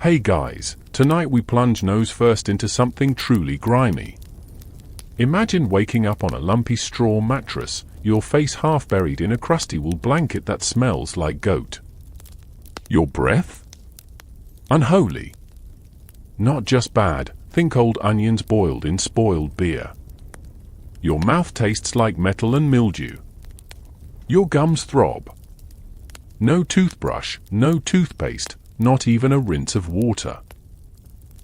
Hey guys, tonight we plunge nose first into something truly grimy. Imagine waking up on a lumpy straw mattress, your face half buried in a crusty wool blanket that smells like goat. Your breath? Unholy. Not just bad, think old onions boiled in spoiled beer. Your mouth tastes like metal and mildew. Your gums throb. No toothbrush, no toothpaste, not even a rinse of water.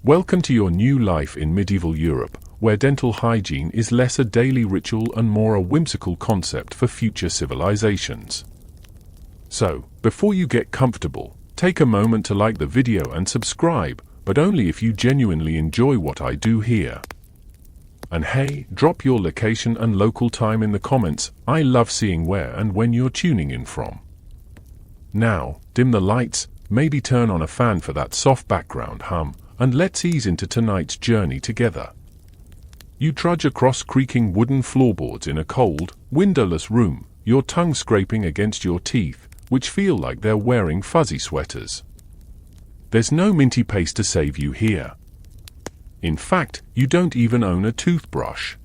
Welcome to your new life in medieval Europe, where dental hygiene is less a daily ritual and more a whimsical concept for future civilizations. So, before you get comfortable, take a moment to like the video and subscribe, but only if you genuinely enjoy what I do here. And hey, drop your location and local time in the comments. I love seeing where and when you're tuning in from. Now, dim the lights, maybe turn on a fan for that soft background hum, and let's ease into tonight's journey together. You trudge across creaking wooden floorboards in a cold, windowless room, your tongue scraping against your teeth, which feel like they're wearing fuzzy sweaters. There's no minty paste to save you here. In fact, you don't even own a toothbrush.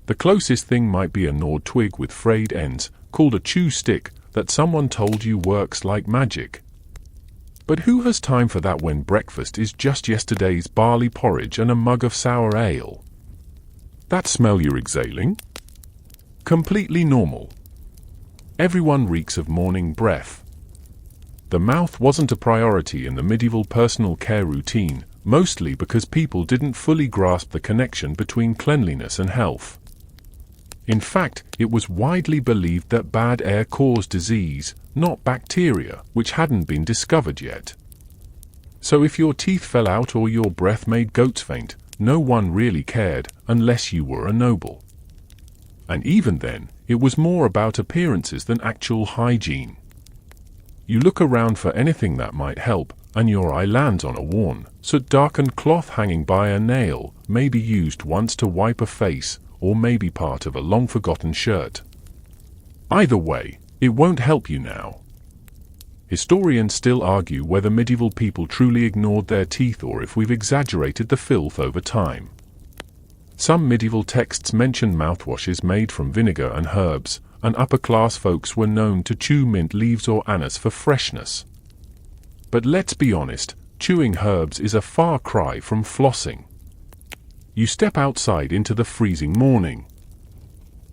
The closest thing might be a gnawed twig with frayed ends, called a chew stick, that someone told you works like magic. But who has time for that when breakfast is just yesterday's barley porridge and a mug of sour ale? That smell you're exhaling? Completely normal. Everyone reeks of morning breath. The mouth wasn't a priority in the medieval personal care routine, mostly because people didn't fully grasp the connection between cleanliness and health. In fact, it was widely believed that bad air caused disease, not bacteria, which hadn't been discovered yet. So if your teeth fell out or your breath made goats faint, no one really cared, unless you were a noble. And even then, it was more about appearances than actual hygiene. You look around for anything that might help, and your eye lands on a worn, soot-darkened cloth hanging by a nail, maybe used once to wipe a face, or maybe part of a long-forgotten shirt. Either way, it won't help you now. Historians still argue whether medieval people truly ignored their teeth or if we've exaggerated the filth over time. Some medieval texts mention mouthwashes made from vinegar and herbs, and upper-class folks were known to chew mint leaves or anise for freshness. But let's be honest, chewing herbs is a far cry from flossing. You step outside into the freezing morning.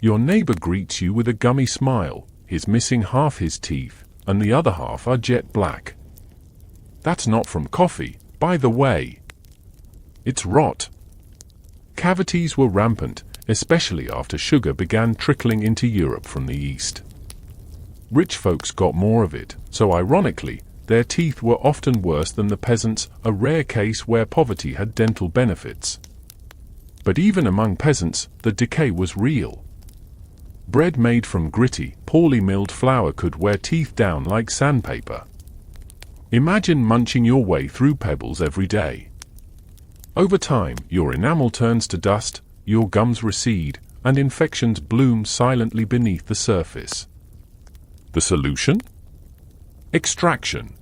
Your neighbor greets you with a gummy smile, he's missing half his teeth, and the other half are jet black. That's not from coffee, by the way. It's rot. Cavities were rampant, especially after sugar began trickling into Europe from the east. Rich folks got more of it, so ironically, their teeth were often worse than the peasants', a rare case where poverty had dental benefits. But even among peasants, the decay was real. Bread made from gritty, poorly milled flour could wear teeth down like sandpaper. Imagine munching your way through pebbles every day. Over time, your enamel turns to dust, your gums recede, and infections bloom silently beneath the surface. The solution? Extraction.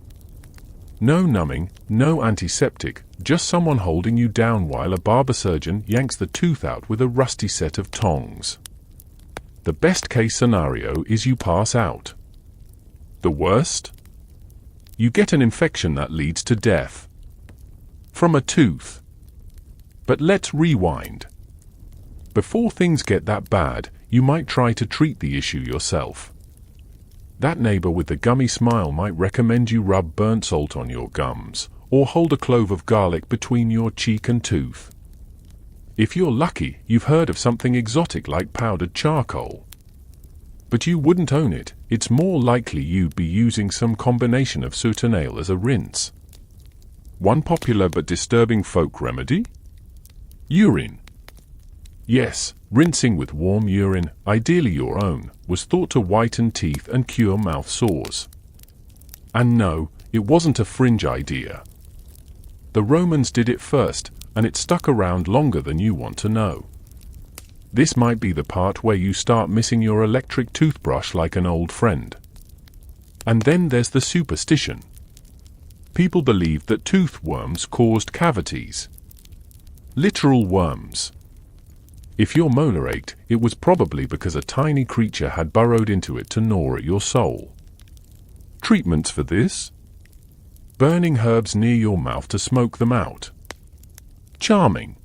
No numbing, no antiseptic, just someone holding you down while a barber surgeon yanks the tooth out with a rusty set of tongs. The best-case scenario is you pass out. The worst? You get an infection that leads to death. From a tooth. But let's rewind. Before things get that bad, you might try to treat the issue yourself. That neighbor with the gummy smile might recommend you rub burnt salt on your gums, or hold a clove of garlic between your cheek and tooth. If you're lucky, you've heard of something exotic like powdered charcoal. But you wouldn't own it, it's more likely you'd be using some combination of soot and ale as a rinse. One popular but disturbing folk remedy? Urine. Yes, rinsing with warm urine, ideally your own, was thought to whiten teeth and cure mouth sores. And no, it wasn't a fringe idea. The Romans did it first, and it stuck around longer than you want to know. This might be the part where you start missing your electric toothbrush like an old friend. And then there's the superstition. people believed that tooth worms caused cavities. Literal worms. If your molar ached, it was probably because a tiny creature had burrowed into it to gnaw at your soul. Treatments for this? Burning herbs near your mouth to smoke them out. Charming.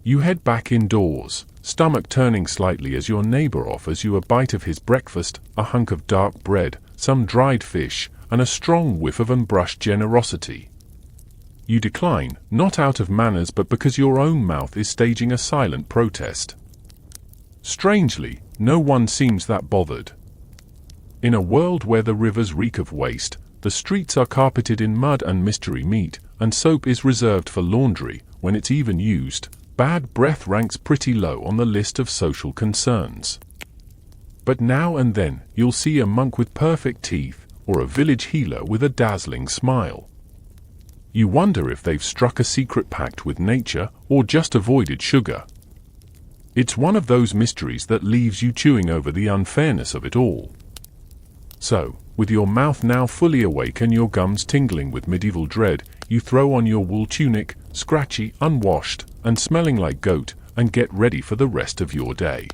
You head back indoors, stomach turning slightly as your neighbor offers you a bite of his breakfast, a hunk of dark bread, some dried fish, and a strong whiff of unbrushed generosity. You decline, not out of manners but because your own mouth is staging a silent protest. Strangely, no one seems that bothered. In a world where the rivers reek of waste, the streets are carpeted in mud and mystery meat, and soap is reserved for laundry, when it's even used, bad breath ranks pretty low on the list of social concerns. But now and then, you'll see a monk with perfect teeth, or a village healer with a dazzling smile. You wonder if they've struck a secret pact with nature, or just avoided sugar. It's one of those mysteries that leaves you chewing over the unfairness of it all. So, with your mouth now fully awake and your gums tingling with medieval dread, you throw on your wool tunic, scratchy, unwashed, and smelling like goat, and get ready for the rest of your day.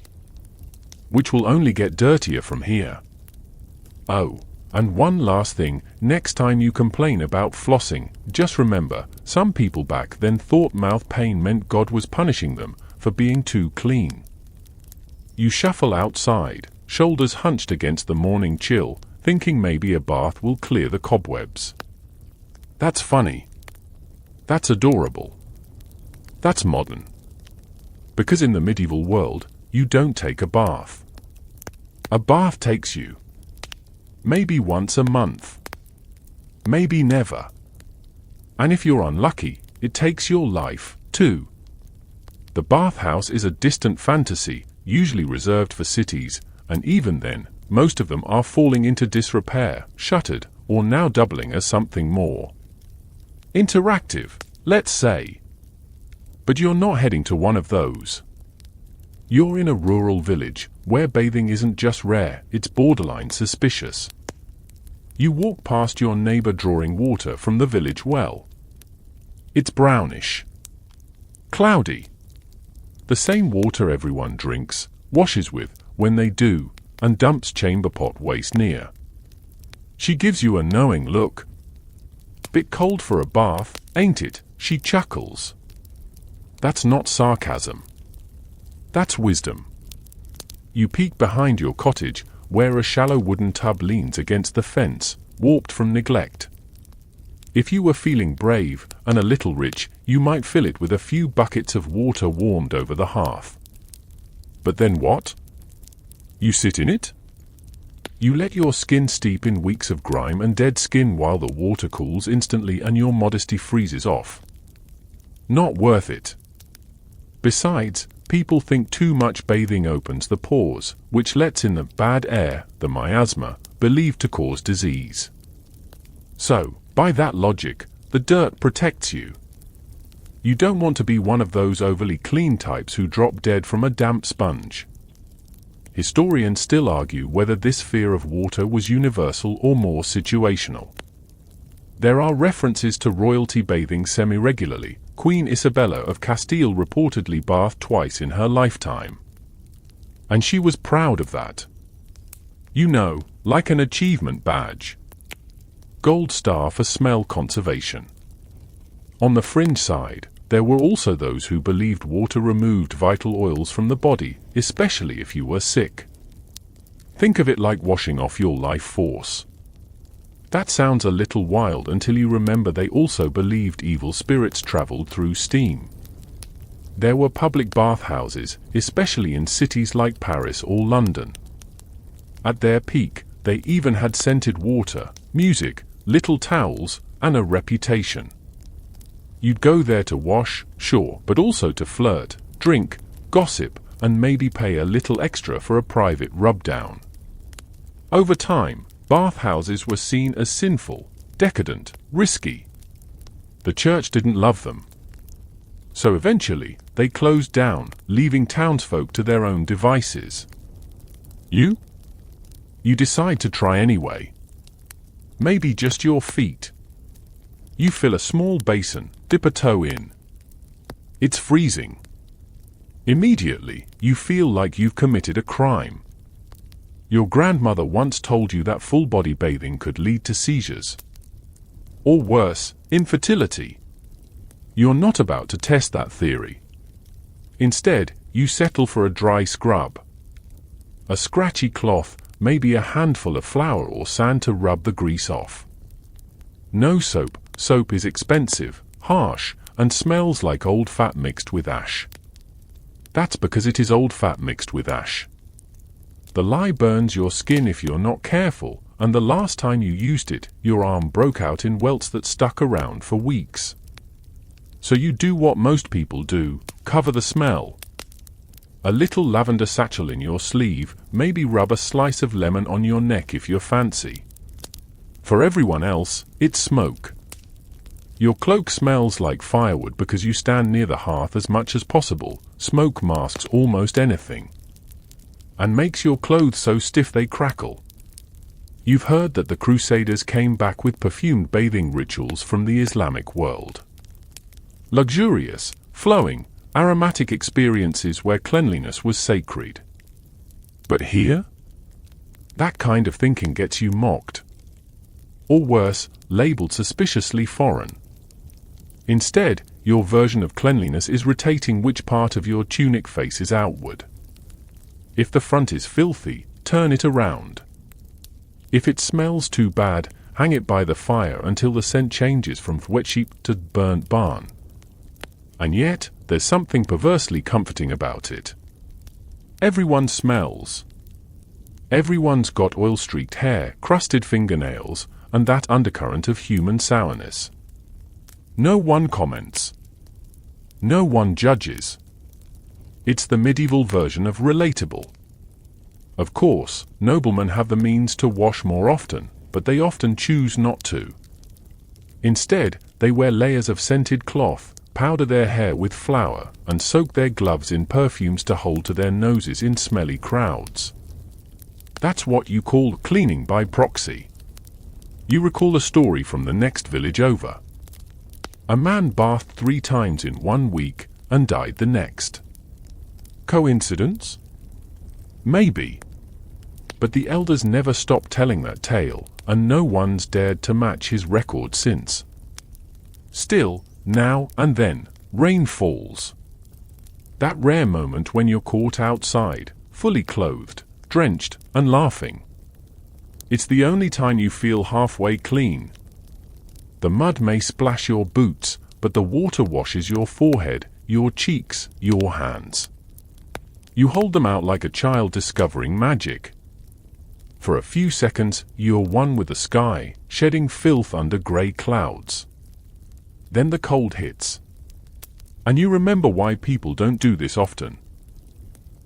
Which will only get dirtier from here. Oh, and one last thing, next time you complain about flossing, just remember, some people back then thought mouth pain meant God was punishing them for being too clean. You shuffle outside, shoulders hunched against the morning chill, thinking maybe a bath will clear the cobwebs. That's funny. That's adorable. That's modern. Because in the medieval world, you don't take a bath. A bath takes you. Maybe once a month. Maybe never. And if you're unlucky, it takes your life, too. The bathhouse is a distant fantasy, usually reserved for cities, and even then, most of them are falling into disrepair, shuttered, or now doubling as something more interactive, let's say. But you're not heading to one of those. You're in a rural village, where bathing isn't just rare, it's borderline suspicious. You walk past your neighbor drawing water from the village well. It's brownish. Cloudy. The same water everyone drinks, washes with, when they do, and dumps chamber pot waste near. She gives you a knowing look. Bit cold for a bath, ain't it? She chuckles. That's not sarcasm. That's wisdom. You peek behind your cottage, where a shallow wooden tub leans against the fence, warped from neglect. If you were feeling brave and a little rich, you might fill it with a few buckets of water warmed over the hearth. But then what? You sit in it? You let your skin steep in weeks of grime and dead skin while the water cools instantly and your modesty freezes off. Not worth it. Besides, people think too much bathing opens the pores, which lets in the bad air, the miasma, believed to cause disease. So, by that logic, the dirt protects you. You don't want to be one of those overly clean types who drop dead from a damp sponge. Historians still argue whether this fear of water was universal or more situational. There are references to royalty bathing semi-regularly. Queen Isabella of Castile reportedly bathed twice in her lifetime. And she was proud of that. You know, like an achievement badge. Gold star for smell conservation. On the fringe side, there were also those who believed water removed vital oils from the body, especially if you were sick. Think of it like washing off your life force. That sounds a little wild until you remember they also believed evil spirits traveled through steam. There were public bathhouses, especially in cities like Paris or London. At their peak, they even had scented water, music, little towels, and a reputation. You'd go there to wash, sure, but also to flirt, drink, gossip, and maybe pay a little extra for a private rub-down. Over time, bathhouses were seen as sinful, decadent, risky. The church didn't love them. So eventually, they closed down, leaving townsfolk to their own devices. You? You decide to try anyway. Maybe just your feet. You fill a small basin, dip a toe in. It's freezing. Immediately, you feel like you've committed a crime. Your grandmother once told you that full-body bathing could lead to seizures. Or worse, infertility. You're not about to test that theory. Instead, you settle for a dry scrub. A scratchy cloth, maybe a handful of flour or sand to rub the grease off. No soap. Soap is expensive, harsh, and smells like old fat mixed with ash. That's because it is old fat mixed with ash. The lye burns your skin if you're not careful, and the last time you used it, your arm broke out in welts that stuck around for weeks. So you do what most people do, cover the smell. A little lavender satchel in your sleeve, maybe rub a slice of lemon on your neck if you're fancy. For everyone else, it's smoke. Your cloak smells like firewood because you stand near the hearth as much as possible. Smoke masks almost anything. And makes your clothes so stiff they crackle. You've heard that the Crusaders came back with perfumed bathing rituals from the Islamic world. Luxurious, flowing, aromatic experiences where cleanliness was sacred. But here? That kind of thinking gets you mocked. Or worse, labeled suspiciously foreign. Instead, your version of cleanliness is rotating which part of your tunic faces outward. If the front is filthy, turn it around. If it smells too bad, hang it by the fire until the scent changes from wet sheep to burnt barn. And yet, there's something perversely comforting about it. Everyone smells. Everyone's got oil-streaked hair, crusted fingernails, and that undercurrent of human sourness. No one comments. No one judges. It's the medieval version of relatable. Of course, noblemen have the means to wash more often, but they often choose not to. Instead, they wear layers of scented cloth, powder their hair with flour, and soak their gloves in perfumes to hold to their noses in smelly crowds. That's what you call cleaning by proxy. You recall a story from the next village over. A man bathed 3 times in 1 week and died the next. Coincidence? Maybe. But the elders never stopped telling that tale, and no one's dared to match his record since. Still, now and then, rain falls. That rare moment when you're caught outside, fully clothed, drenched, and laughing. It's the only time you feel halfway clean. The mud may splash your boots, but the water washes your forehead, your cheeks, your hands. You hold them out like a child discovering magic. For a few seconds, you're one with the sky, shedding filth under grey clouds. Then the cold hits. And you remember why people don't do this often.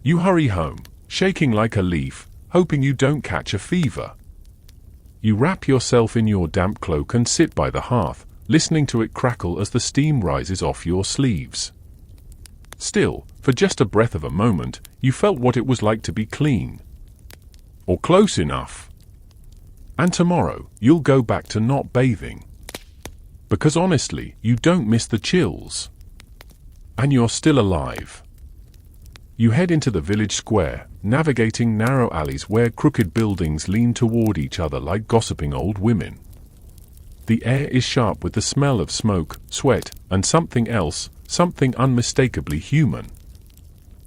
You hurry home, shaking like a leaf, hoping you don't catch a fever. You wrap yourself in your damp cloak and sit by the hearth, listening to it crackle as the steam rises off your sleeves. Still, for just a breath of a moment, you felt what it was like to be clean. Or close enough. And tomorrow, you'll go back to not bathing. Because honestly, you don't miss the chills. And you're still alive. You head into the village square, navigating narrow alleys where crooked buildings lean toward each other like gossiping old women. The air is sharp with the smell of smoke, sweat, and something else, something unmistakably human.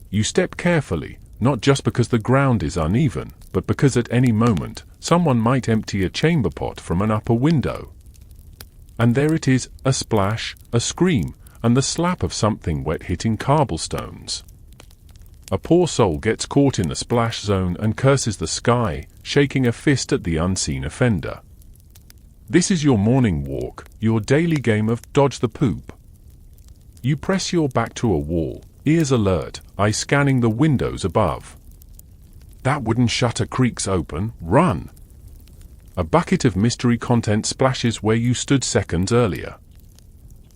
You step carefully, not just because the ground is uneven, but because at any moment, someone might empty a chamber pot from an upper window. And there it is, a splash, a scream, and the slap of something wet hitting cobblestones. A poor soul gets caught in the splash zone and curses the sky, shaking a fist at the unseen offender. This is your morning walk, your daily game of dodge the poop. You press your back to a wall, ears alert, eyes scanning the windows above. That wooden shutter creaks open, run. A bucket of mystery content splashes where you stood seconds earlier.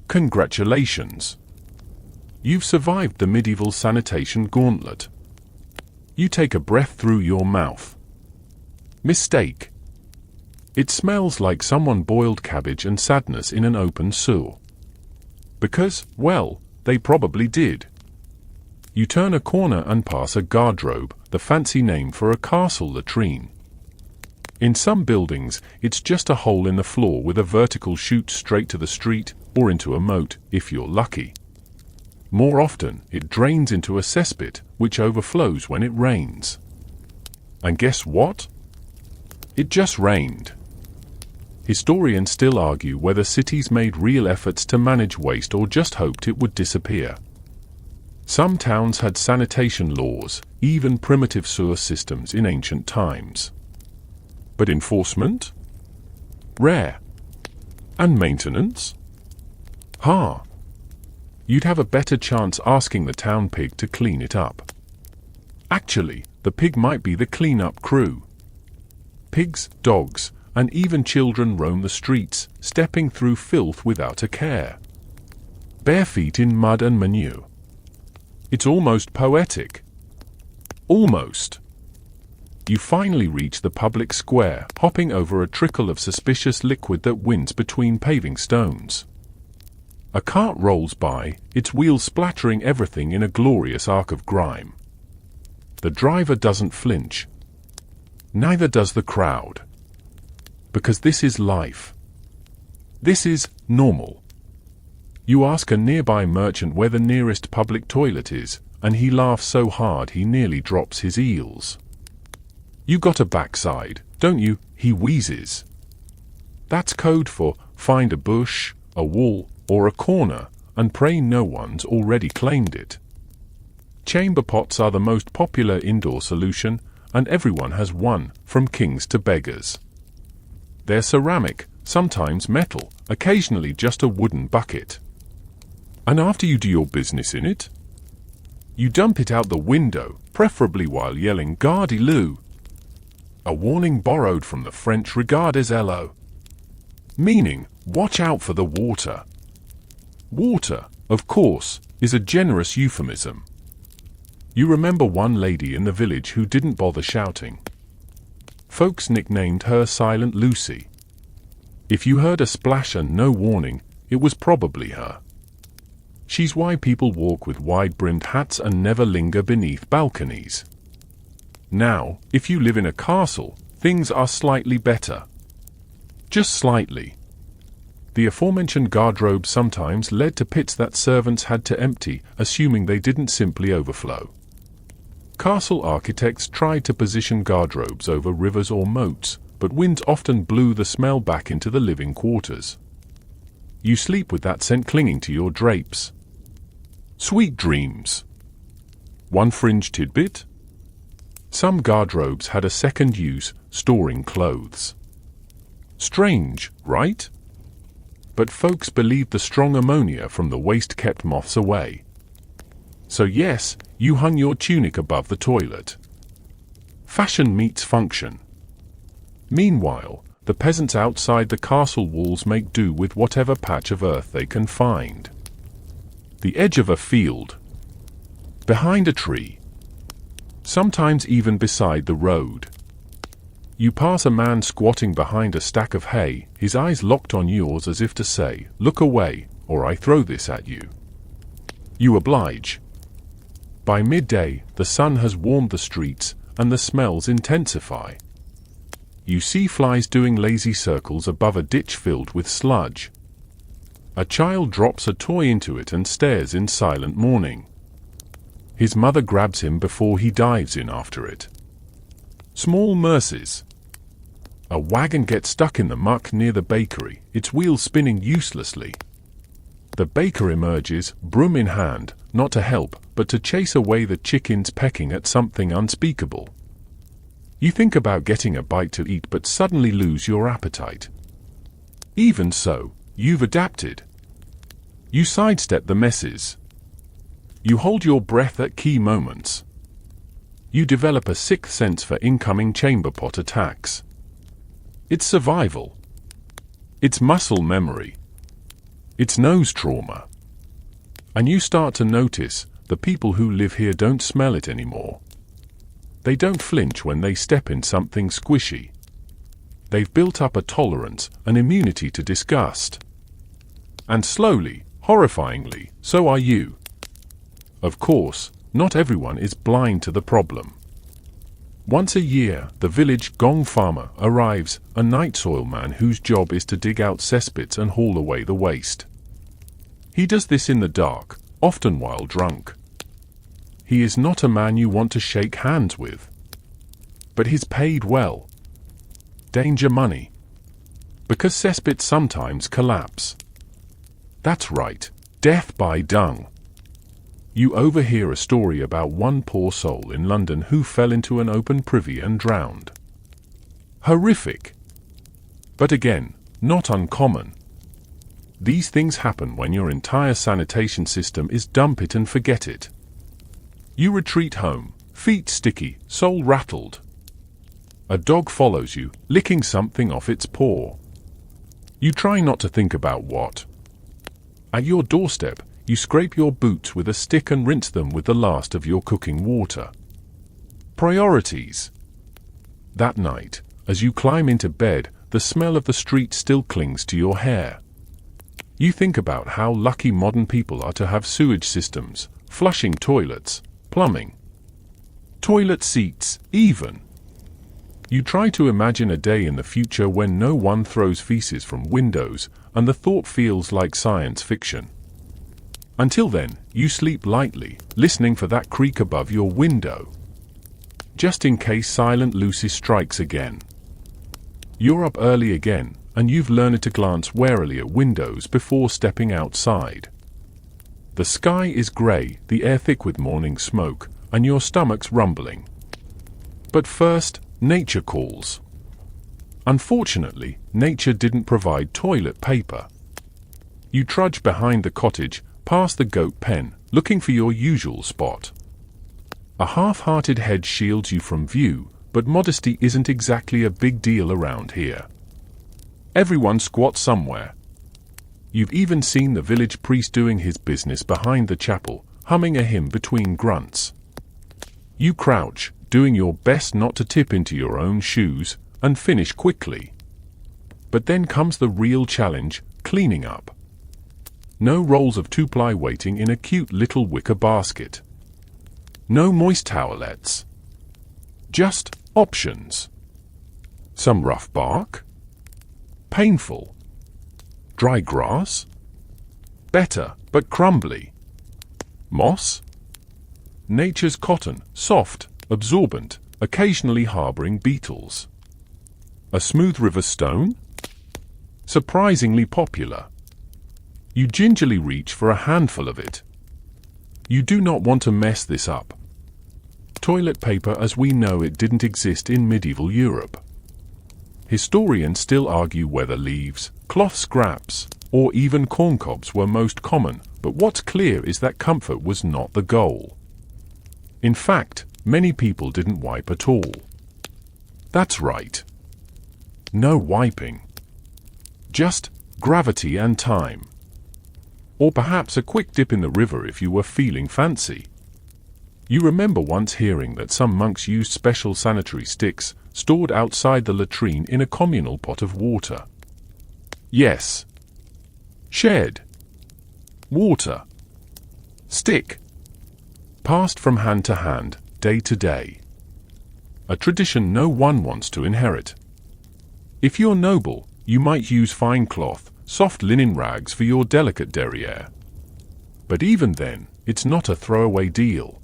Congratulations! You've survived the medieval sanitation gauntlet. You take a breath through your mouth. Mistake. It smells like someone boiled cabbage and sadness in an open sewer. Because, well, they probably did. You turn a corner and pass a garderobe, the fancy name for a castle latrine. In some buildings, it's just a hole in the floor with a vertical chute straight to the street, or into a moat, if you're lucky. More often, it drains into a cesspit, which overflows when it rains. And guess what? It just rained. Historians still argue whether cities made real efforts to manage waste or just hoped it would disappear. Some towns had sanitation laws, even primitive sewer systems in ancient times. But enforcement? Rare. And maintenance? You'd have a better chance asking the town pig to clean it up. Actually, the pig might be the clean-up crew. Pigs, dogs, and even children roam the streets, stepping through filth without a care. Bare feet in mud and manure. It's almost poetic. Almost. You finally reach the public square, hopping over a trickle of suspicious liquid that winds between paving stones. A cart rolls by, its wheels splattering everything in a glorious arc of grime. The driver doesn't flinch. Neither does the crowd. Because this is life. This is normal. You ask a nearby merchant where the nearest public toilet is, and he laughs so hard he nearly drops his eels. You got a backside, don't you? He wheezes. That's code for find a bush, a wall, or a corner, and pray no one's already claimed it. Chamber pots are the most popular indoor solution, and everyone has one, from kings to beggars. They're ceramic, sometimes metal, occasionally just a wooden bucket. And after you do your business in it, you dump it out the window, preferably while yelling "Gardez-le!" A warning borrowed from the French "Regardez-le!" meaning, watch out for the water. Water, of course, is a generous euphemism. You remember one lady in the village who didn't bother shouting. Folks nicknamed her Silent Lucy. If you heard a splash and no warning, it was probably her. She's why people walk with wide-brimmed hats and never linger beneath balconies. Now, if you live in a castle, things are slightly better. Just slightly. The aforementioned garderobe sometimes led to pits that servants had to empty, assuming they didn't simply overflow. Castle architects tried to position garderobes over rivers or moats, but winds often blew the smell back into the living quarters. You sleep with that scent clinging to your drapes. Sweet dreams. One fringe tidbit? Some garderobes had a second use, storing clothes. Strange, right? But folks believed the strong ammonia from the waste kept moths away. So yes, you hung your tunic above the toilet. Fashion meets function. Meanwhile, the peasants outside the castle walls make do with whatever patch of earth they can find. The edge of a field. Behind a tree. Sometimes even beside the road. You pass a man squatting behind a stack of hay, his eyes locked on yours as if to say, "Look away, or I throw this at you." You oblige. By midday, the sun has warmed the streets, and the smells intensify. You see flies doing lazy circles above a ditch filled with sludge. A child drops a toy into it and stares in silent mourning. His mother grabs him before he dives in after it. Small mercies. A wagon gets stuck in the muck near the bakery, its wheels spinning uselessly. The baker emerges, broom in hand, not to help, but to chase away the chickens pecking at something unspeakable. You think about getting a bite to eat but suddenly lose your appetite. Even so, you've adapted. You sidestep the messes. You hold your breath at key moments. You develop a sixth sense for incoming chamber pot attacks. It's survival. It's muscle memory. It's nose trauma. And you start to notice, the people who live here don't smell it anymore. They don't flinch when they step in something squishy. They've built up a tolerance, an immunity to disgust. And slowly, horrifyingly, so are you. Of course, not everyone is blind to the problem. Once a year, the village gong farmer arrives, a night soil man whose job is to dig out cesspits and haul away the waste. He does this in the dark, often while drunk. He is not a man you want to shake hands with. But he's paid well. Danger money. Because cesspits sometimes collapse. That's right, death by dung. You overhear a story about one poor soul in London who fell into an open privy and drowned. Horrific. But again, not uncommon. These things happen when your entire sanitation system is dump it and forget it. You retreat home, feet sticky, soul rattled. A dog follows you, licking something off its paw. You try not to think about what. At your doorstep, you scrape your boots with a stick and rinse them with the last of your cooking water. Priorities. That night, as you climb into bed, the smell of the street still clings to your hair. You think about how lucky modern people are to have sewage systems, flushing toilets, plumbing, toilet seats, even. You try to imagine a day in the future when no one throws feces from windows, and the thought feels like science fiction. Until then, you sleep lightly, listening for that creak above your window. Just in case Silent Lucy strikes again. You're up early again, and you've learned to glance warily at windows before stepping outside. The sky is grey, the air thick with morning smoke, and your stomach's rumbling. But first, nature calls. Unfortunately, nature didn't provide toilet paper. You trudge behind the cottage, past the goat pen, looking for your usual spot. A half-hearted hedge shields you from view, but modesty isn't exactly a big deal around here. Everyone squats somewhere. You've even seen the village priest doing his business behind the chapel, humming a hymn between grunts. You crouch, doing your best not to tip into your own shoes, and finish quickly. But then comes the real challenge, cleaning up. No rolls of two-ply waiting in a cute little wicker basket. No moist towelettes. Just options. Some rough bark? Painful. Dry grass? Better, but crumbly. Moss? Nature's cotton, soft, absorbent, occasionally harboring beetles. A smooth river stone? Surprisingly popular. You gingerly reach for a handful of it. You do not want to mess this up. Toilet paper as we know it didn't exist in medieval Europe. Historians still argue whether leaves, cloth scraps, or even corncobs were most common, but what's clear is that comfort was not the goal. In fact, many people didn't wipe at all. That's right. No wiping. Just gravity and time. Or perhaps a quick dip in the river if you were feeling fancy. You remember once hearing that some monks used special sanitary sticks stored outside the latrine in a communal pot of water. Yes. Shared. Water. Stick. Passed from hand to hand, day to day. A tradition no one wants to inherit. If you're noble, you might use fine cloth, soft linen rags for your delicate derriere. But even then, it's not a throwaway deal.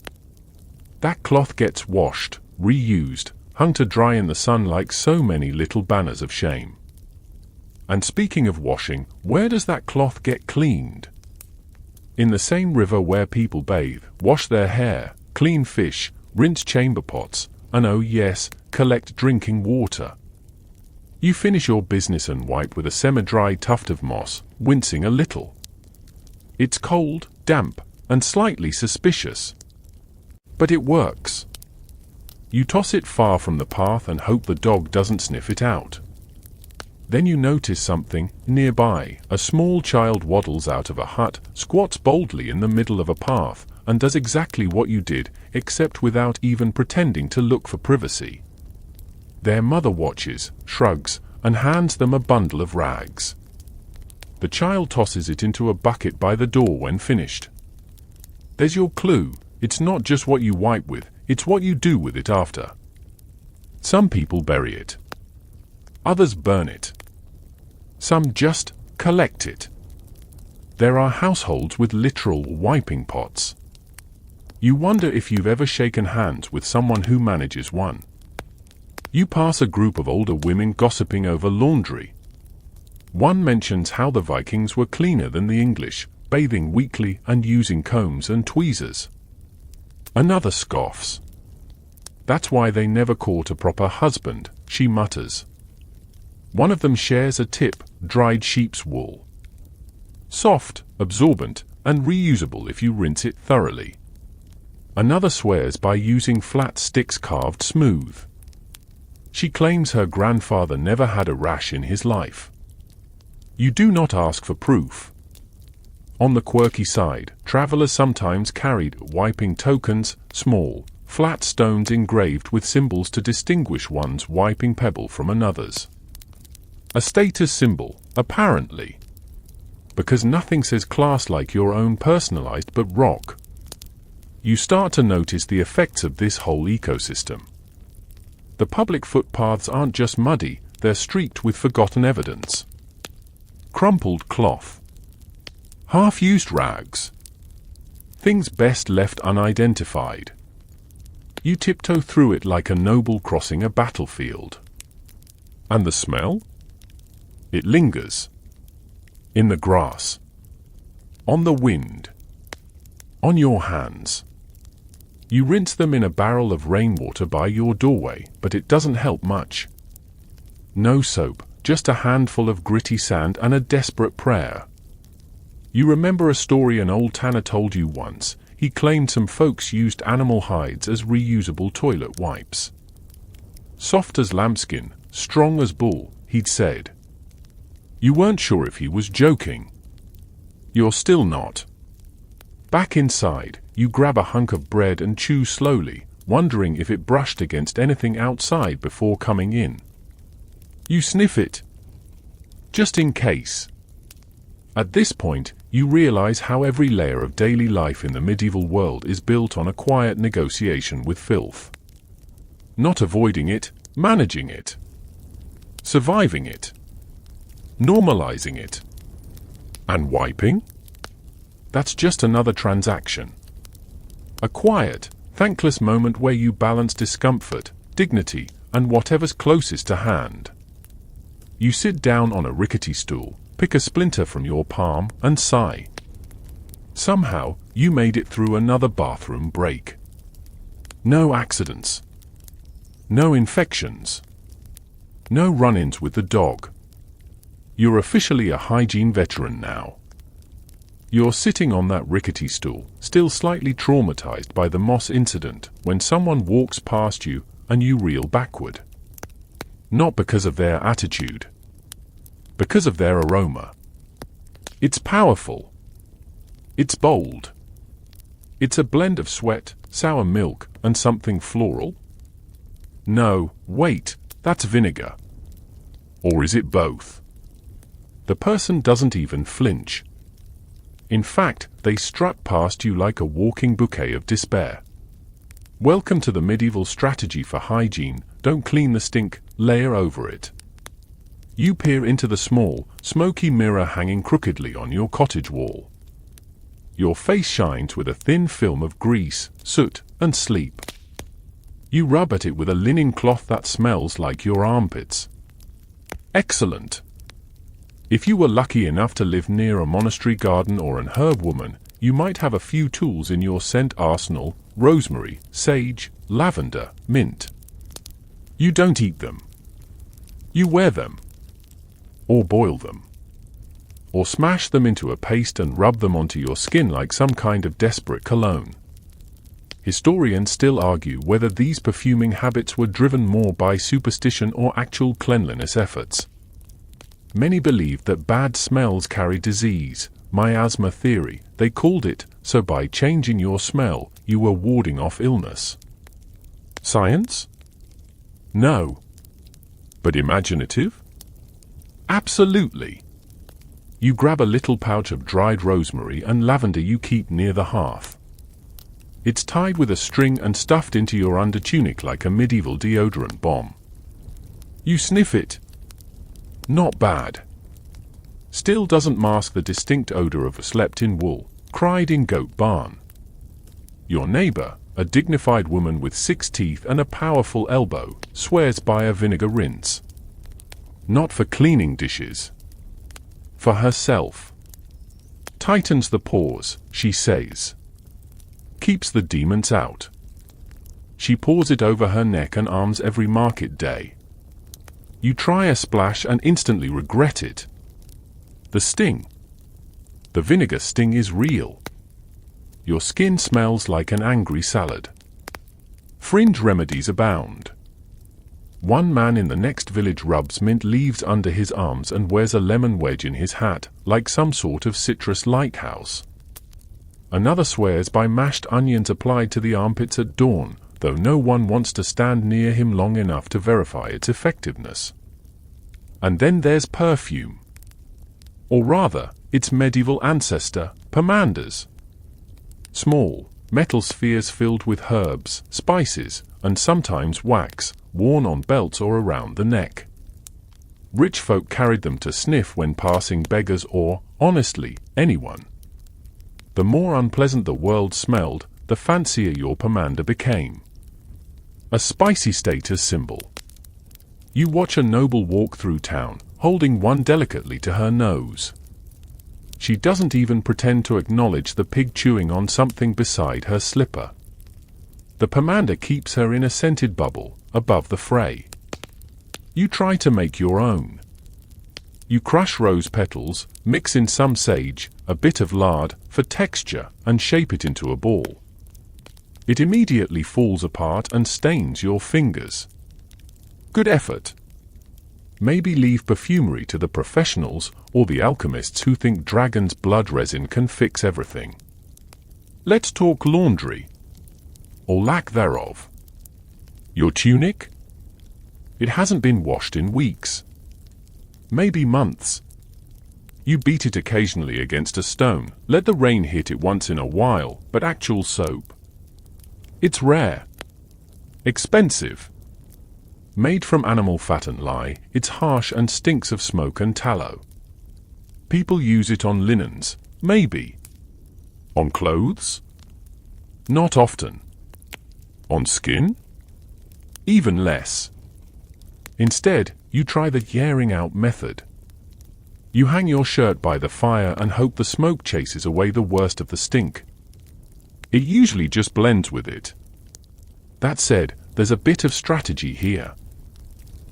That cloth gets washed, reused, hung to dry in the sun like so many little banners of shame. And speaking of washing, where does that cloth get cleaned? In the same river where people bathe, wash their hair, clean fish, rinse chamber pots, and oh yes, collect drinking water. You finish your business and wipe with a semi-dry tuft of moss, wincing a little. It's cold, damp, and slightly suspicious. But it works. You toss it far from the path and hope the dog doesn't sniff it out. Then you notice something nearby. A small child waddles out of a hut, squats boldly in the middle of a path, and does exactly what you did, except without even pretending to look for privacy. Their mother watches, shrugs, and hands them a bundle of rags. The child tosses it into a bucket by the door when finished. There's your clue. It's not just what you wipe with, it's what you do with it after. Some people bury it. Others burn it. Some just collect it. There are households with literal wiping pots. You wonder if you've ever shaken hands with someone who manages one. You pass a group of older women gossiping over laundry. One mentions how the Vikings were cleaner than the English, bathing weekly and using combs and tweezers. Another scoffs. That's why they never caught a proper husband, she mutters. One of them shares a tip: dried sheep's wool. Soft, absorbent, and reusable if you rinse it thoroughly. Another swears by using flat sticks carved smooth. She claims her grandfather never had a rash in his life. You do not ask for proof. On the quirky side, travelers sometimes carried wiping tokens, small, flat stones engraved with symbols to distinguish one's wiping pebble from another's. A status symbol, apparently. Because nothing says class like your own personalized but rock. You start to notice the effects of this whole ecosystem. The public footpaths aren't just muddy, they're streaked with forgotten evidence. Crumpled cloth. Half-used rags. Things best left unidentified. You tiptoe through it like a noble crossing a battlefield. And the smell? It lingers. In the grass. On the wind. On your hands. You rinse them in a barrel of rainwater by your doorway, but it doesn't help much. No soap, just a handful of gritty sand and a desperate prayer. You remember a story an old tanner told you once. He claimed some folks used animal hides as reusable toilet wipes. Soft as lambskin, strong as bull, he'd said. You weren't sure if he was joking. You're still not. Back inside, you grab a hunk of bread and chew slowly, wondering if it brushed against anything outside before coming in. You sniff it. Just in case. At this point, you realize how every layer of daily life in the medieval world is built on a quiet negotiation with filth. Not avoiding it, managing it. Surviving it. Normalizing it. And wiping? That's just another transaction. A quiet, thankless moment where you balance discomfort, dignity, and whatever's closest to hand. You sit down on a rickety stool, pick a splinter from your palm, and sigh. Somehow, you made it through another bathroom break. No accidents. No infections. No run-ins with the dog. You're officially a hygiene veteran now. You're sitting on that rickety stool, still slightly traumatized by the moss incident, when someone walks past you and you reel backward. Not because of their attitude. Because of their aroma. It's powerful. It's bold. It's a blend of sweat, sour milk, and something floral. No, wait, that's vinegar. Or is it both? The person doesn't even flinch. In fact, they strut past you like a walking bouquet of despair. Welcome to the medieval strategy for hygiene: don't clean the stink, layer over it. You peer into the small, smoky mirror hanging crookedly on your cottage wall. Your face shines with a thin film of grease, soot, and sleep. You rub at it with a linen cloth that smells like your armpits. Excellent. If you were lucky enough to live near a monastery garden or an herb woman, you might have a few tools in your scent arsenal: rosemary, sage, lavender, mint. You don't eat them. You wear them. Or boil them. Or smash them into a paste and rub them onto your skin like some kind of desperate cologne. Historians still argue whether these perfuming habits were driven more by superstition or actual cleanliness efforts. Many believed that bad smells carry disease, miasma theory, they called it, so by changing your smell, you were warding off illness. Science? No. But imaginative? Absolutely. You grab a little pouch of dried rosemary and lavender you keep near the hearth. It's tied with a string and stuffed into your undertunic like a medieval deodorant bomb. You sniff it. Not bad. Still doesn't mask the distinct odor of slept-in wool, cried-in goat barn. Your neighbor, a dignified woman with 6 teeth and a powerful elbow, swears by a vinegar rinse. Not for cleaning dishes. For herself. Tightens the pores, she says. Keeps the demons out. She pours it over her neck and arms every market day. You try a splash and instantly regret it. The sting. The vinegar sting is real. Your skin smells like an angry salad. Fringe remedies abound. One man in the next village rubs mint leaves under his arms and wears a lemon wedge in his hat, like some sort of citrus lighthouse. Another swears by mashed onions applied to the armpits at dawn, though no one wants to stand near him long enough to verify its effectiveness. And then there's perfume. Or rather, its medieval ancestor, pomanders. Small, metal spheres filled with herbs, spices, and sometimes wax, worn on belts or around the neck. Rich folk carried them to sniff when passing beggars or, honestly, anyone. The more unpleasant the world smelled, the fancier your pomander became. A spicy status symbol. You watch a noble walk through town, holding one delicately to her nose. She doesn't even pretend to acknowledge the pig chewing on something beside her slipper. The pomander keeps her in a scented bubble, above the fray. You try to make your own. You crush rose petals, mix in some sage, a bit of lard, for texture, and shape it into a ball. It immediately falls apart and stains your fingers. Good effort. Maybe leave perfumery to the professionals or the alchemists who think dragon's blood resin can fix everything. Let's talk laundry. Or lack thereof. Your tunic? It hasn't been washed in weeks. Maybe months. You beat it occasionally against a stone, let the rain hit it once in a while, but actual soap. It's rare. Expensive. Made from animal fat and lye, it's harsh and stinks of smoke and tallow. People use it on linens, maybe. On clothes? Not often. On skin? Even less. Instead, you try the yaring out method. You hang your shirt by the fire and hope the smoke chases away the worst of the stink. It usually just blends with it. That said, there's a bit of strategy here.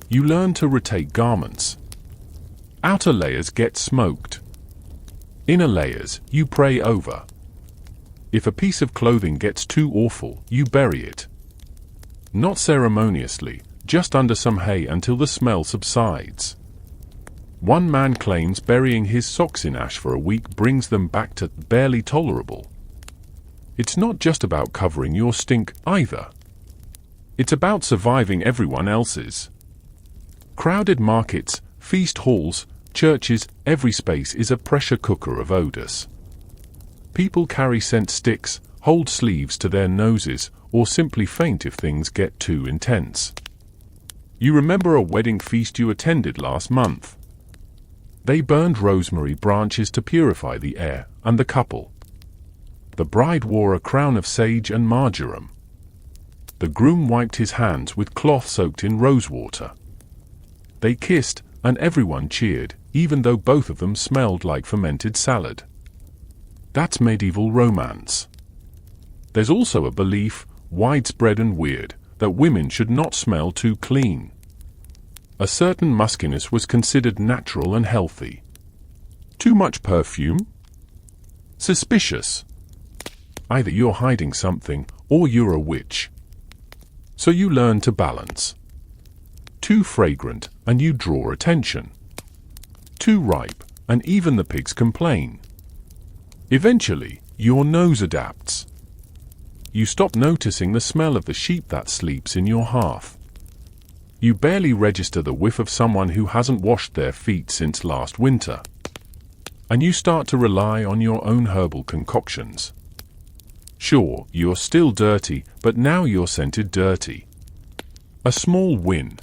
You learn to rotate garments. Outer layers get smoked. Inner layers, you pray over. If a piece of clothing gets too awful, you bury it. Not ceremoniously, just under some hay until the smell subsides. One man claims burying his socks in ash for a week brings them back to barely tolerable. It's not just about covering your stink, either. It's about surviving everyone else's. Crowded markets, feast halls, churches, every space is a pressure cooker of odors. People carry scent sticks, hold sleeves to their noses, or simply faint if things get too intense. You remember a wedding feast you attended last month. They burned rosemary branches to purify the air, and the couple. The bride wore a crown of sage and marjoram. The groom wiped his hands with cloth soaked in rosewater. They kissed, and everyone cheered, even though both of them smelled like fermented salad. That's medieval romance. There's also a belief, widespread and weird, that women should not smell too clean. A certain muskiness was considered natural and healthy. Too much perfume? Suspicious. Either you're hiding something, or you're a witch. So you learn to balance. Too fragrant, and you draw attention. Too ripe, and even the pigs complain. Eventually, your nose adapts. You stop noticing the smell of the sheep that sleeps in your hearth. You barely register the whiff of someone who hasn't washed their feet since last winter. And you start to rely on your own herbal concoctions. Sure, you're still dirty, but now you're scented dirty. A small win.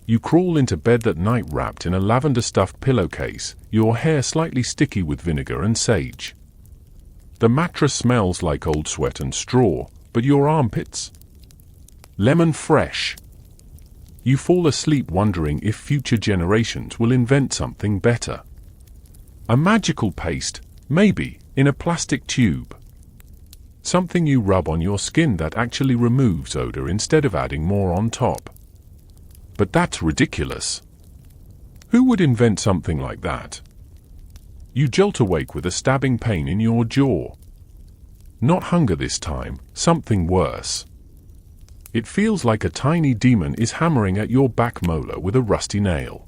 You crawl into bed that night wrapped in a lavender-stuffed pillowcase, your hair slightly sticky with vinegar and sage. The mattress smells like old sweat and straw, but your armpits? Lemon fresh. You fall asleep wondering if future generations will invent something better. A magical paste, maybe, in a plastic tube. Something you rub on your skin that actually removes odor instead of adding more on top. But that's ridiculous. Who would invent something like that? You jolt awake with a stabbing pain in your jaw. Not hunger this time, something worse. It feels like a tiny demon is hammering at your back molar with a rusty nail.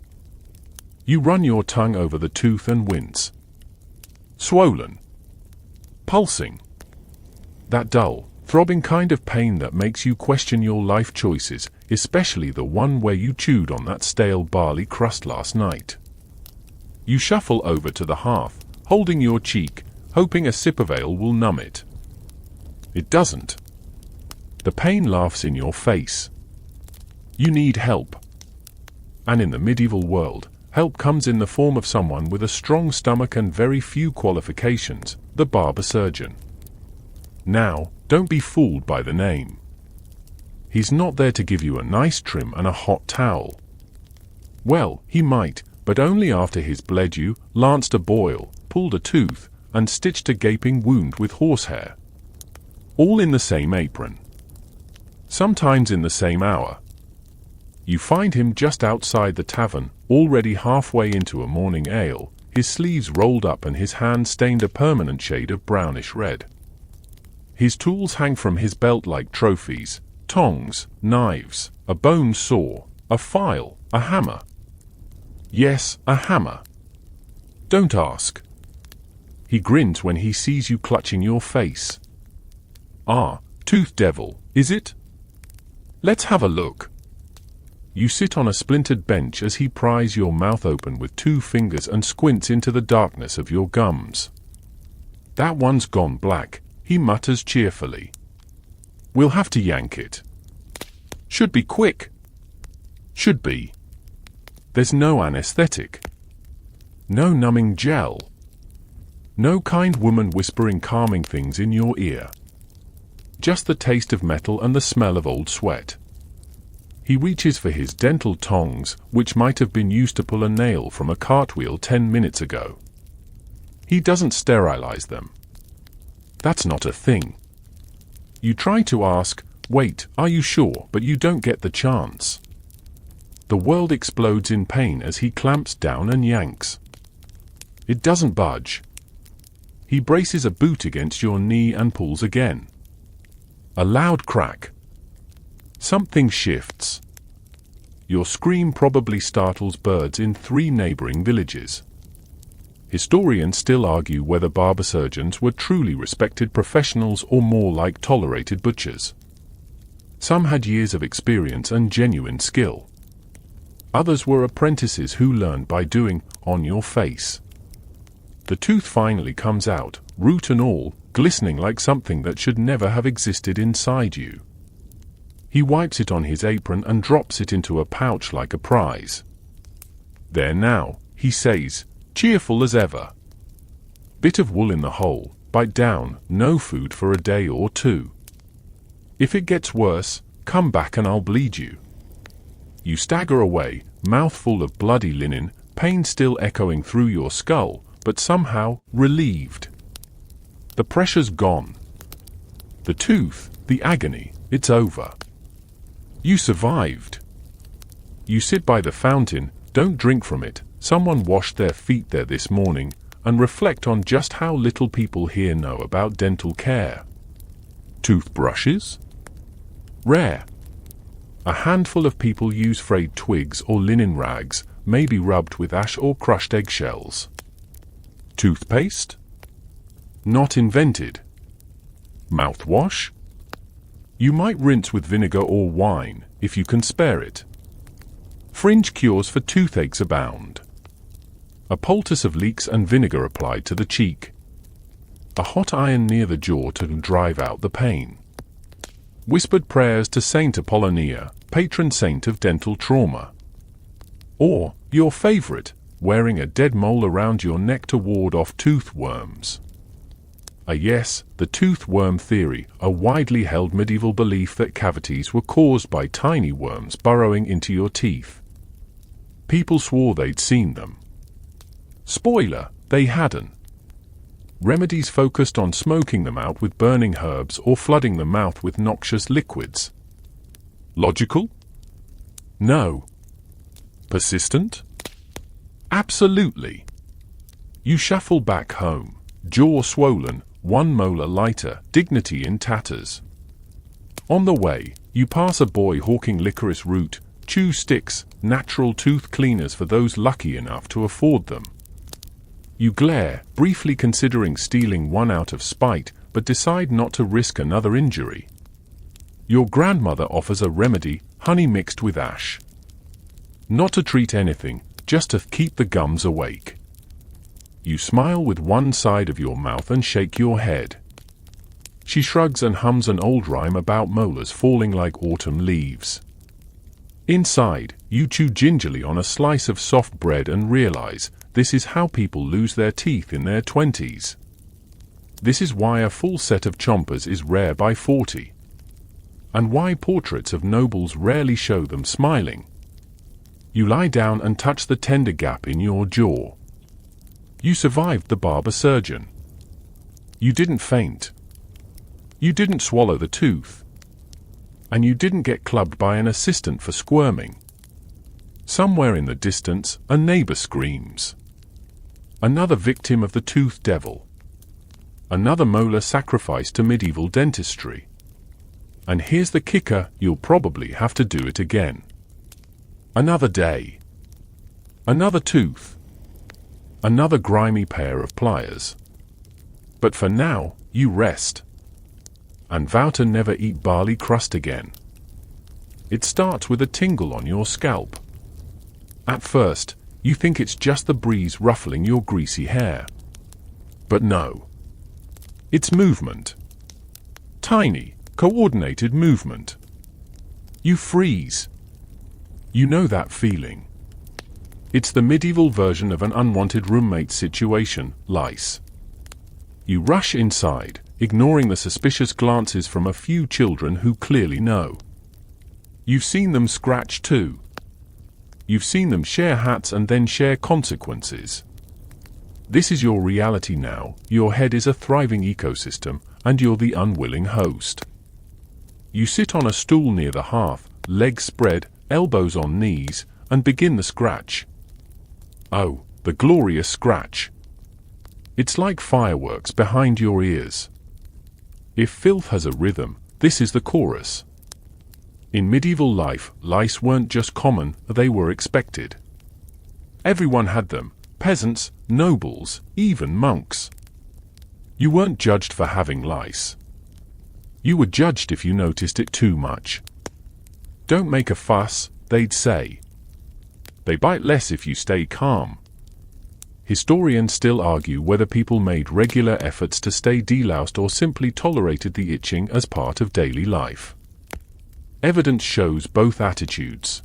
You run your tongue over the tooth and wince. Swollen. Pulsing. That dull, throbbing kind of pain that makes you question your life choices, especially the one where you chewed on that stale barley crust last night. You shuffle over to the hearth, holding your cheek, hoping a sip of ale will numb it. It doesn't. The pain laughs in your face. You need help. And in the medieval world, help comes in the form of someone with a strong stomach and very few qualifications, the barber surgeon. Now, don't be fooled by the name. He's not there to give you a nice trim and a hot towel. Well, he might, but only after he's bled you, lanced a boil, pulled a tooth, and stitched a gaping wound with horsehair. All in the same apron. Sometimes in the same hour. You find him just outside the tavern, already halfway into a morning ale, his sleeves rolled up and his hands stained a permanent shade of brownish red. His tools hang from his belt like trophies: tongs, knives, a bone saw, a file, a hammer. Yes, a hammer. Don't ask. He grins when he sees you clutching your face. Ah, tooth devil, is it? Let's have a look. You sit on a splintered bench as he pries your mouth open with 2 fingers and squints into the darkness of your gums. That one's gone black, he mutters cheerfully. We'll have to yank it. Should be quick. Should be. There's no anesthetic. No numbing gel. No kind woman whispering calming things in your ear. Just the taste of metal and the smell of old sweat. He reaches for his dental tongs, which might have been used to pull a nail from a cartwheel 10 minutes ago. He doesn't sterilize them. That's not a thing. You try to ask, wait, are you sure? But you don't get the chance. The world explodes in pain as he clamps down and yanks. It doesn't budge. He braces a boot against your knee and pulls again. A loud crack. Something shifts. Your scream probably startles birds in 3 neighboring villages. Historians still argue whether barber surgeons were truly respected professionals or more like tolerated butchers. Some had years of experience and genuine skill. Others were apprentices who learned by doing, on your face. The tooth finally comes out, root and all, glistening like something that should never have existed inside you. He wipes it on his apron and drops it into a pouch like a prize. There now, he says, cheerful as ever. Bit of wool in the hole, bite down, no food for a day or 2. If it gets worse, come back and I'll bleed you. You stagger away, mouth full of bloody linen, pain still echoing through your skull, but somehow relieved. The pressure's gone. The tooth, the agony, it's over. You survived. You sit by the fountain, don't drink from it, someone washed their feet there this morning, and reflect on just how little people here know about dental care. Toothbrushes? Rare. A handful of people use frayed twigs or linen rags, maybe rubbed with ash or crushed eggshells. Toothpaste? Not invented. Mouthwash? You might rinse with vinegar or wine, if you can spare it. Fringe cures for toothaches abound. A poultice of leeks and vinegar applied to the cheek. A hot iron near the jaw to drive out the pain. Whispered prayers to Saint Apollonia, patron saint of dental trauma. Or, your favorite, wearing a dead mole around your neck to ward off tooth worms. Yes, the tooth worm theory, a widely held medieval belief that cavities were caused by tiny worms burrowing into your teeth. People swore they'd seen them. Spoiler, they hadn't. Remedies focused on smoking them out with burning herbs or flooding the mouth with noxious liquids. Logical? No. Persistent? Absolutely. You shuffle back home, jaw swollen, one molar lighter, dignity in tatters. On the way, you pass a boy hawking licorice root, chew sticks, natural tooth cleaners for those lucky enough to afford them. You glare, briefly considering stealing one out of spite, but decide not to risk another injury. Your grandmother offers a remedy, honey mixed with ash. Not to treat anything, just to keep the gums awake. You smile with one side of your mouth and shake your head. She shrugs and hums an old rhyme about molars falling like autumn leaves. Inside, you chew gingerly on a slice of soft bread and realize this is how people lose their teeth in their 20s. This is why a full set of chompers is rare by 40. And why portraits of nobles rarely show them smiling. You lie down and touch the tender gap in your jaw. You survived the barber surgeon. You didn't faint. You didn't swallow the tooth. And you didn't get clubbed by an assistant for squirming. Somewhere in the distance, a neighbor screams. Another victim of the tooth devil. Another molar sacrificed to medieval dentistry. And here's the kicker, you'll probably have to do it again. Another day. Another tooth. Another grimy pair of pliers. But for now, you rest. And vow to never eat barley crust again. It starts with a tingle on your scalp. At first, you think it's just the breeze ruffling your greasy hair. But no. It's movement. Tiny, coordinated movement. You freeze. You know that feeling. It's the medieval version of an unwanted roommate situation, lice. You rush inside, ignoring the suspicious glances from a few children who clearly know. You've seen them scratch too. You've seen them share hats and then share consequences. This is your reality now, your head is a thriving ecosystem, and you're the unwilling host. You sit on a stool near the hearth, legs spread, elbows on knees, and begin the scratch. Oh, the glorious scratch. It's like fireworks behind your ears. If filth has a rhythm, this is the chorus. In medieval life, lice weren't just common, they were expected. Everyone had them, peasants, nobles, even monks. You weren't judged for having lice. You were judged if you noticed it too much. Don't make a fuss, they'd say. They bite less if you stay calm. Historians still argue whether people made regular efforts to stay deloused or simply tolerated the itching as part of daily life. Evidence shows both attitudes.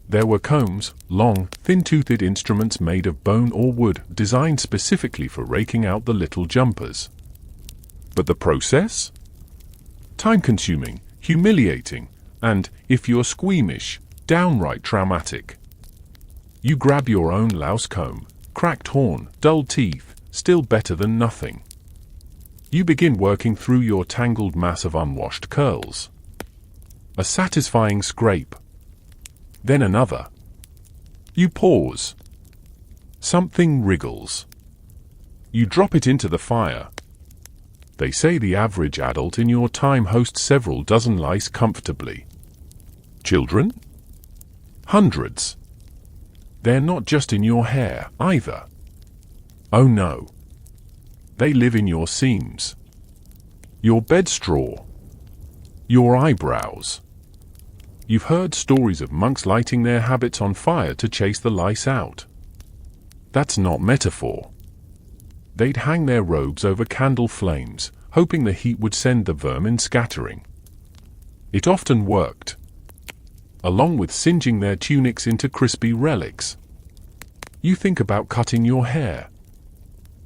There were combs, long, thin-toothed instruments made of bone or wood, designed specifically for raking out the little jumpers. But the process? Time-consuming, humiliating, and, if you're squeamish, downright traumatic. You grab your own louse comb, cracked horn, dull teeth, still better than nothing. You begin working through your tangled mass of unwashed curls. A satisfying scrape. Then another. You pause. Something wriggles. You drop it into the fire. They say the average adult in your time hosts several dozen lice comfortably. Children? Hundreds. They're not just in your hair, either. Oh no. They live in your seams. Your bed straw. Your eyebrows. You've heard stories of monks lighting their habits on fire to chase the lice out. That's not metaphor. They'd hang their robes over candle flames, hoping the heat would send the vermin scattering. It often worked, along with singeing their tunics into crispy relics. You think about cutting your hair,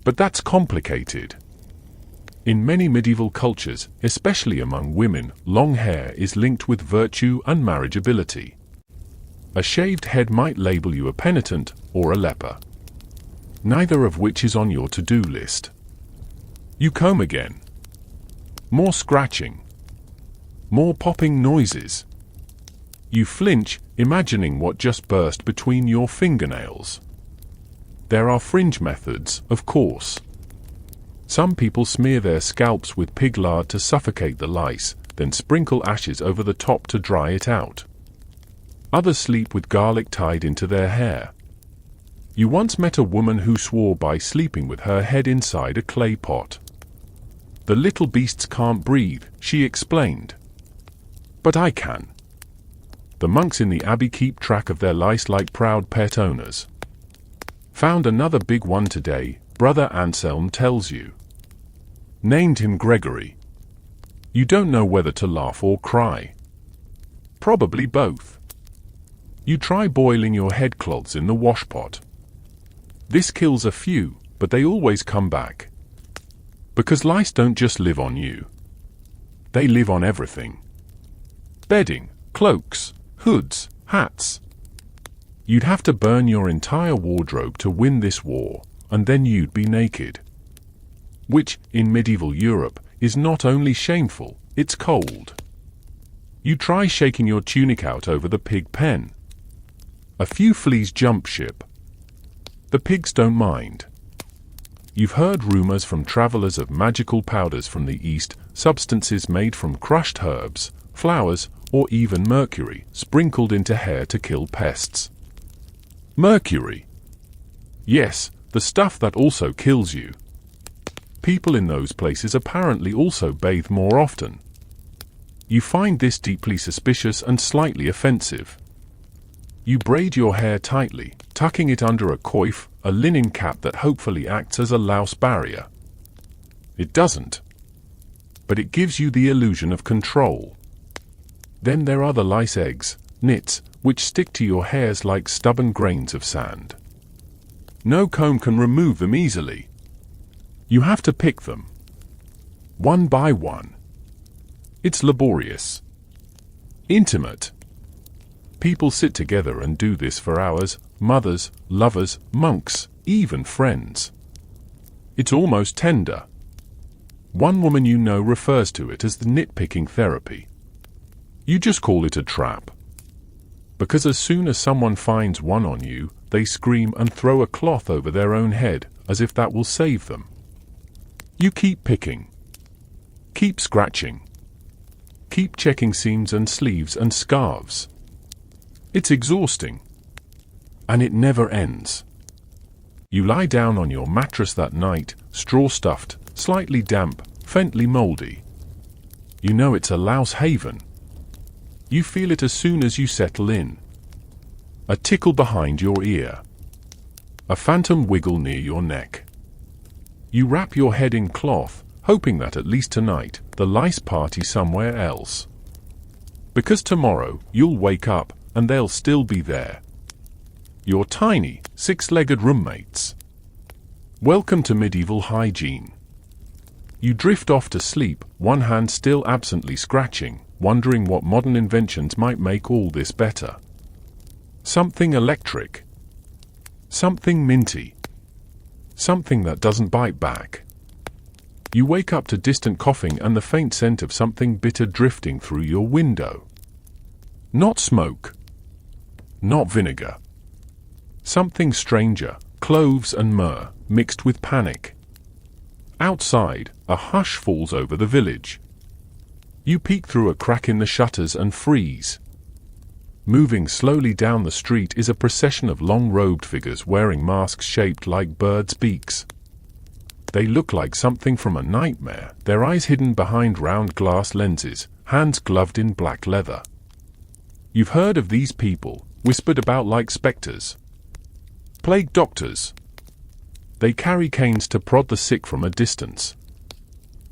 but that's complicated. In many medieval cultures, especially among women, long hair is linked with virtue and marriageability. A shaved head might label you a penitent or a leper, neither of which is on your to-do list. You comb again. More scratching. More popping noises. You flinch, imagining what just burst between your fingernails. There are fringe methods, of course. Some people smear their scalps with pig lard to suffocate the lice, then sprinkle ashes over the top to dry it out. Others sleep with garlic tied into their hair. You once met a woman who swore by sleeping with her head inside a clay pot. The little beasts can't breathe, she explained. But I can. The monks in the abbey keep track of their lice like proud pet owners. Found another big one today, Brother Anselm tells you. Named him Gregory. You don't know whether to laugh or cry. Probably both. You try boiling your head cloths in the washpot. This kills a few, but they always come back. Because lice don't just live on you. They live on everything. Bedding, cloaks, hoods, hats. You'd have to burn your entire wardrobe to win this war, and then you'd be naked. Which, in medieval Europe, is not only shameful, it's cold. You try shaking your tunic out over the pig pen. A few fleas jump ship. The pigs don't mind. You've heard rumors from travelers of magical powders from the East, substances made from crushed herbs, flowers, or even mercury, sprinkled into hair to kill pests. Mercury. Yes, the stuff that also kills you. People in those places apparently also bathe more often. You find this deeply suspicious and slightly offensive. You braid your hair tightly, tucking it under a coif, a linen cap that hopefully acts as a louse barrier. It doesn't. But it gives you the illusion of control. Then there are the lice eggs, nits, which stick to your hairs like stubborn grains of sand. No comb can remove them easily. You have to pick them, one by one. It's laborious. Intimate. People sit together and do this for hours, mothers, lovers, monks, even friends. It's almost tender. One woman you know refers to it as the nitpicking therapy. You just call it a trap. Because as soon as someone finds one on you, they scream and throw a cloth over their own head, as if that will save them. You keep picking. Keep scratching. Keep checking seams and sleeves and scarves. It's exhausting. And it never ends. You lie down on your mattress that night, straw-stuffed, slightly damp, faintly moldy. You know it's a louse haven. You feel it as soon as you settle in. A tickle behind your ear. A phantom wiggle near your neck. You wrap your head in cloth, hoping that at least tonight, the lice party somewhere else. Because tomorrow, you'll wake up, and they'll still be there. Your tiny, six-legged roommates. Welcome to medieval hygiene. You drift off to sleep, one hand still absently scratching, wondering what modern inventions might make all this better. Something electric. Something minty. Something that doesn't bite back. You wake up to distant coughing and the faint scent of something bitter drifting through your window. Not smoke. Not vinegar. Something stranger, cloves and myrrh, mixed with panic. Outside, a hush falls over the village. You peek through a crack in the shutters and freeze. Moving slowly down the street is a procession of long-robed figures wearing masks shaped like birds' beaks. They look like something from a nightmare, their eyes hidden behind round glass lenses, hands gloved in black leather. You've heard of these people, whispered about like specters. Plague doctors. They carry canes to prod the sick from a distance.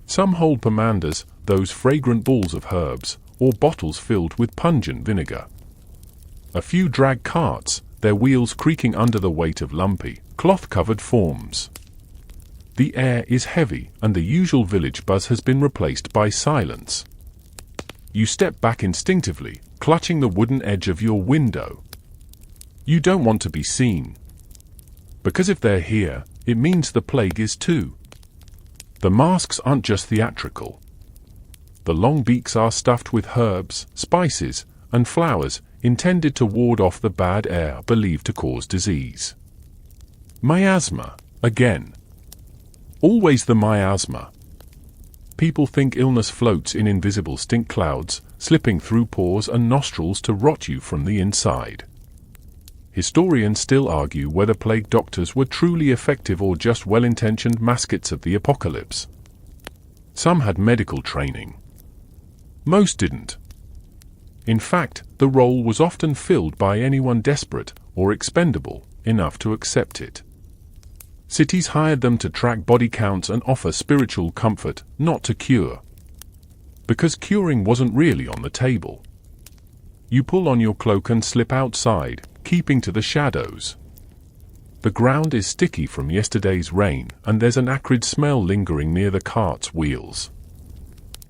Some hold pomanders, those fragrant balls of herbs, or bottles filled with pungent vinegar. A few drag carts, their wheels creaking under the weight of lumpy, cloth-covered forms. The air is heavy, and the usual village buzz has been replaced by silence. You step back instinctively, clutching the wooden edge of your window. You don't want to be seen. Because if they're here, it means the plague is too. The masks aren't just theatrical. The long beaks are stuffed with herbs, spices, and flowers intended to ward off the bad air believed to cause disease. Miasma, again. Always the miasma. People think illness floats in invisible stink clouds, slipping through pores and nostrils to rot you from the inside. Historians still argue whether plague doctors were truly effective or just well-intentioned mascots of the apocalypse. Some had medical training. Most didn't. In fact, the role was often filled by anyone desperate or expendable enough to accept it. Cities hired them to track body counts and offer spiritual comfort, not to cure. Because curing wasn't really on the table. You pull on your cloak and slip outside, keeping to the shadows. The ground is sticky from yesterday's rain, and there's an acrid smell lingering near the cart's wheels.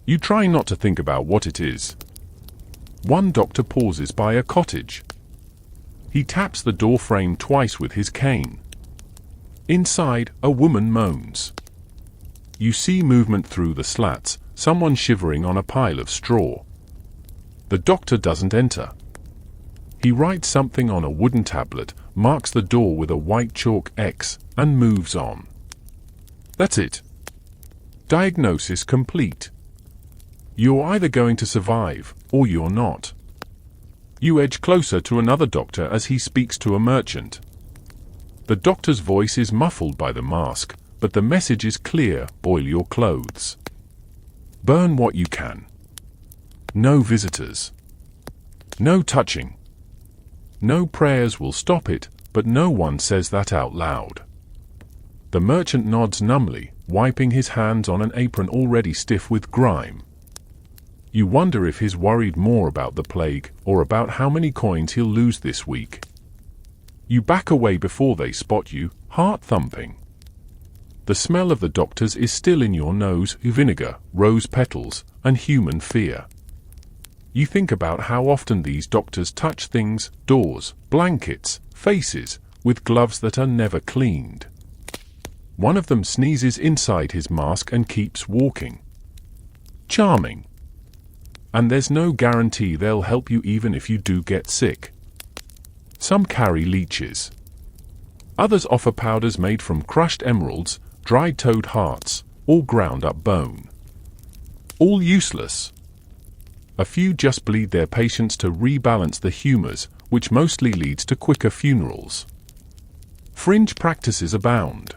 You try not to think about what it is. One doctor pauses by a cottage. He taps the door frame twice with his cane. Inside, a woman moans. You see movement through the slats, someone shivering on a pile of straw. The doctor doesn't enter. He writes something on a wooden tablet, marks the door with a white chalk X, and moves on. That's it. Diagnosis complete. You're either going to survive, or you're not. You edge closer to another doctor as he speaks to a merchant. The doctor's voice is muffled by the mask, but the message is clear: boil your clothes. Burn what you can. No visitors. No touching. No prayers will stop it, but no one says that out loud. The merchant nods numbly, wiping his hands on an apron already stiff with grime. You wonder if he's worried more about the plague, or about how many coins he'll lose this week. You back away before they spot you, heart thumping. The smell of the doctors is still in your nose: vinegar, rose petals, and human fear. You think about how often these doctors touch things, doors, blankets, faces, with gloves that are never cleaned. One of them sneezes inside his mask and keeps walking. Charming. And there's no guarantee they'll help you even if you do get sick. Some carry leeches. Others offer powders made from crushed emeralds, dried toad hearts, or ground up bone. All useless. A few just bleed their patients to rebalance the humors, which mostly leads to quicker funerals. Fringe practices abound.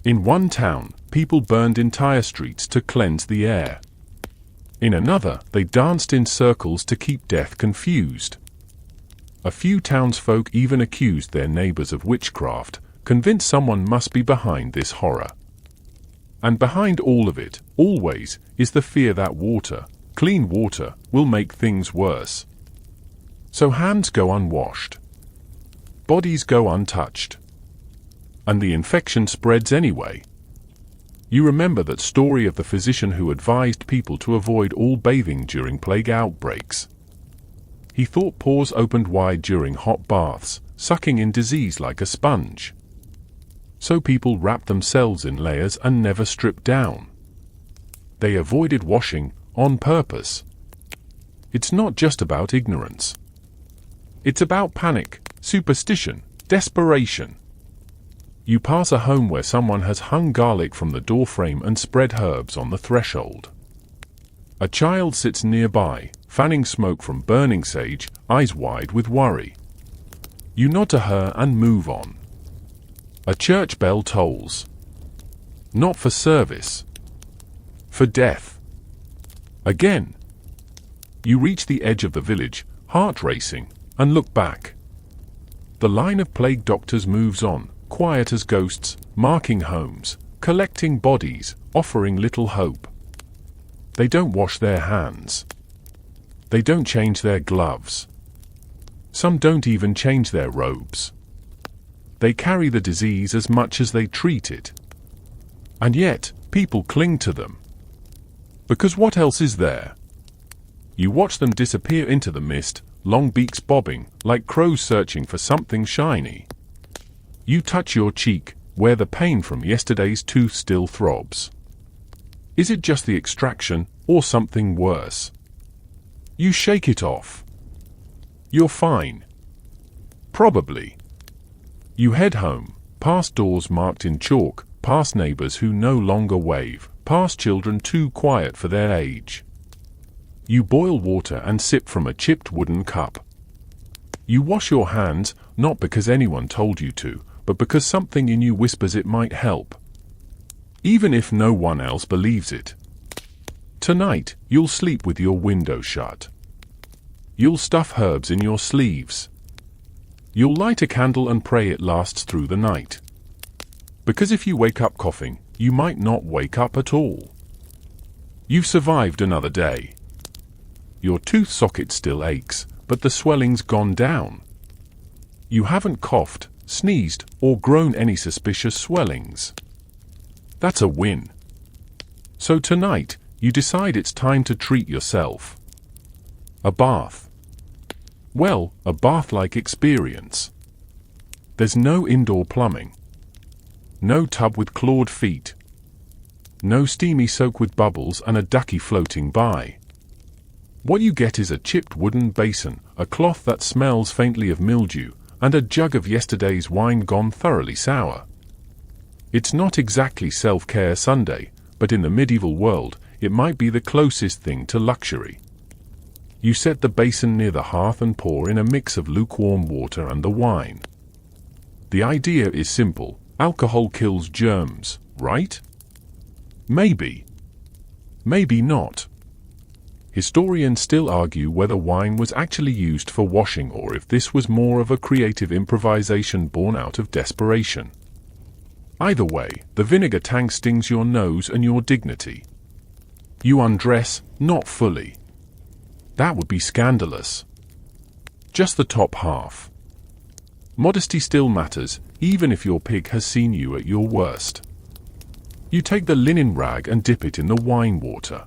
In one town, people burned entire streets to cleanse the air. In another, they danced in circles to keep death confused. A few townsfolk even accused their neighbors of witchcraft, convinced someone must be behind this horror. And behind all of it, always, is the fear that water, clean water, will make things worse. So hands go unwashed. Bodies go untouched. And the infection spreads anyway. You remember that story of the physician who advised people to avoid all bathing during plague outbreaks. He thought pores opened wide during hot baths, sucking in disease like a sponge. So people wrapped themselves in layers and never stripped down. They avoided washing, on purpose. It's not just about ignorance. It's about panic, superstition, desperation. You pass a home where someone has hung garlic from the doorframe and spread herbs on the threshold. A child sits nearby, fanning smoke from burning sage, eyes wide with worry. You nod to her and move on. A church bell tolls. Not for service. For death. Again. You reach the edge of the village, heart racing, and look back. The line of plague doctors moves on, quiet as ghosts, marking homes, collecting bodies, offering little hope. They don't wash their hands. They don't change their gloves. Some don't even change their robes. They carry the disease as much as they treat it. And yet, people cling to them. Because what else is there? You watch them disappear into the mist, long beaks bobbing, like crows searching for something shiny. You touch your cheek, where the pain from yesterday's tooth still throbs. Is it just the extraction, or something worse? You shake it off. You're fine. Probably. You head home, past doors marked in chalk, past neighbors who no longer wave, past children too quiet for their age. You boil water and sip from a chipped wooden cup. You wash your hands, not because anyone told you to, but because something in you whispers it might help. Even if no one else believes it. Tonight, you'll sleep with your window shut. You'll stuff herbs in your sleeves. You'll light a candle and pray it lasts through the night. Because if you wake up coughing, you might not wake up at all. You've survived another day. Your tooth socket still aches, but the swelling's gone down. You haven't coughed, sneezed, or grown any suspicious swellings. That's a win. So tonight, you decide it's time to treat yourself. A bath. Well, a bath-like experience. There's no indoor plumbing. No tub with clawed feet. No steamy soak with bubbles and a ducky floating by. What you get is a chipped wooden basin, a cloth that smells faintly of mildew, and a jug of yesterday's wine gone thoroughly sour. It's not exactly self-care Sunday, but in the medieval world, it might be the closest thing to luxury. You set the basin near the hearth and pour in a mix of lukewarm water and the wine. The idea is simple. Alcohol kills germs, right? Maybe. Maybe not. Historians still argue whether wine was actually used for washing or if this was more of a creative improvisation born out of desperation. Either way, the vinegar tank stings your nose and your dignity. You undress, not fully. That would be scandalous. Just the top half. Modesty still matters, even if your pig has seen you at your worst. You take the linen rag and dip it in the wine water.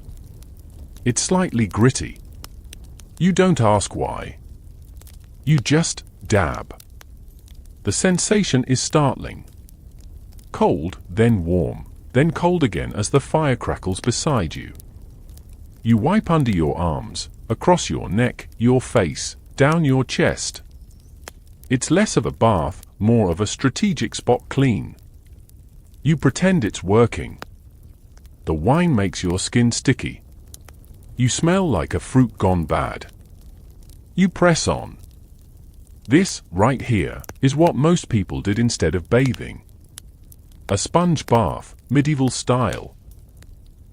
It's slightly gritty. You don't ask why. You just dab. The sensation is startling. Cold, then warm, then cold again as the fire crackles beside you. You wipe under your arms, across your neck, your face, down your chest. It's less of a bath, more of a strategic spot clean. You pretend it's working. The wine makes your skin sticky. You smell like a fruit gone bad. You press on. This, right here, is what most people did instead of bathing. A sponge bath, medieval style.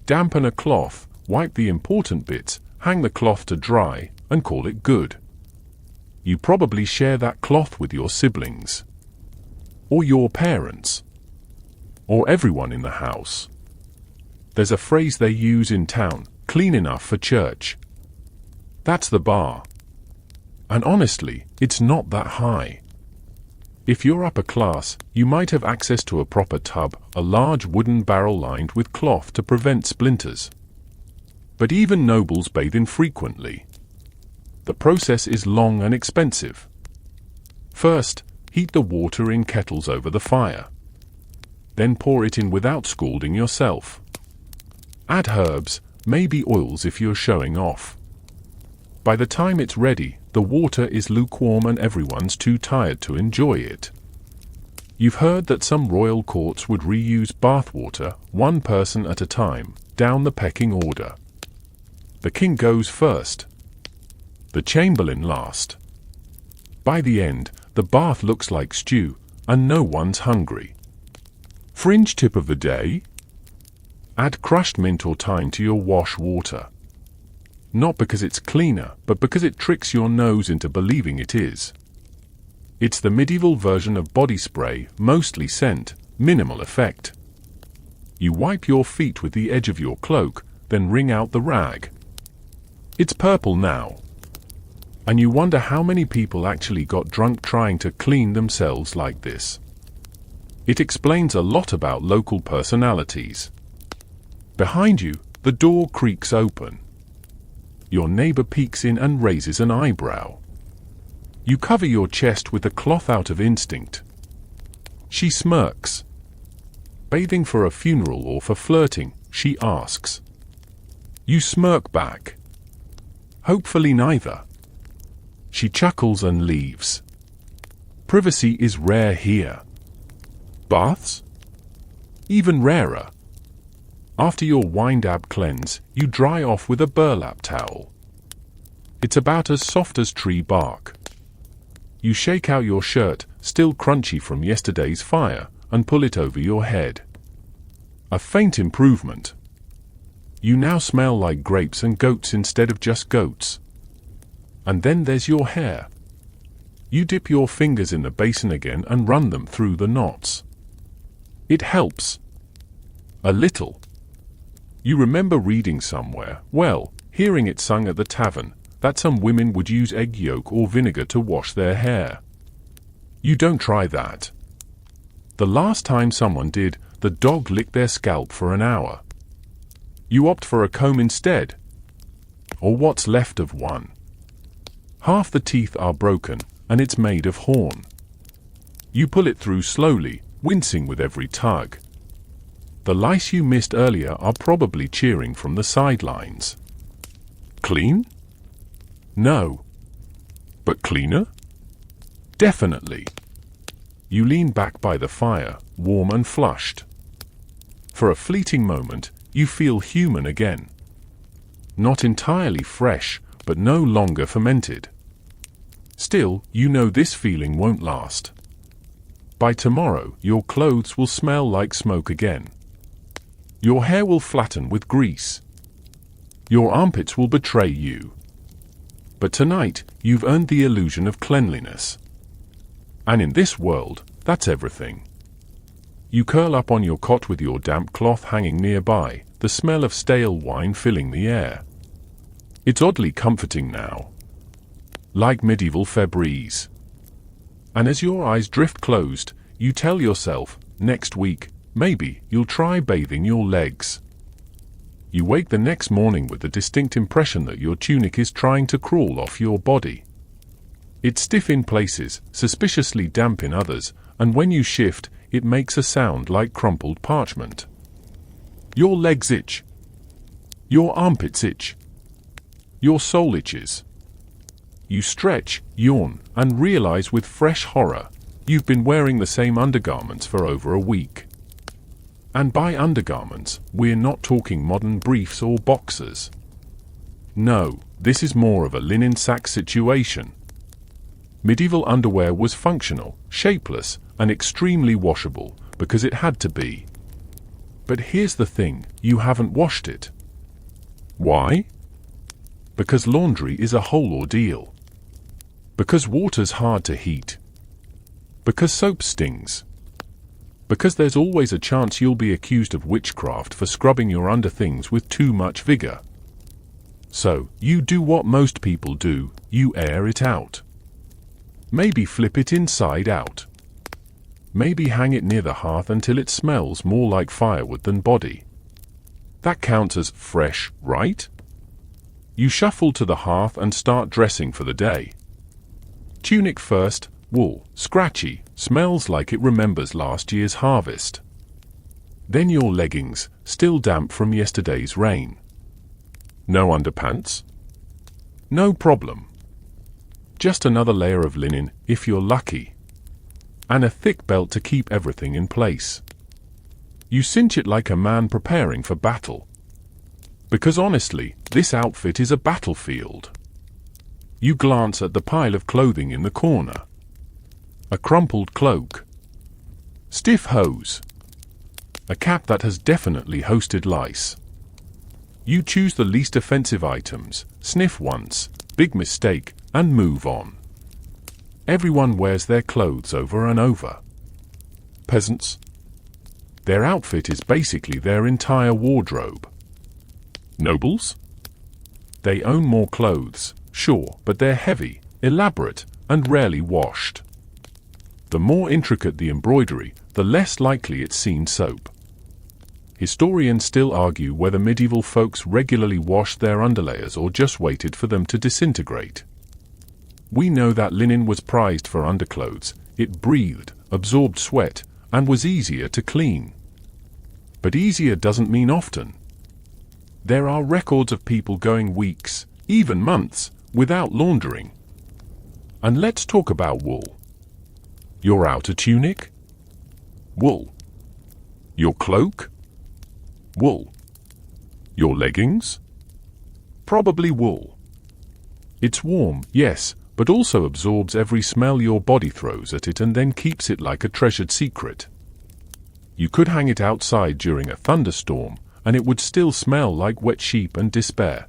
Dampen a cloth, wipe the important bits, hang the cloth to dry, and call it good. You probably share that cloth with your siblings. Or your parents. Or everyone in the house. There's a phrase they use in town, clean enough for church. That's the bar. And honestly, it's not that high. If you're upper class, you might have access to a proper tub, a large wooden barrel lined with cloth to prevent splinters. But even nobles bathe infrequently. The process is long and expensive. First, heat the water in kettles over the fire. Then pour it in without scalding yourself. Add herbs, maybe oils if you're showing off. By the time it's ready, the water is lukewarm and everyone's too tired to enjoy it. You've heard that some royal courts would reuse bathwater, one person at a time, down the pecking order. The king goes first. The chamberlain last. By the end, the bath looks like stew, and no one's hungry. Fringe tip of the day? Add crushed mint or thyme to your wash water. Not because it's cleaner, but because it tricks your nose into believing it is. It's the medieval version of body spray, mostly scent, minimal effect. You wipe your feet with the edge of your cloak, then wring out the rag. It's purple now. And you wonder how many people actually got drunk trying to clean themselves like this. It explains a lot about local personalities. Behind you, the door creaks open. Your neighbor peeks in and raises an eyebrow. You cover your chest with the cloth out of instinct. She smirks. Bathing for a funeral or for flirting, she asks. You smirk back. Hopefully neither. She chuckles and leaves. Privacy is rare here. Baths? Even rarer. After your wind-up cleanse, you dry off with a burlap towel. It's about as soft as tree bark. You shake out your shirt, still crunchy from yesterday's fire, and pull it over your head. A faint improvement. You now smell like grapes and goats instead of just goats. And then there's your hair. You dip your fingers in the basin again and run them through the knots. It helps. A little. You remember reading somewhere, well, hearing it sung at the tavern, that some women would use egg yolk or vinegar to wash their hair. You don't try that. The last time someone did, the dog licked their scalp for an hour. You opt for a comb instead. Or what's left of one. Half the teeth are broken, and it's made of horn. You pull it through slowly, wincing with every tug. The lice you missed earlier are probably cheering from the sidelines. Clean? No. But cleaner? Definitely. You lean back by the fire, warm and flushed. For a fleeting moment, you feel human again. Not entirely fresh, but no longer fermented. Still, you know this feeling won't last. By tomorrow, your clothes will smell like smoke again. Your hair will flatten with grease. Your armpits will betray you. But tonight, you've earned the illusion of cleanliness. And in this world, that's everything. You curl up on your cot with your damp cloth hanging nearby, the smell of stale wine filling the air. It's oddly comforting now. Like medieval Febreze. And as your eyes drift closed, you tell yourself, next week, maybe you'll try bathing your legs. You wake the next morning with the distinct impression that your tunic is trying to crawl off your body. It's stiff in places, suspiciously damp in others, and when you shift, it makes a sound like crumpled parchment. Your legs itch. Your armpits itch. Your soul itches. You stretch, yawn, and realize with fresh horror, you've been wearing the same undergarments for over a week. And by undergarments, we're not talking modern briefs or boxers. No, this is more of a linen sack situation. Medieval underwear was functional, shapeless, and extremely washable, because it had to be. But here's the thing, you haven't washed it. Why? Because laundry is a whole ordeal. Because water's hard to heat. Because soap stings. Because there's always a chance you'll be accused of witchcraft for scrubbing your underthings with too much vigor. So, you do what most people do, you air it out. Maybe flip it inside out. Maybe hang it near the hearth until it smells more like firewood than body. That counts as fresh, right? You shuffle to the hearth and start dressing for the day. Tunic first, wool, scratchy, smells like it remembers last year's harvest. Then your leggings, still damp from yesterday's rain. No underpants? No problem. Just another layer of linen, if you're lucky. And a thick belt to keep everything in place. You cinch it like a man preparing for battle. Because honestly, this outfit is a battlefield. You glance at the pile of clothing in the corner. A crumpled cloak. Stiff hose. A cap that has definitely hosted lice. You choose the least offensive items, sniff once, big mistake, and move on. Everyone wears their clothes over and over. Peasants? Their outfit is basically their entire wardrobe. Nobles? They own more clothes, sure, but they're heavy, elaborate, and rarely washed. The more intricate the embroidery, the less likely it's seen soap. Historians still argue whether medieval folks regularly washed their underlayers or just waited for them to disintegrate. We know that linen was prized for underclothes, it breathed, absorbed sweat, and was easier to clean. But easier doesn't mean often. There are records of people going weeks, even months, without laundering. And let's talk about wool. Your outer tunic? Wool. Your cloak? Wool. Your leggings? Probably wool. It's warm, yes, but also absorbs every smell your body throws at it and then keeps it like a treasured secret. You could hang it outside during a thunderstorm, and it would still smell like wet sheep and despair.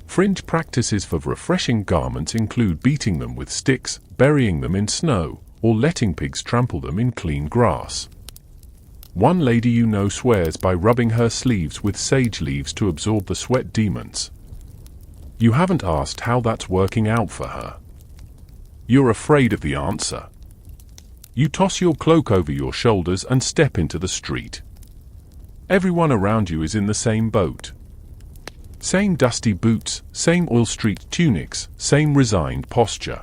Fringe practices for refreshing garments include beating them with sticks, burying them in snow, or letting pigs trample them in clean grass. One lady you know swears by rubbing her sleeves with sage leaves to absorb the sweat demons. You haven't asked how that's working out for her. You're afraid of the answer. You toss your cloak over your shoulders and step into the street. Everyone around you is in the same boat. Same dusty boots, same oil-streaked tunics, same resigned posture.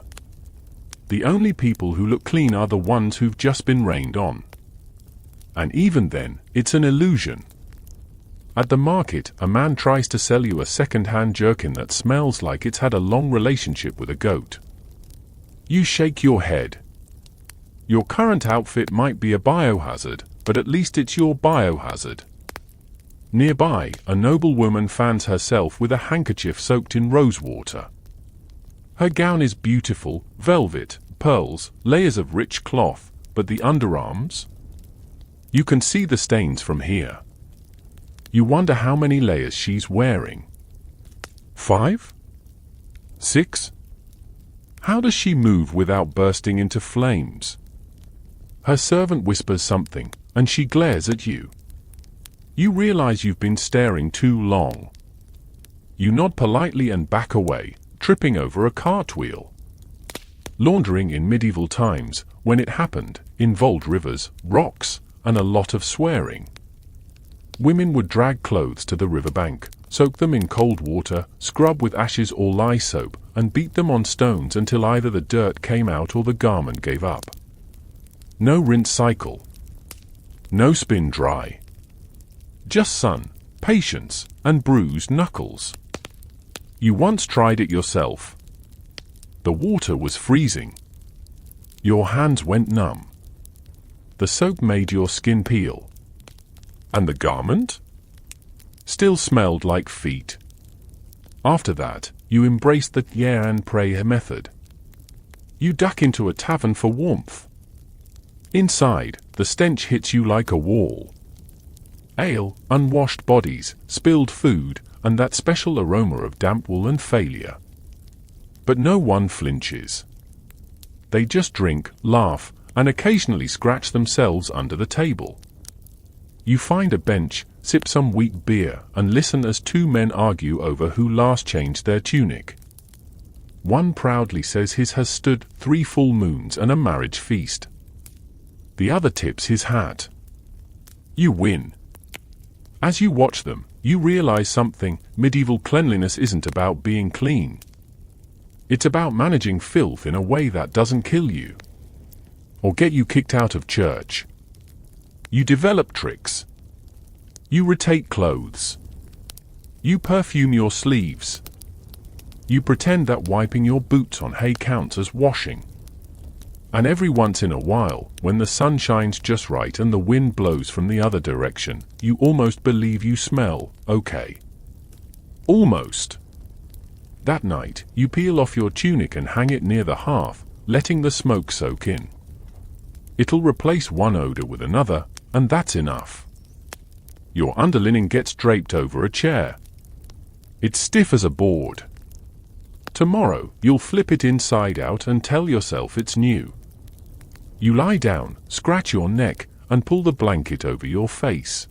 The only people who look clean are the ones who've just been rained on. And even then, it's an illusion. At the market, a man tries to sell you a second-hand jerkin that smells like it's had a long relationship with a goat. You shake your head. Your current outfit might be a biohazard, but at least it's your biohazard. Nearby, a noble woman fans herself with a handkerchief soaked in rosewater. Her gown is beautiful, velvet, pearls, layers of rich cloth, but the underarms? You can see the stains from here. You wonder how many layers she's wearing. 5? 6? How does she move without bursting into flames? Her servant whispers something, and she glares at you. You realize you've been staring too long. You nod politely and back away, tripping over a cartwheel. Laundering in medieval times, when it happened, involved rivers, rocks, and a lot of swearing. Women would drag clothes to the riverbank, soak them in cold water, scrub with ashes or lye soap, and beat them on stones until either the dirt came out or the garment gave up. No rinse cycle. No spin dry. Just sun, patience, and bruised knuckles. You once tried it yourself. The water was freezing. Your hands went numb. The soap made your skin peel. And the garment? Still smelled like feet. After that, you embraced the "yeah and pray" method. You duck into a tavern for warmth. Inside, the stench hits you like a wall. Ale, unwashed bodies, spilled food, and that special aroma of damp wool and failure. But no one flinches. They just drink, laugh, and occasionally scratch themselves under the table. You find a bench, sip some weak beer, and listen as two men argue over who last changed their tunic. One proudly says his has stood 3 full moons and a marriage feast. The other tips his hat. You win. As you watch them, you realize something: medieval cleanliness isn't about being clean. It's about managing filth in a way that doesn't kill you or get you kicked out of church. You develop tricks. You rotate clothes. You perfume your sleeves. You pretend that wiping your boots on hay counts as washing. And every once in a while, when the sun shines just right and the wind blows from the other direction, you almost believe you smell okay. Almost. That night, you peel off your tunic and hang it near the hearth, letting the smoke soak in. It'll replace one odor with another, and that's enough. Your underlinen gets draped over a chair. It's stiff as a board. Tomorrow, you'll flip it inside out and tell yourself it's new. You lie down, scratch your neck, and pull the blanket over your face.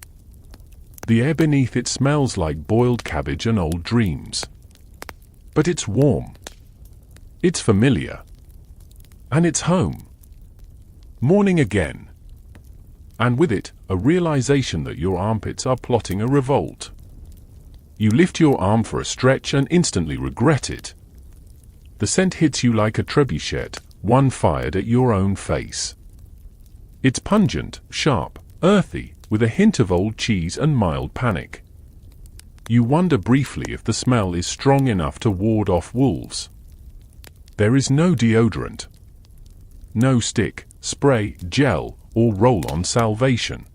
The air beneath it smells like boiled cabbage and old dreams. But it's warm. It's familiar. And it's home. Morning again. And with it, a realization that your armpits are plotting a revolt. You lift your arm for a stretch and instantly regret it. The scent hits you like a trebuchet, one fired at your own face. It's pungent, sharp, earthy, with a hint of old cheese and mild panic. You wonder briefly if the smell is strong enough to ward off wolves. There is no deodorant. No stick, spray, gel, or roll-on salvation.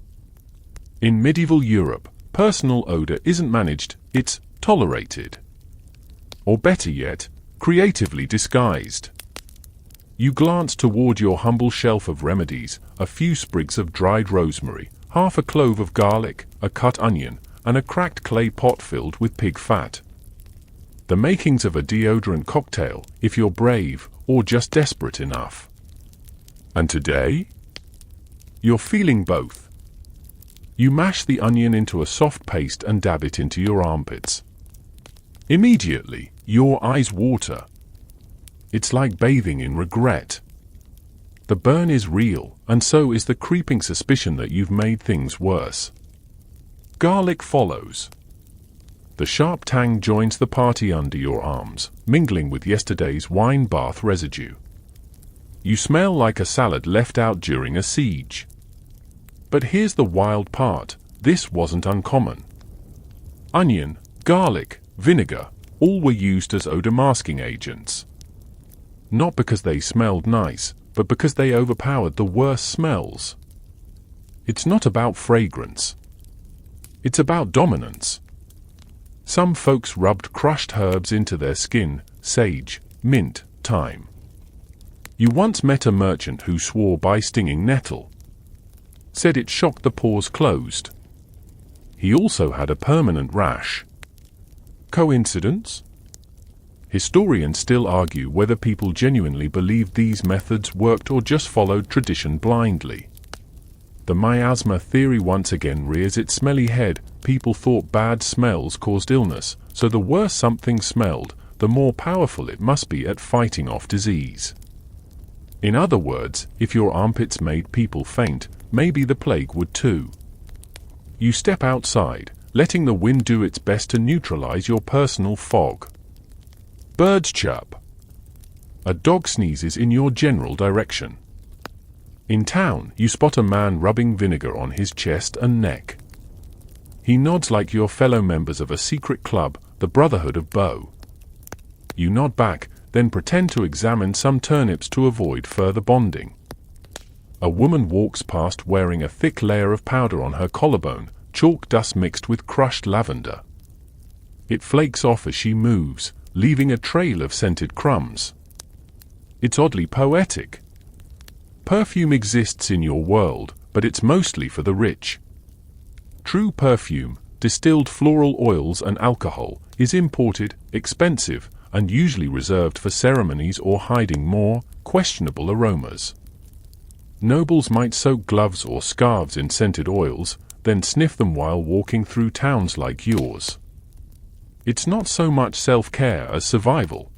In medieval Europe, personal odor isn't managed, it's tolerated. Or better yet, creatively disguised. You glance toward your humble shelf of remedies, a few sprigs of dried rosemary, half a clove of garlic, a cut onion, and a cracked clay pot filled with pig fat. The makings of a deodorant cocktail, if you're brave, or just desperate enough. And today? You're feeling both. You mash the onion into a soft paste and dab it into your armpits. Immediately, your eyes water. It's like bathing in regret. The burn is real, and so is the creeping suspicion that you've made things worse. Garlic follows. The sharp tang joins the party under your arms, mingling with yesterday's wine bath residue. You smell like a salad left out during a siege. But here's the wild part, this wasn't uncommon. Onion, garlic, vinegar, all were used as odor-masking agents. Not because they smelled nice, but because they overpowered the worst smells. It's not about fragrance. It's about dominance. Some folks rubbed crushed herbs into their skin, sage, mint, thyme. You once met a merchant who swore by stinging nettle. Said it shocked the pores closed. He also had a permanent rash. Coincidence? Historians still argue whether people genuinely believed these methods worked or just followed tradition blindly. The miasma theory once again rears its smelly head. People thought bad smells caused illness, so the worse something smelled, the more powerful it must be at fighting off disease. In other words, if your armpits made people faint, maybe the plague would too. You step outside, letting the wind do its best to neutralize your personal fog. Birds chirp. A dog sneezes in your general direction. In town, you spot a man rubbing vinegar on his chest and neck. He nods like you're fellow members of a secret club, the Brotherhood of Bow. You nod back, then pretend to examine some turnips to avoid further bonding. A woman walks past wearing a thick layer of powder on her collarbone, chalk dust mixed with crushed lavender. It flakes off as she moves, leaving a trail of scented crumbs. It's oddly poetic. Perfume exists in your world, but it's mostly for the rich. True perfume, distilled floral oils and alcohol, is imported, expensive, and usually reserved for ceremonies or hiding more questionable aromas. Nobles might soak gloves or scarves in scented oils, then sniff them while walking through towns like yours. It's not so much self-care as survival.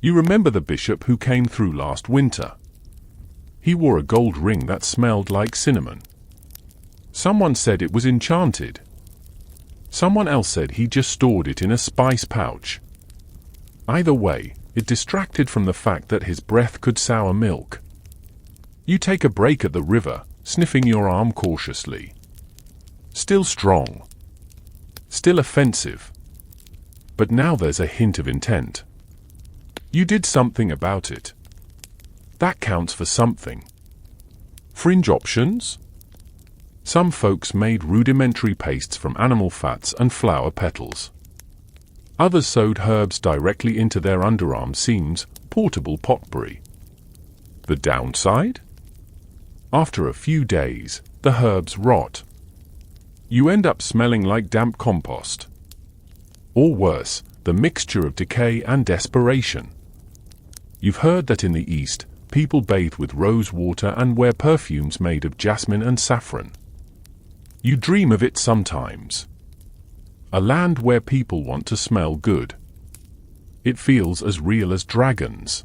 You remember the bishop who came through last winter. He wore a gold ring that smelled like cinnamon. Someone said it was enchanted. Someone else said he just stored it in a spice pouch. Either way, it distracted from the fact that his breath could sour milk. You take a break at the river, sniffing your arm cautiously. Still strong. Still offensive. But now there's a hint of intent. You did something about it. That counts for something. Fringe options? Some folks made rudimentary pastes from animal fats and flower petals. Others sewed herbs directly into their underarm seams, portable potpourri. The downside? After a few days, the herbs rot. You end up smelling like damp compost. Or worse, the mixture of decay and desperation. You've heard that in the East, people bathe with rose water and wear perfumes made of jasmine and saffron. You dream of it sometimes. A land where people want to smell good. It feels as real as dragons.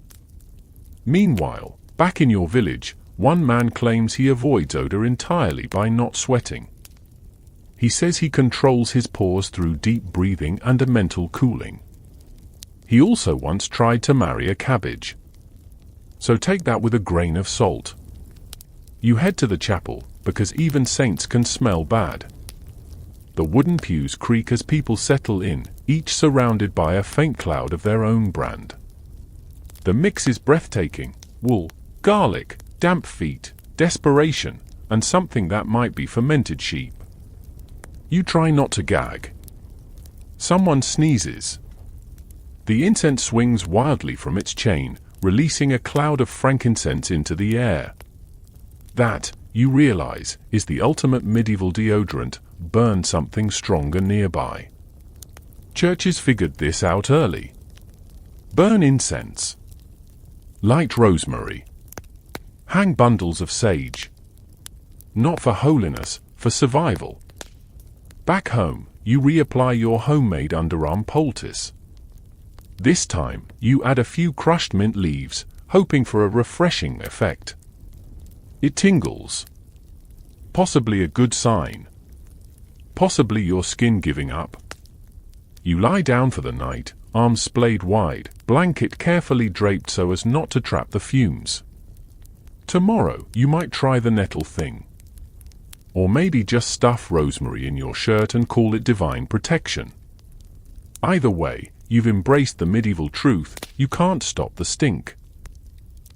Meanwhile, back in your village, one man claims he avoids odor entirely by not sweating. He says he controls his pores through deep breathing and a mental cooling. He also once tried to marry a cabbage. So take that with a grain of salt. You head to the chapel, because even saints can smell bad. The wooden pews creak as people settle in, each surrounded by a faint cloud of their own brand. The mix is breathtaking: wool, garlic, damp feet, desperation, and something that might be fermented sheep. You try not to gag. Someone sneezes. The incense swings wildly from its chain, releasing a cloud of frankincense into the air. That, you realize, is the ultimate medieval deodorant: burn something stronger nearby. Churches figured this out early. Burn incense. Light rosemary. Hang bundles of sage. Not for holiness, for survival. Back home, you reapply your homemade underarm poultice. This time, you add a few crushed mint leaves, hoping for a refreshing effect. It tingles. Possibly a good sign. Possibly your skin giving up. You lie down for the night, arms splayed wide, blanket carefully draped so as not to trap the fumes. Tomorrow, you might try the nettle thing. Or maybe just stuff rosemary in your shirt and call it divine protection. Either way, you've embraced the medieval truth: you can't stop the stink.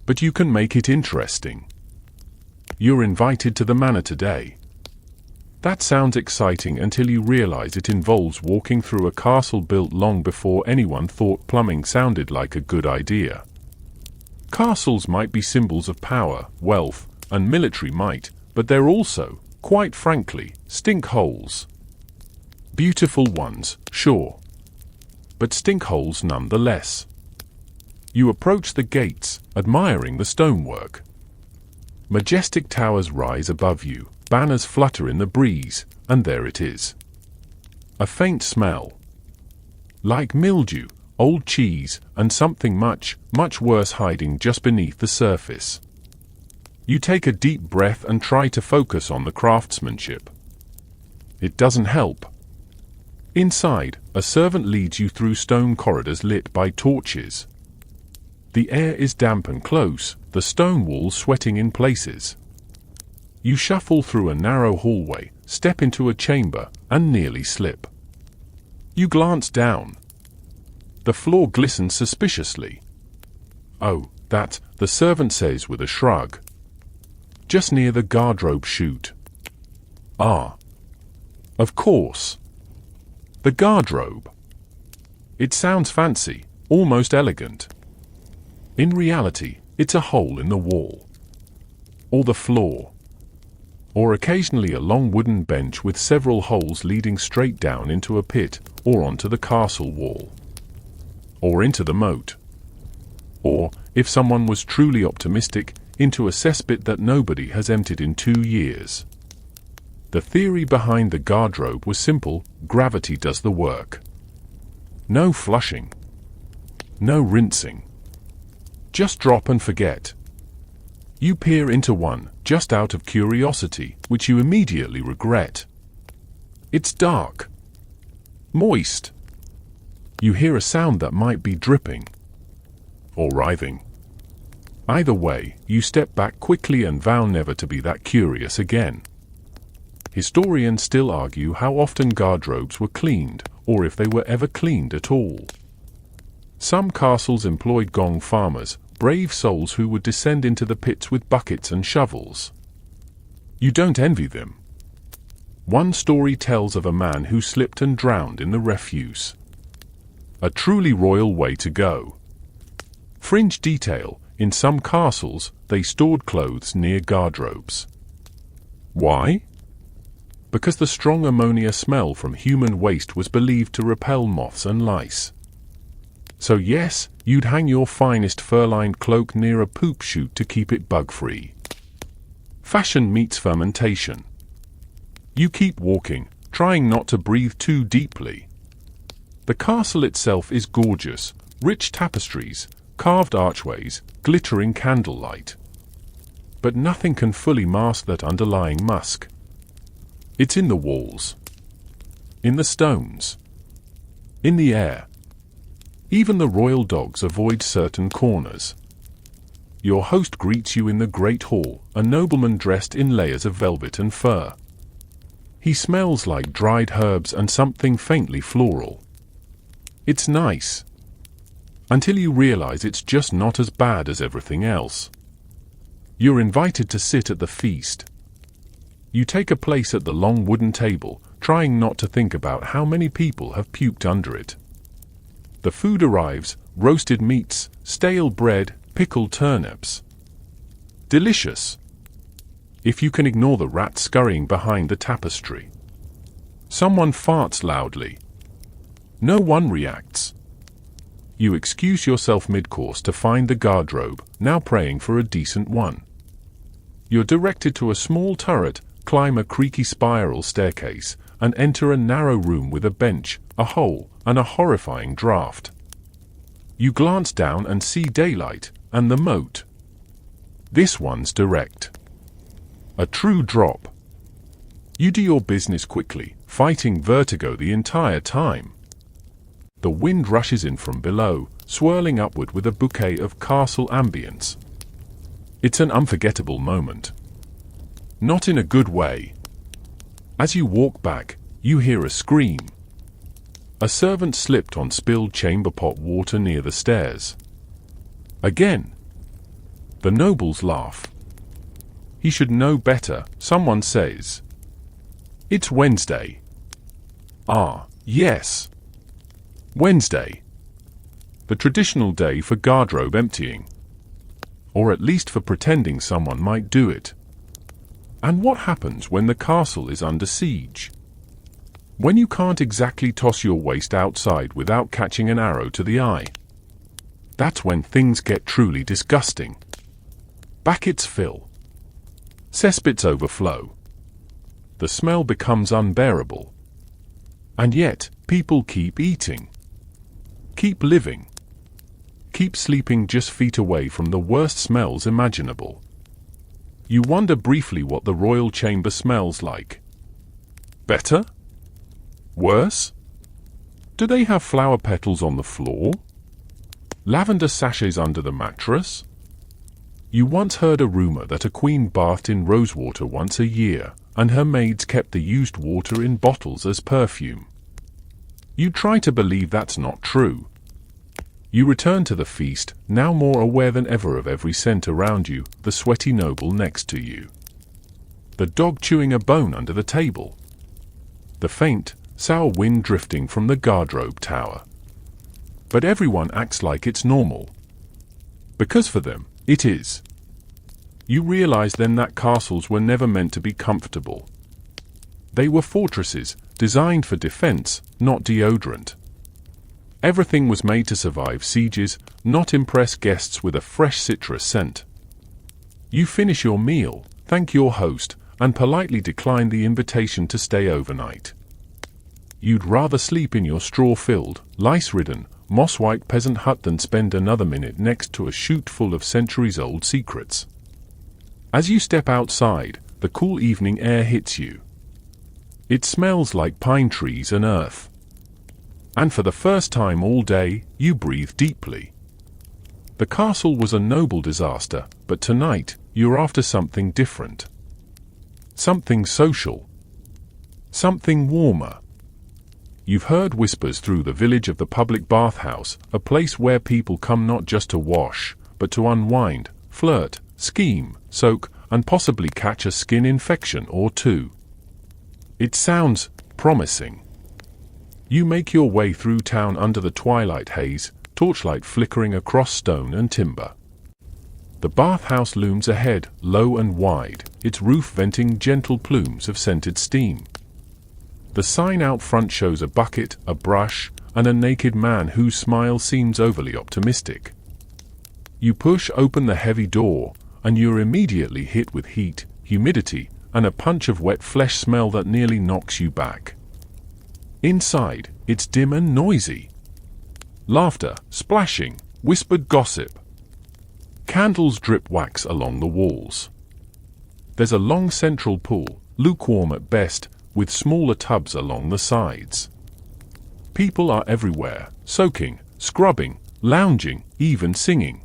But you can make it interesting. You're invited to the manor today. That sounds exciting until you realize it involves walking through a castle built long before anyone thought plumbing sounded like a good idea. Castles might be symbols of power, wealth, and military might, but they're also, quite frankly, stink holes. Beautiful ones, sure. But stink holes nonetheless. You approach the gates, admiring the stonework. Majestic towers rise above you, banners flutter in the breeze, and there it is. A faint smell. Like mildew, old cheese, and something much, much worse hiding just beneath the surface. You take a deep breath and try to focus on the craftsmanship. It doesn't help. Inside, a servant leads you through stone corridors lit by torches. The air is damp and close, the stone walls sweating in places. You shuffle through a narrow hallway, step into a chamber, and nearly slip. You glance down. The floor glistens suspiciously. Oh, that, the servant says with a shrug. Just near the guardrobe chute. Ah. Of course. The guardrobe. It sounds fancy, almost elegant. In reality, it's a hole in the wall. Or the floor. Or occasionally a long wooden bench with several holes leading straight down into a pit, or onto the castle wall. Or into the moat. Or, if someone was truly optimistic, into a cesspit that nobody has emptied in 2 years. The theory behind the guardrobe was simple: gravity does the work. No flushing. No rinsing. Just drop and forget. You peer into one, just out of curiosity, which you immediately regret. It's dark. Moist. You hear a sound that might be dripping. Or writhing. Either way, you step back quickly and vow never to be that curious again. Historians still argue how often guardrobes were cleaned, or if they were ever cleaned at all. Some castles employed gong farmers, brave souls who would descend into the pits with buckets and shovels. You don't envy them. One story tells of a man who slipped and drowned in the refuse. A truly royal way to go. Fringe detail: in some castles, they stored clothes near guardrobes. Why? because the strong ammonia smell from human waste was believed to repel moths and lice. So yes, you'd hang your finest fur-lined cloak near a poop chute to keep it bug-free. Fashion meets fermentation. You keep walking, trying not to breathe too deeply. The castle itself is gorgeous, rich tapestries, carved archways, glittering candlelight. But nothing can fully mask that underlying musk. It's in the walls, in the stones, in the air. Even the royal dogs avoid certain corners. Your host greets you in the great hall, a nobleman dressed in layers of velvet and fur. He smells like dried herbs and something faintly floral. It's nice. Until you realize it's just not as bad as everything else. You're invited to sit at the feast. You take a place at the long wooden table, trying not to think about how many people have puked under it. The food arrives: roasted meats, stale bread, pickled turnips. Delicious. If you can ignore the rat scurrying behind the tapestry. Someone farts loudly. No one reacts. You excuse yourself mid-course to find the guardrobe, now praying for a decent one. You're directed to a small turret, climb a creaky spiral staircase, and enter a narrow room with a bench, a hole, and a horrifying draught. You glance down and see daylight, and the moat. This one's direct. A true drop. You do your business quickly, fighting vertigo the entire time. The wind rushes in from below, swirling upward with a bouquet of castle ambience. It's an unforgettable moment. Not in a good way. As you walk back, you hear a scream. A servant slipped on spilled chamber pot water near the stairs. Again. The nobles laugh. He should know better, someone says. It's Wednesday. Ah, yes. Wednesday. The traditional day for guardrobe emptying. Or at least for pretending someone might do it. And what happens when the castle is under siege? When you can't exactly toss your waste outside without catching an arrow to the eye. That's when things get truly disgusting. Buckets fill. Cesspits overflow. The smell becomes unbearable. And yet, people keep eating. Keep living. Keep sleeping just feet away from the worst smells imaginable. You wonder briefly what the royal chamber smells like. Better? Worse? Do they have flower petals on the floor? Lavender sachets under the mattress? You once heard a rumor that a queen bathed in rosewater once a year, and her maids kept the used water in bottles as perfume. You try to believe that's not true. You return to the feast, now more aware than ever of every scent around you, the sweaty noble next to you. The dog chewing a bone under the table. The faint, sour wind drifting from the guardrobe tower. But everyone acts like it's normal. Because for them, it is. You realize then that castles were never meant to be comfortable. They were fortresses, designed for defense, not deodorant. Everything was made to survive sieges, not impress guests with a fresh citrus scent. You finish your meal, thank your host, and politely decline the invitation to stay overnight. You'd rather sleep in your straw-filled, lice-ridden, moss-white peasant hut than spend another minute next to a chute full of centuries-old secrets. As you step outside, the cool evening air hits you. It smells like pine trees and earth. And for the first time all day, you breathe deeply. The castle was a noble disaster, but tonight, you're after something different. Something social. Something warmer. You've heard whispers through the village of the public bathhouse, a place where people come not just to wash, but to unwind, flirt, scheme, soak, and possibly catch a skin infection or two. It sounds promising. You make your way through town under the twilight haze, torchlight flickering across stone and timber. The bathhouse looms ahead, low and wide, its roof venting gentle plumes of scented steam. The sign out front shows a bucket, a brush, and a naked man whose smile seems overly optimistic. You push open the heavy door, and you're immediately hit with heat, humidity, and a punch of wet flesh smell that nearly knocks you back. Inside, it's dim and noisy. Laughter, splashing, whispered gossip. Candles drip wax along the walls. There's a long central pool, lukewarm at best, with smaller tubs along the sides. People are everywhere, soaking, scrubbing, lounging, even singing.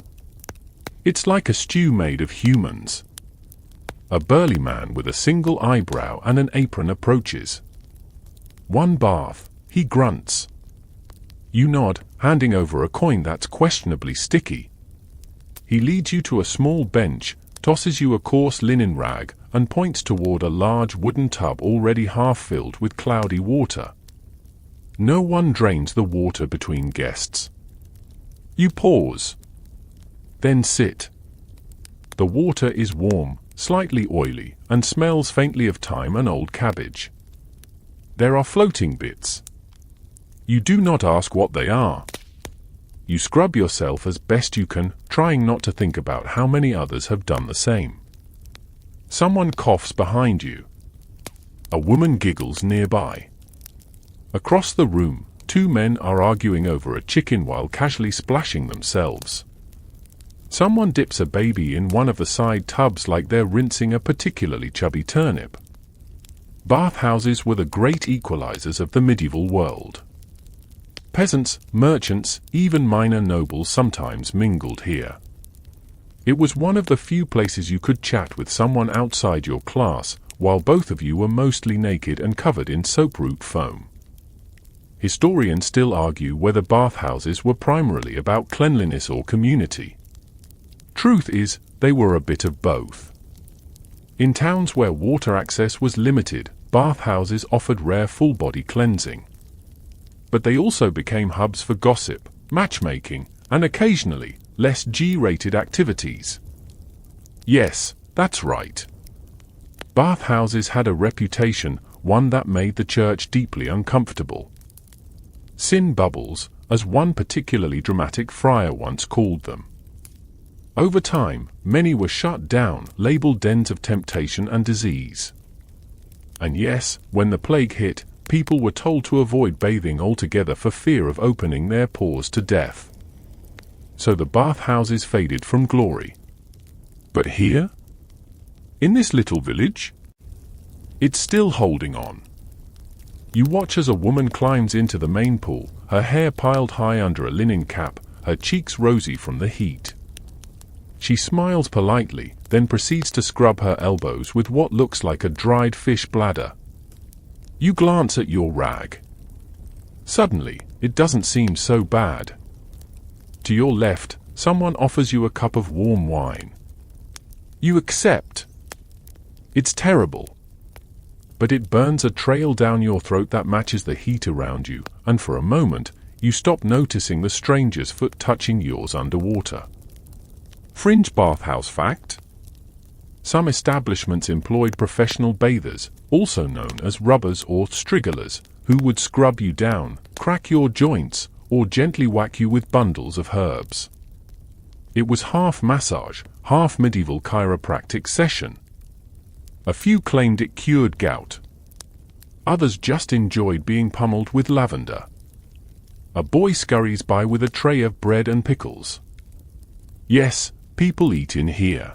It's like a stew made of humans. A burly man with a single eyebrow and an apron approaches. "One bath," he grunts. You nod, handing over a coin that's questionably sticky. He leads you to a small bench, tosses you a coarse linen rag, and points toward a large wooden tub already half filled with cloudy water. No one drains the water between guests. You pause. Then sit. The water is warm, slightly oily, and smells faintly of thyme and old cabbage. There are floating bits. You do not ask what they are. You scrub yourself as best you can, trying not to think about how many others have done the same. Someone coughs behind you. A woman giggles nearby. Across the room, two men are arguing over a chicken while casually splashing themselves. Someone dips a baby in one of the side tubs like they're rinsing a particularly chubby turnip. Bathhouses were the great equalizers of the medieval world. Peasants, merchants, even minor nobles sometimes mingled here. It was one of the few places you could chat with someone outside your class, while both of you were mostly naked and covered in soap-root foam. Historians still argue whether bathhouses were primarily about cleanliness or community. Truth is, they were a bit of both. In towns where water access was limited, bathhouses offered rare full-body cleansing. But they also became hubs for gossip, matchmaking, and occasionally, less G-rated activities. Yes, that's right. Bathhouses had a reputation, one that made the church deeply uncomfortable. Sin bubbles, as one particularly dramatic friar once called them. Over time, many were shut down, labeled dens of temptation and disease. And yes, when the plague hit, people were told to avoid bathing altogether for fear of opening their pores to death. So the bathhouses faded from glory. But here? In this little village? It's still holding on. You watch as a woman climbs into the main pool, her hair piled high under a linen cap, her cheeks rosy from the heat. She smiles politely, then proceeds to scrub her elbows with what looks like a dried fish bladder. You glance at your rag. Suddenly, it doesn't seem so bad. To your left, someone offers you a cup of warm wine. You accept. It's terrible. But it burns a trail down your throat that matches the heat around you, and for a moment, you stop noticing the stranger's foot touching yours underwater. Fringe bathhouse fact: some establishments employed professional bathers, also known as rubbers or strigglers, who would scrub you down, crack your joints, or gently whack you with bundles of herbs. It was half massage, half medieval chiropractic session. A few claimed it cured gout. Others just enjoyed being pummeled with lavender. A boy scurries by with a tray of bread and pickles. Yes, people eat in here.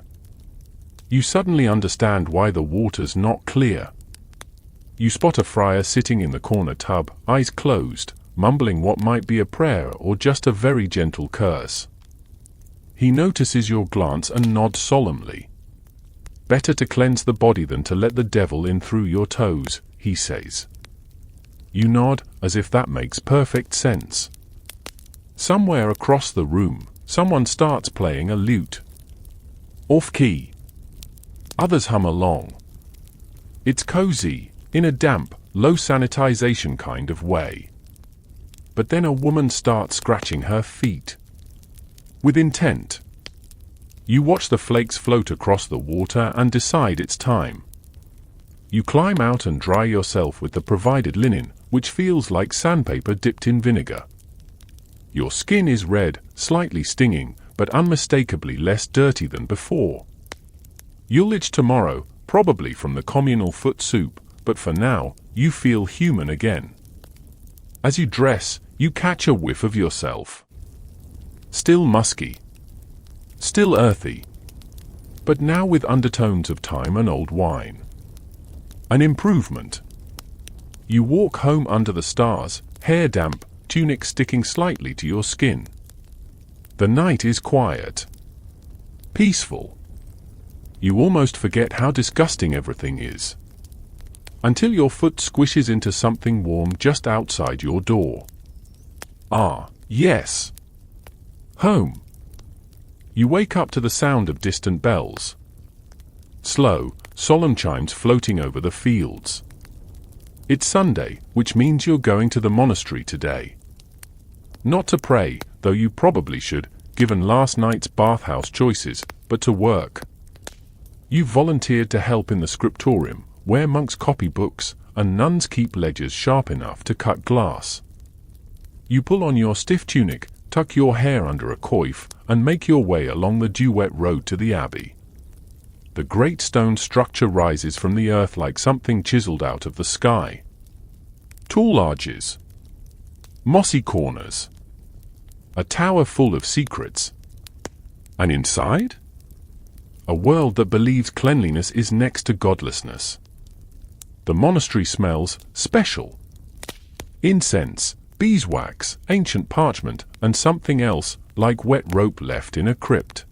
You suddenly understand why the water's not clear. You spot a friar sitting in the corner tub, eyes closed, mumbling what might be a prayer or just a very gentle curse. He notices your glance and nods solemnly. "Better to cleanse the body than to let the devil in through your toes," he says. You nod, as if that makes perfect sense. Somewhere across the room, someone starts playing a lute. Off-key. Others hum along. It's cozy, in a damp, low sanitization kind of way. But then a woman starts scratching her feet. With intent. You watch the flakes float across the water and decide it's time. You climb out and dry yourself with the provided linen, which feels like sandpaper dipped in vinegar. Your skin is red, slightly stinging, but unmistakably less dirty than before. You'll itch tomorrow, probably from the communal foot soup, but for now, you feel human again. As you dress, you catch a whiff of yourself. Still musky. Still earthy. But now with undertones of time and old wine. An improvement. You walk home under the stars, hair damp, tunic sticking slightly to your skin. The night is quiet. Peaceful. You almost forget how disgusting everything is. Until your foot squishes into something warm just outside your door. Ah, yes. Home. You wake up to the sound of distant bells. Slow, solemn chimes floating over the fields. It's Sunday, which means you're going to the monastery today. Not to pray, though you probably should, given last night's bathhouse choices, but to work. You've volunteered to help in the scriptorium, where monks copy books and nuns keep ledgers sharp enough to cut glass. You pull on your stiff tunic, tuck your hair under a coif, and make your way along the dew-wet road to the abbey. The great stone structure rises from the earth like something chiseled out of the sky. Tall arches. Mossy corners. A tower full of secrets. And inside? A world that believes cleanliness is next to godlessness. The monastery smells special. Incense, beeswax, ancient parchment, and something else, like wet rope left in a crypt.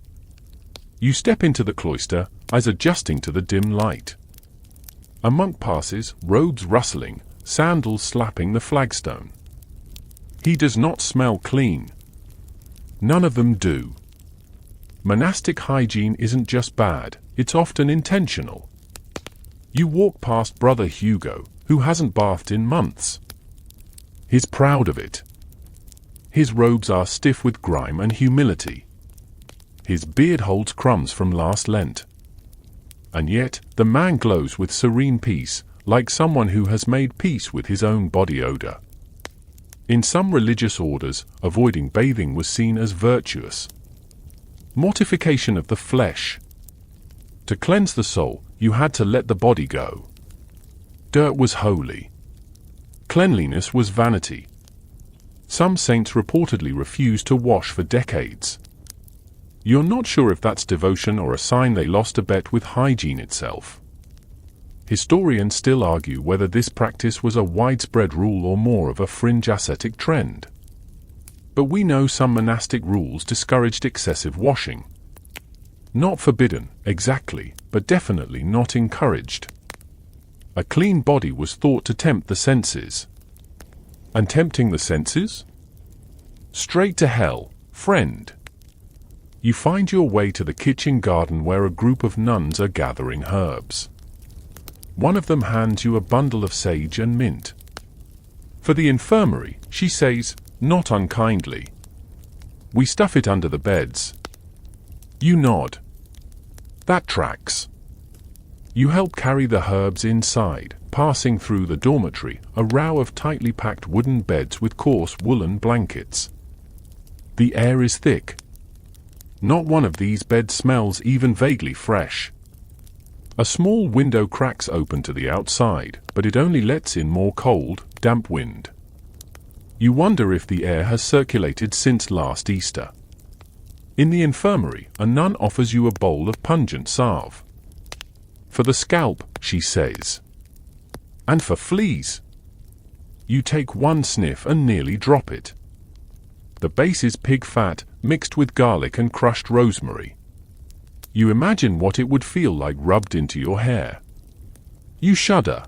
You step into the cloister, eyes adjusting to the dim light. A monk passes, robes rustling, sandals slapping the flagstone. He does not smell clean. None of them do. Monastic hygiene isn't just bad, it's often intentional. You walk past Brother Hugo, who hasn't bathed in months. He's proud of it. His robes are stiff with grime and humility. His beard holds crumbs from last Lent. And yet, the man glows with serene peace, like someone who has made peace with his own body odor. In some religious orders, avoiding bathing was seen as virtuous. Mortification of the flesh. To cleanse the soul, you had to let the body go. Dirt was holy. Cleanliness was vanity. Some saints reportedly refused to wash for decades. You're not sure if that's devotion or a sign they lost a bet with hygiene itself. Historians still argue whether this practice was a widespread rule or more of a fringe ascetic trend. But we know some monastic rules discouraged excessive washing. Not forbidden, exactly, but definitely not encouraged. A clean body was thought to tempt the senses. And tempting the senses? Straight to hell, friend. You find your way to the kitchen garden where a group of nuns are gathering herbs. One of them hands you a bundle of sage and mint. For the infirmary, she says, not unkindly. We stuff it under the beds. You nod. That tracks. You help carry the herbs inside, passing through the dormitory, a row of tightly packed wooden beds with coarse woolen blankets. The air is thick. Not one of these beds smells even vaguely fresh. A small window cracks open to the outside, but it only lets in more cold, damp wind. You wonder if the air has circulated since last Easter. In the infirmary, a nun offers you a bowl of pungent salve. For the scalp, she says. And for fleas. You take one sniff and nearly drop it. The base is pig fat, mixed with garlic and crushed rosemary. You imagine what it would feel like rubbed into your hair. You shudder.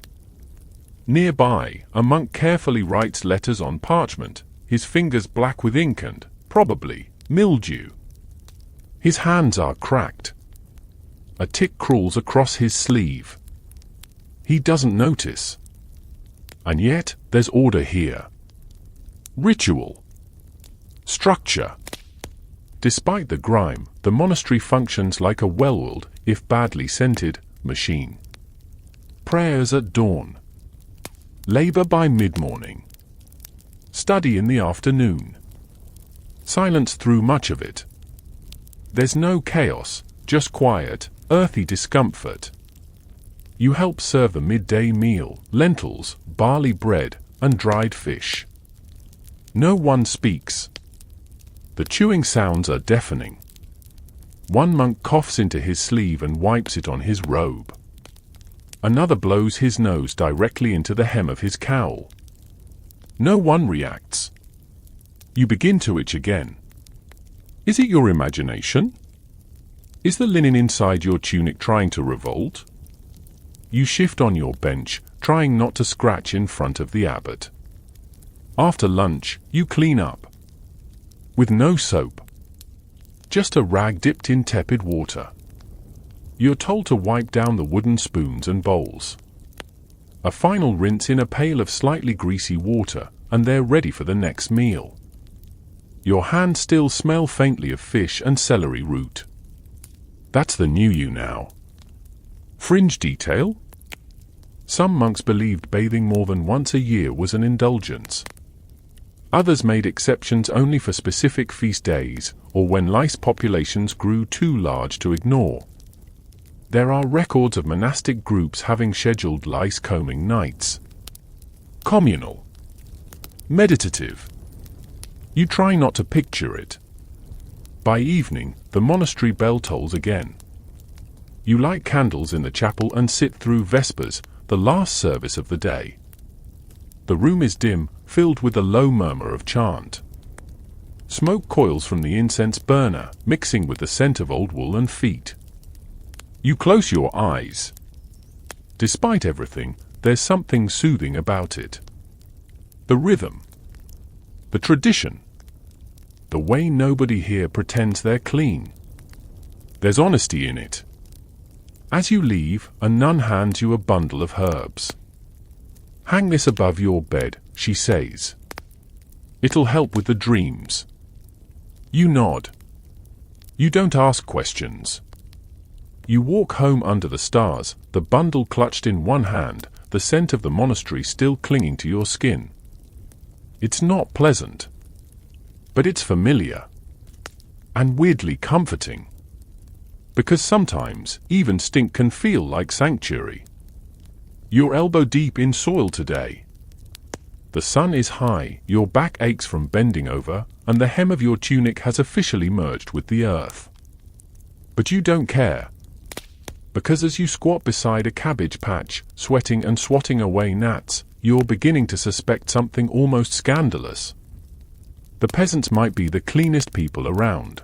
Nearby, a monk carefully writes letters on parchment, his fingers black with ink and, probably, mildew. His hands are cracked. A tick crawls across his sleeve. He doesn't notice. And yet, there's order here. Ritual. Structure. Despite the grime, the monastery functions like a well-oiled, if badly scented, machine. Prayers at dawn. Labor by mid-morning. Study in the afternoon. Silence through much of it. There's no chaos, just quiet, earthy discomfort. You help serve the midday meal, lentils, barley bread, and dried fish. No one speaks. The chewing sounds are deafening. One monk coughs into his sleeve and wipes it on his robe. Another blows his nose directly into the hem of his cowl. No one reacts. You begin to itch again. Is it your imagination? Is the linen inside your tunic trying to revolt? You shift on your bench, trying not to scratch in front of the abbot. After lunch, you clean up. With no soap. Just a rag dipped in tepid water. You're told to wipe down the wooden spoons and bowls. A final rinse in a pail of slightly greasy water, and they're ready for the next meal. Your hands still smell faintly of fish and celery root. That's the new you now. Fringe detail? Some monks believed bathing more than once a year was an indulgence. Others made exceptions only for specific feast days, or when lice populations grew too large to ignore. There are records of monastic groups having scheduled lice combing nights. Communal. Meditative. You try not to picture it. By evening, the monastery bell tolls again. You light candles in the chapel and sit through Vespers, the last service of the day. The room is dim, filled with a low murmur of chant. Smoke coils from the incense burner, mixing with the scent of old wool and feet. You close your eyes. Despite everything, there's something soothing about it. The rhythm. The tradition. The way nobody here pretends they're clean. There's honesty in it. As you leave, a nun hands you a bundle of herbs. Hang this above your bed, she says. It'll help with the dreams. You nod. You don't ask questions. You walk home under the stars, the bundle clutched in one hand, the scent of the monastery still clinging to your skin. It's not pleasant. But it's familiar. And weirdly comforting. Because sometimes, even stink can feel like sanctuary. You're elbow deep in soil today. The sun is high, your back aches from bending over, and the hem of your tunic has officially merged with the earth. But you don't care. Because as you squat beside a cabbage patch, sweating and swatting away gnats, you're beginning to suspect something almost scandalous. The peasants might be the cleanest people around.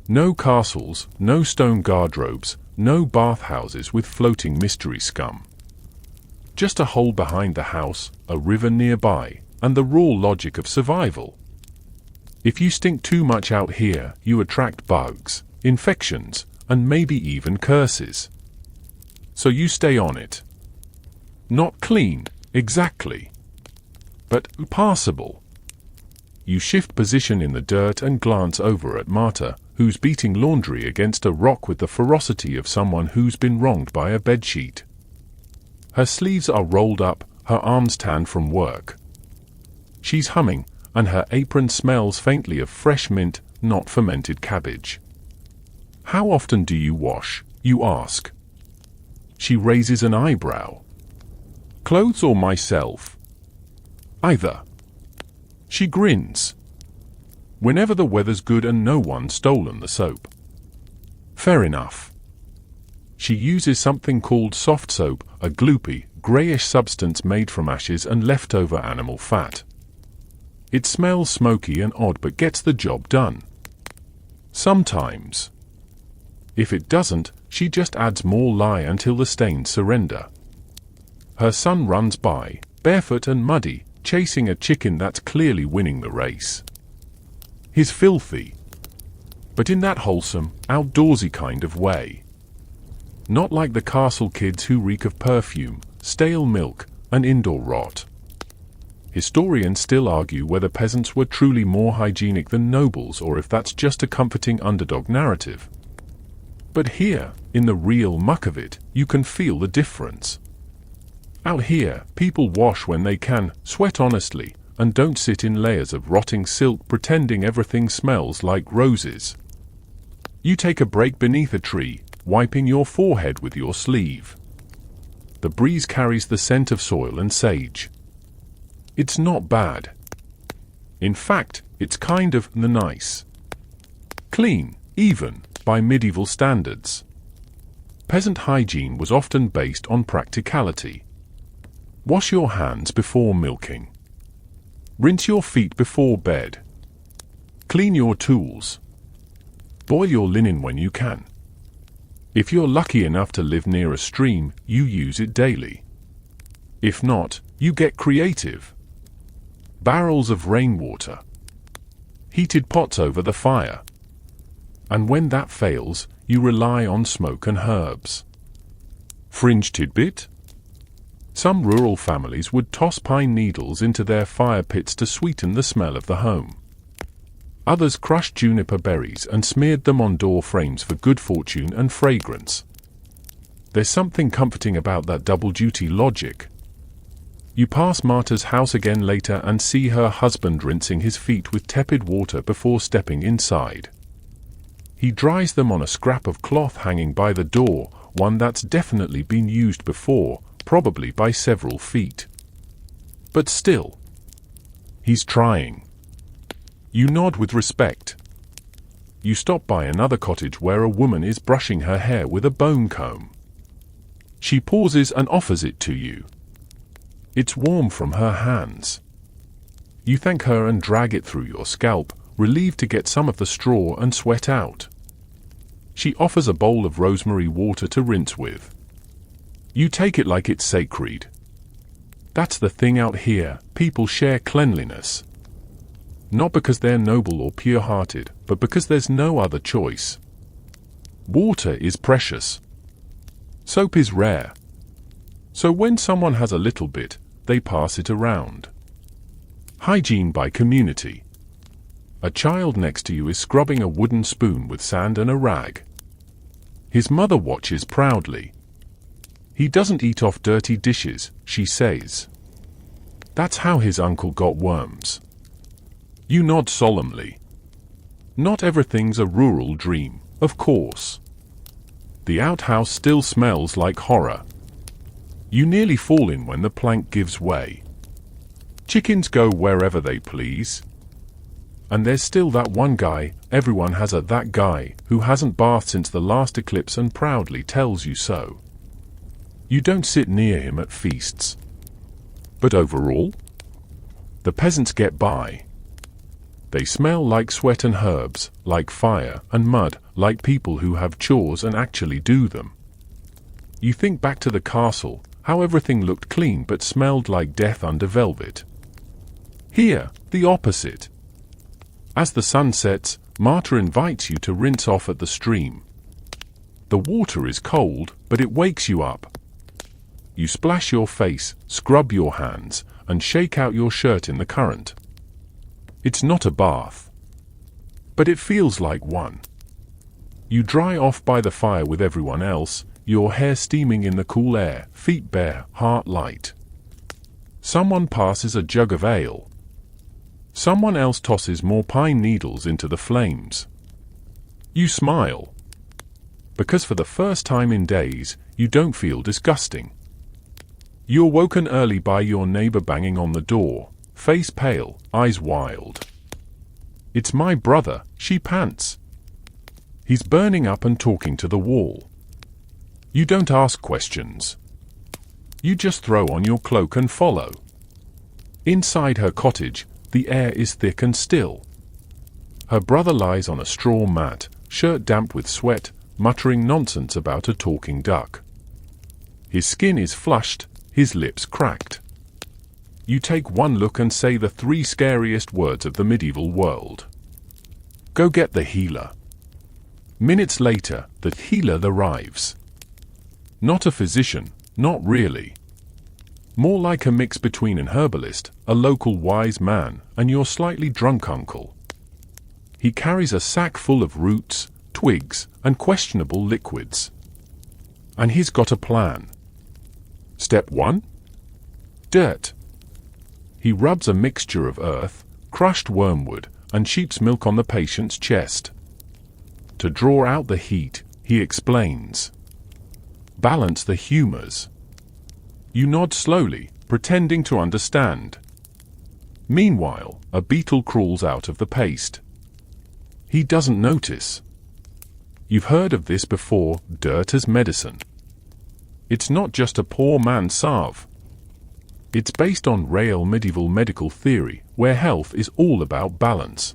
No castles, no stone guardrobes, no bathhouses with floating mystery scum. Just a hole behind the house, a river nearby, and the raw logic of survival. If you stink too much out here, you attract bugs, infections, and maybe even curses. So you stay on it. Not clean, exactly. But passable. You shift position in the dirt and glance over at Marta, who's beating laundry against a rock with the ferocity of someone who's been wronged by a bedsheet. Her sleeves are rolled up, her arms tan from work. She's humming, and her apron smells faintly of fresh mint, not fermented cabbage. How often do you wash? You ask. She raises an eyebrow. Clothes or myself? Either. She grins. Whenever the weather's good and no one's stolen the soap. Fair enough. She uses something called soft soap, a gloopy, greyish substance made from ashes and leftover animal fat. It smells smoky and odd but gets the job done. Sometimes. If it doesn't, she just adds more lye until the stains surrender. Her son runs by, barefoot and muddy, chasing a chicken that's clearly winning the race. He's filthy. But in that wholesome, outdoorsy kind of way. Not like the castle kids who reek of perfume, stale milk, and indoor rot. Historians still argue whether peasants were truly more hygienic than nobles or if that's just a comforting underdog narrative. But here, in the real muck of it, you can feel the difference. Out here, people wash when they can, sweat honestly, and don't sit in layers of rotting silk pretending everything smells like roses. You take a break beneath a tree, wiping your forehead with your sleeve. The breeze carries the scent of soil and sage. It's not bad. In fact, it's kind of nice. Clean, even, by medieval standards. Peasant hygiene was often based on practicality. Wash your hands before milking. Rinse your feet before bed. Clean your tools. Boil your linen when you can. If you're lucky enough to live near a stream, you use it daily. If not, you get creative. Barrels of rainwater. Heated pots over the fire. And when that fails, you rely on smoke and herbs. Fringe tidbit? Some rural families would toss pine needles into their fire pits to sweeten the smell of the home. Others crushed juniper berries and smeared them on door frames for good fortune and fragrance. There's something comforting about that double-duty logic. You pass Marta's house again later and see her husband rinsing his feet with tepid water before stepping inside. He dries them on a scrap of cloth hanging by the door, one that's definitely been used before, probably by several feet. But still, he's trying. You nod with respect. You stop by another cottage where a woman is brushing her hair with a bone comb. She pauses and offers it to you. It's warm from her hands. You thank her and drag it through your scalp, relieved to get some of the straw and sweat out. She offers a bowl of rosemary water to rinse with. You take it like it's sacred. That's the thing out here, people share cleanliness. Not because they're noble or pure-hearted, but because there's no other choice. Water is precious. Soap is rare. So when someone has a little bit, they pass it around. Hygiene by community. A child next to you is scrubbing a wooden spoon with sand and a rag. His mother watches proudly. He doesn't eat off dirty dishes, she says. That's how his uncle got worms. You nod solemnly. Not everything's a rural dream, of course. The outhouse still smells like horror. You nearly fall in when the plank gives way. Chickens go wherever they please. And there's still that one guy, everyone has a that guy, who hasn't bathed since the last eclipse and proudly tells you so. You don't sit near him at feasts. But overall, the peasants get by. They smell like sweat and herbs, like fire and mud, like people who have chores and actually do them. You think back to the castle, how everything looked clean but smelled like death under velvet. Here, the opposite. As the sun sets, Marta invites you to rinse off at the stream. The water is cold, but it wakes you up. You splash your face, scrub your hands, and shake out your shirt in the current. It's not a bath. But it feels like one. You dry off by the fire with everyone else, your hair steaming in the cool air, feet bare, heart light. Someone passes a jug of ale. Someone else tosses more pine needles into the flames. You smile. Because for the first time in days, you don't feel disgusting. You're woken early by your neighbor banging on the door, face pale, eyes wild. It's my brother, she pants. He's burning up and talking to the wall. You don't ask questions. You just throw on your cloak and follow. Inside her cottage, the air is thick and still. Her brother lies on a straw mat, shirt damp with sweat, muttering nonsense about a talking duck. His skin is flushed, his lips cracked. You take one look and say the three scariest words of the medieval world. Go get the healer. Minutes later, the healer arrives. Not a physician, not really. more like a mix between an herbalist, a local wise man, and your slightly drunk uncle. He carries a sack full of roots, twigs, and questionable liquids. And he's got a plan. Step 1. Dirt. He rubs a mixture of earth, crushed wormwood, and sheep's milk on the patient's chest. To draw out the heat, he explains. Balance the humors. You nod slowly, pretending to understand. Meanwhile, a beetle crawls out of the paste. He doesn't notice. You've heard of this before, dirt as medicine. It's not just a poor man's salve. It's based on real medieval medical theory, where health is all about balance.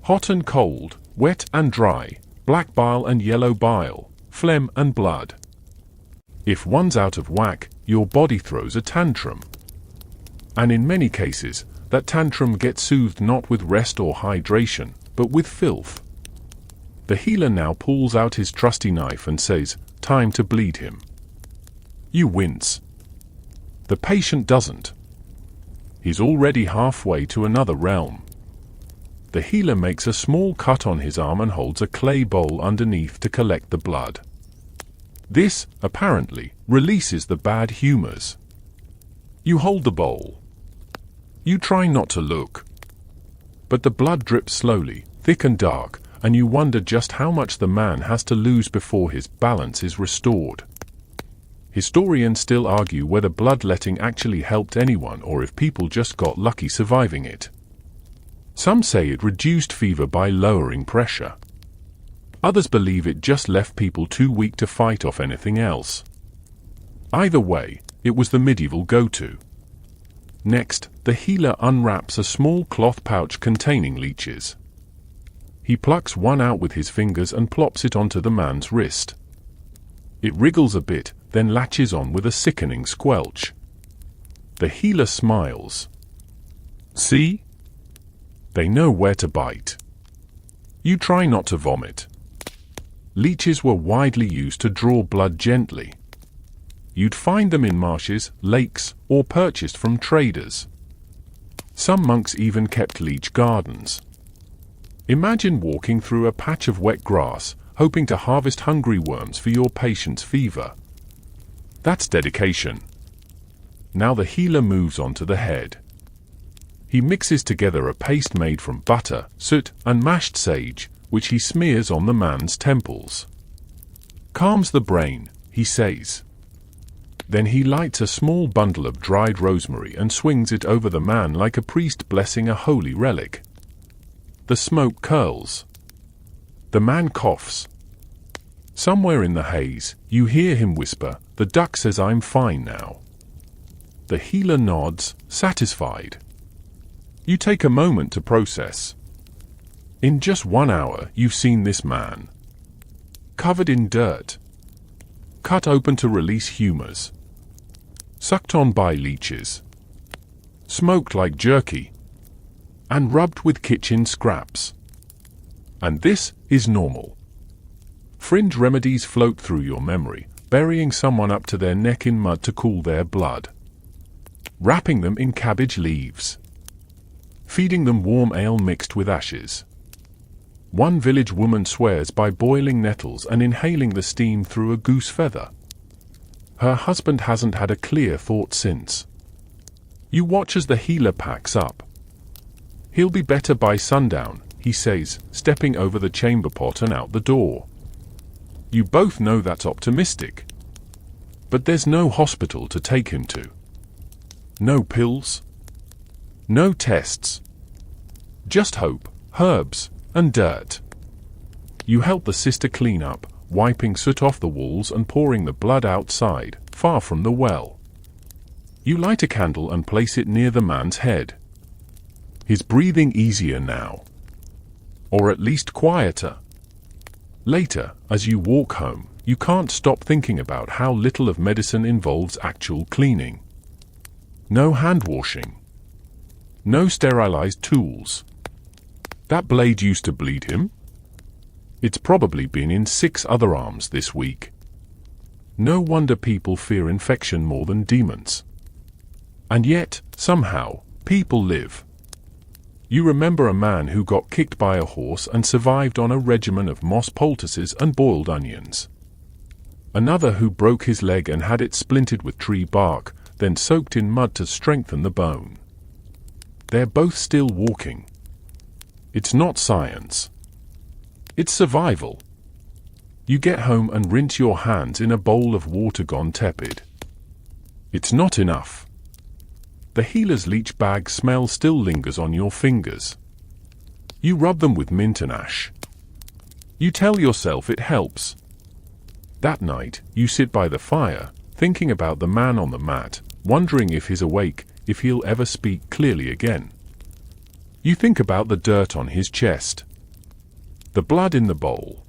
Hot and cold, wet and dry, black bile and yellow bile, phlegm and blood. If one's out of whack, your body throws a tantrum. And in many cases, that tantrum gets soothed not with rest or hydration, but with filth. The healer now pulls out his trusty knife and says, "Time to bleed him." You wince. The patient doesn't. He's already halfway to another realm. The healer makes a small cut on his arm and holds a clay bowl underneath to collect the blood. This, apparently, releases the bad humors. You hold the bowl. You try not to look. But the blood drips slowly, thick and dark, and you wonder just how much the man has to lose before his balance is restored. Historians still argue whether bloodletting actually helped anyone or if people just got lucky surviving it. Some say it reduced fever by lowering pressure. Others believe it just left people too weak to fight off anything else. Either way, it was the medieval go-to. Next, the healer unwraps a small cloth pouch containing leeches. He plucks one out with his fingers and plops it onto the man's wrist. It wriggles a bit, then latches on with a sickening squelch. The healer smiles. See? They know where to bite. You try not to vomit. Leeches were widely used to draw blood gently. You'd find them in marshes, lakes, or purchased from traders. Some monks even kept leech gardens. Imagine walking through a patch of wet grass, hoping to harvest hungry worms for your patient's fever. That's dedication. Now the healer moves on to the head. He mixes together a paste made from butter, soot, and mashed sage, which he smears on the man's temples. Calms the brain, he says. Then he lights a small bundle of dried rosemary and swings it over the man like a priest blessing a holy relic. The smoke curls. The man coughs. Somewhere in the haze, you hear him whisper, "The duck says I'm fine now." The healer nods, satisfied. You take a moment to process. In just 1 hour, you've seen this man. Covered in dirt. Cut open to release humors. Sucked on by leeches. Smoked like jerky. And rubbed with kitchen scraps. And this is normal. Fringe remedies float through your memory, burying someone up to their neck in mud to cool their blood. Wrapping them in cabbage leaves. Feeding them warm ale mixed with ashes. One village woman swears by boiling nettles and inhaling the steam through a goose feather. Her husband hasn't had a clear thought since. You watch as the healer packs up. He'll be better by sundown, he says, stepping over the chamber pot and out the door. You both know that's optimistic. But there's no hospital to take him to. No pills. No tests. Just hope, herbs, and dirt. You help the sister clean up, wiping soot off the walls and pouring the blood outside, far from the well. You light a candle and place it near the man's head. He's breathing easier now. Or at least quieter. Later, as you walk home, you can't stop thinking about how little of medicine involves actual cleaning. No hand washing. No sterilized tools. That blade used to bleed him? It's probably been in 6 other arms this week. No wonder people fear infection more than demons. And yet, somehow, people live. You remember a man who got kicked by a horse and survived on a regimen of moss poultices and boiled onions. Another who broke his leg and had it splintered with tree bark, then soaked in mud to strengthen the bone. They're both still walking. It's not science. It's survival. You get home and rinse your hands in a bowl of water gone tepid. It's not enough. The healer's leech bag smell still lingers on your fingers. You rub them with mint and ash. You tell yourself it helps. That night, you sit by the fire, thinking about the man on the mat, wondering if he's awake, if he'll ever speak clearly again. You think about the dirt on his chest, the blood in the bowl,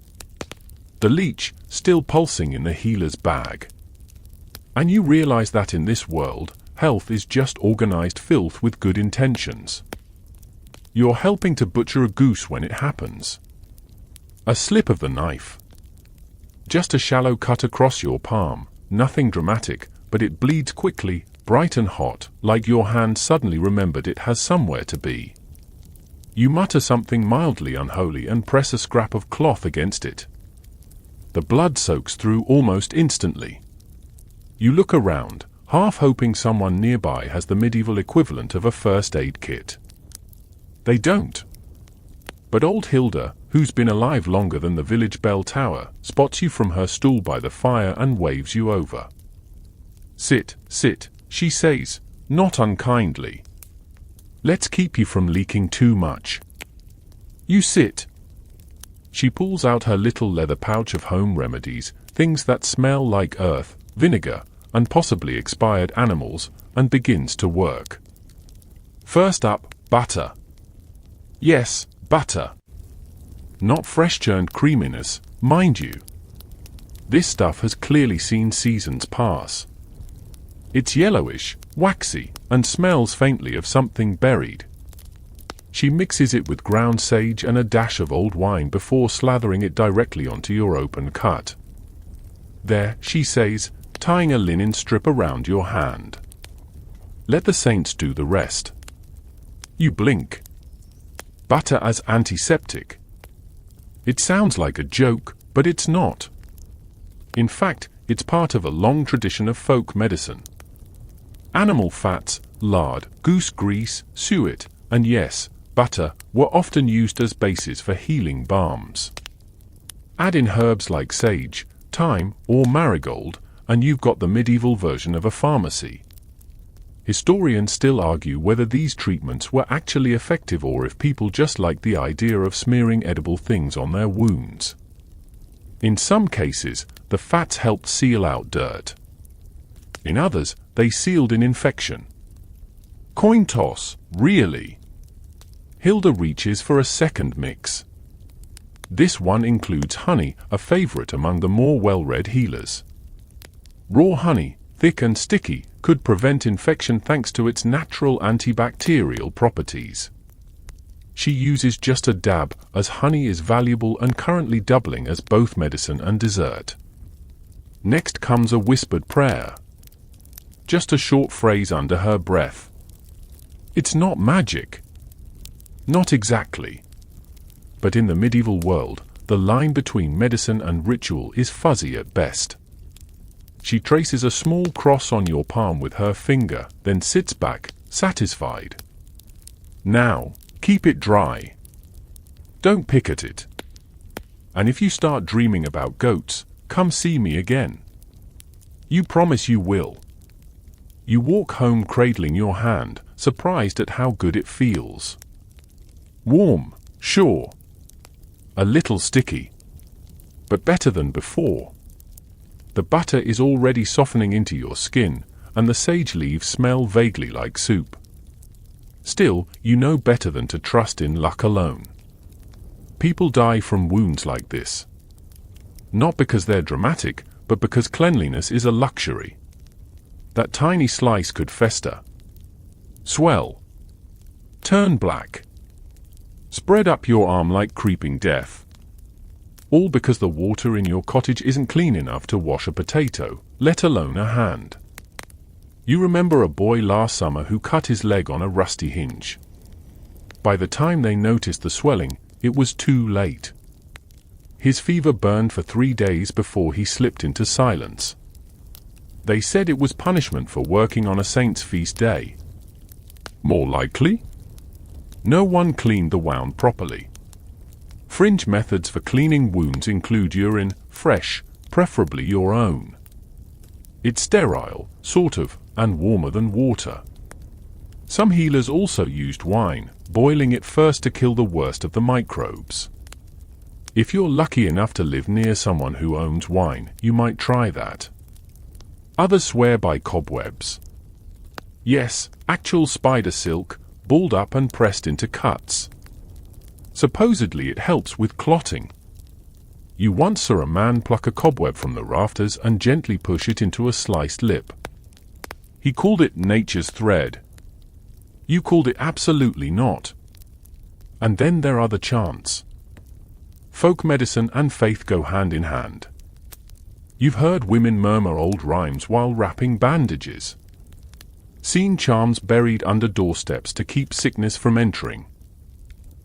the leech still pulsing in the healer's bag. And you realize that in this world, health is just organized filth with good intentions. You're helping to butcher a goose when it happens. A slip of the knife. Just a shallow cut across your palm, nothing dramatic, but it bleeds quickly, bright and hot, like your hand suddenly remembered it has somewhere to be. You mutter something mildly unholy and press a scrap of cloth against it. The blood soaks through almost instantly. You look around, half hoping someone nearby has the medieval equivalent of a first aid kit. They don't. But old Hilda, who's been alive longer than the village bell tower, spots you from her stool by the fire and waves you over. Sit, sit, she says, not unkindly. Let's keep you from leaking too much. You sit. She pulls out her little leather pouch of home remedies, things that smell like earth, vinegar, and possibly expired animals, and begins to work. First up, butter. Yes, butter. Not fresh-churned creaminess, mind you. This stuff has clearly seen seasons pass. It's yellowish, waxy, and smells faintly of something buried. She mixes it with ground sage and a dash of old wine before slathering it directly onto your open cut. There, she says, tying a linen strip around your hand. Let the saints do the rest. You blink. Butter as antiseptic. It sounds like a joke, but it's not. In fact, it's part of a long tradition of folk medicine. Animal fats, lard, goose grease, suet, and yes, butter, were often used as bases for healing balms. Add in herbs like sage, thyme, or marigold, and you've got the medieval version of a pharmacy. Historians still argue whether these treatments were actually effective or if people just liked the idea of smearing edible things on their wounds. In some cases, the fats helped seal out dirt. In others, they sealed in infection. Coin toss, really? Hilda reaches for a second mix. This one includes honey, a favorite among the more well-read healers. Raw honey, thick and sticky, could prevent infection thanks to its natural antibacterial properties. She uses just a dab, as honey is valuable and currently doubling as both medicine and dessert. Next comes a whispered prayer. Just a short phrase under her breath. It's not magic. Not exactly. But in the medieval world, the line between medicine and ritual is fuzzy at best. She traces a small cross on your palm with her finger, then sits back, satisfied. Now, keep it dry. Don't pick at it. And if you start dreaming about goats, come see me again. You promise you will. You walk home cradling your hand, surprised at how good it feels. Warm, sure. A little sticky. But better than before. The butter is already softening into your skin, and the sage leaves smell vaguely like soup. Still, you know better than to trust in luck alone. People die from wounds like this. Not because they're dramatic, but because cleanliness is a luxury. That tiny slice could fester, swell, turn black, spread up your arm like creeping death. All because the water in your cottage isn't clean enough to wash a potato, let alone a hand. You remember a boy last summer who cut his leg on a rusty hinge. By the time they noticed the swelling, it was too late. His fever burned for 3 days before he slipped into silence. They said it was punishment for working on a saint's feast day. More likely? No one cleaned the wound properly. Fringe methods for cleaning wounds include urine, fresh, preferably your own. It's sterile, sort of, and warmer than water. Some healers also used wine, boiling it first to kill the worst of the microbes. If you're lucky enough to live near someone who owns wine, you might try that. Others swear by cobwebs. Yes, actual spider silk, balled up and pressed into cuts. Supposedly it helps with clotting. You once saw a man pluck a cobweb from the rafters and gently push it into a sliced lip. He called it nature's thread. You called it absolutely not. And then there are the chants. Folk medicine and faith go hand in hand. You've heard women murmur old rhymes while wrapping bandages. Seen charms buried under doorsteps to keep sickness from entering.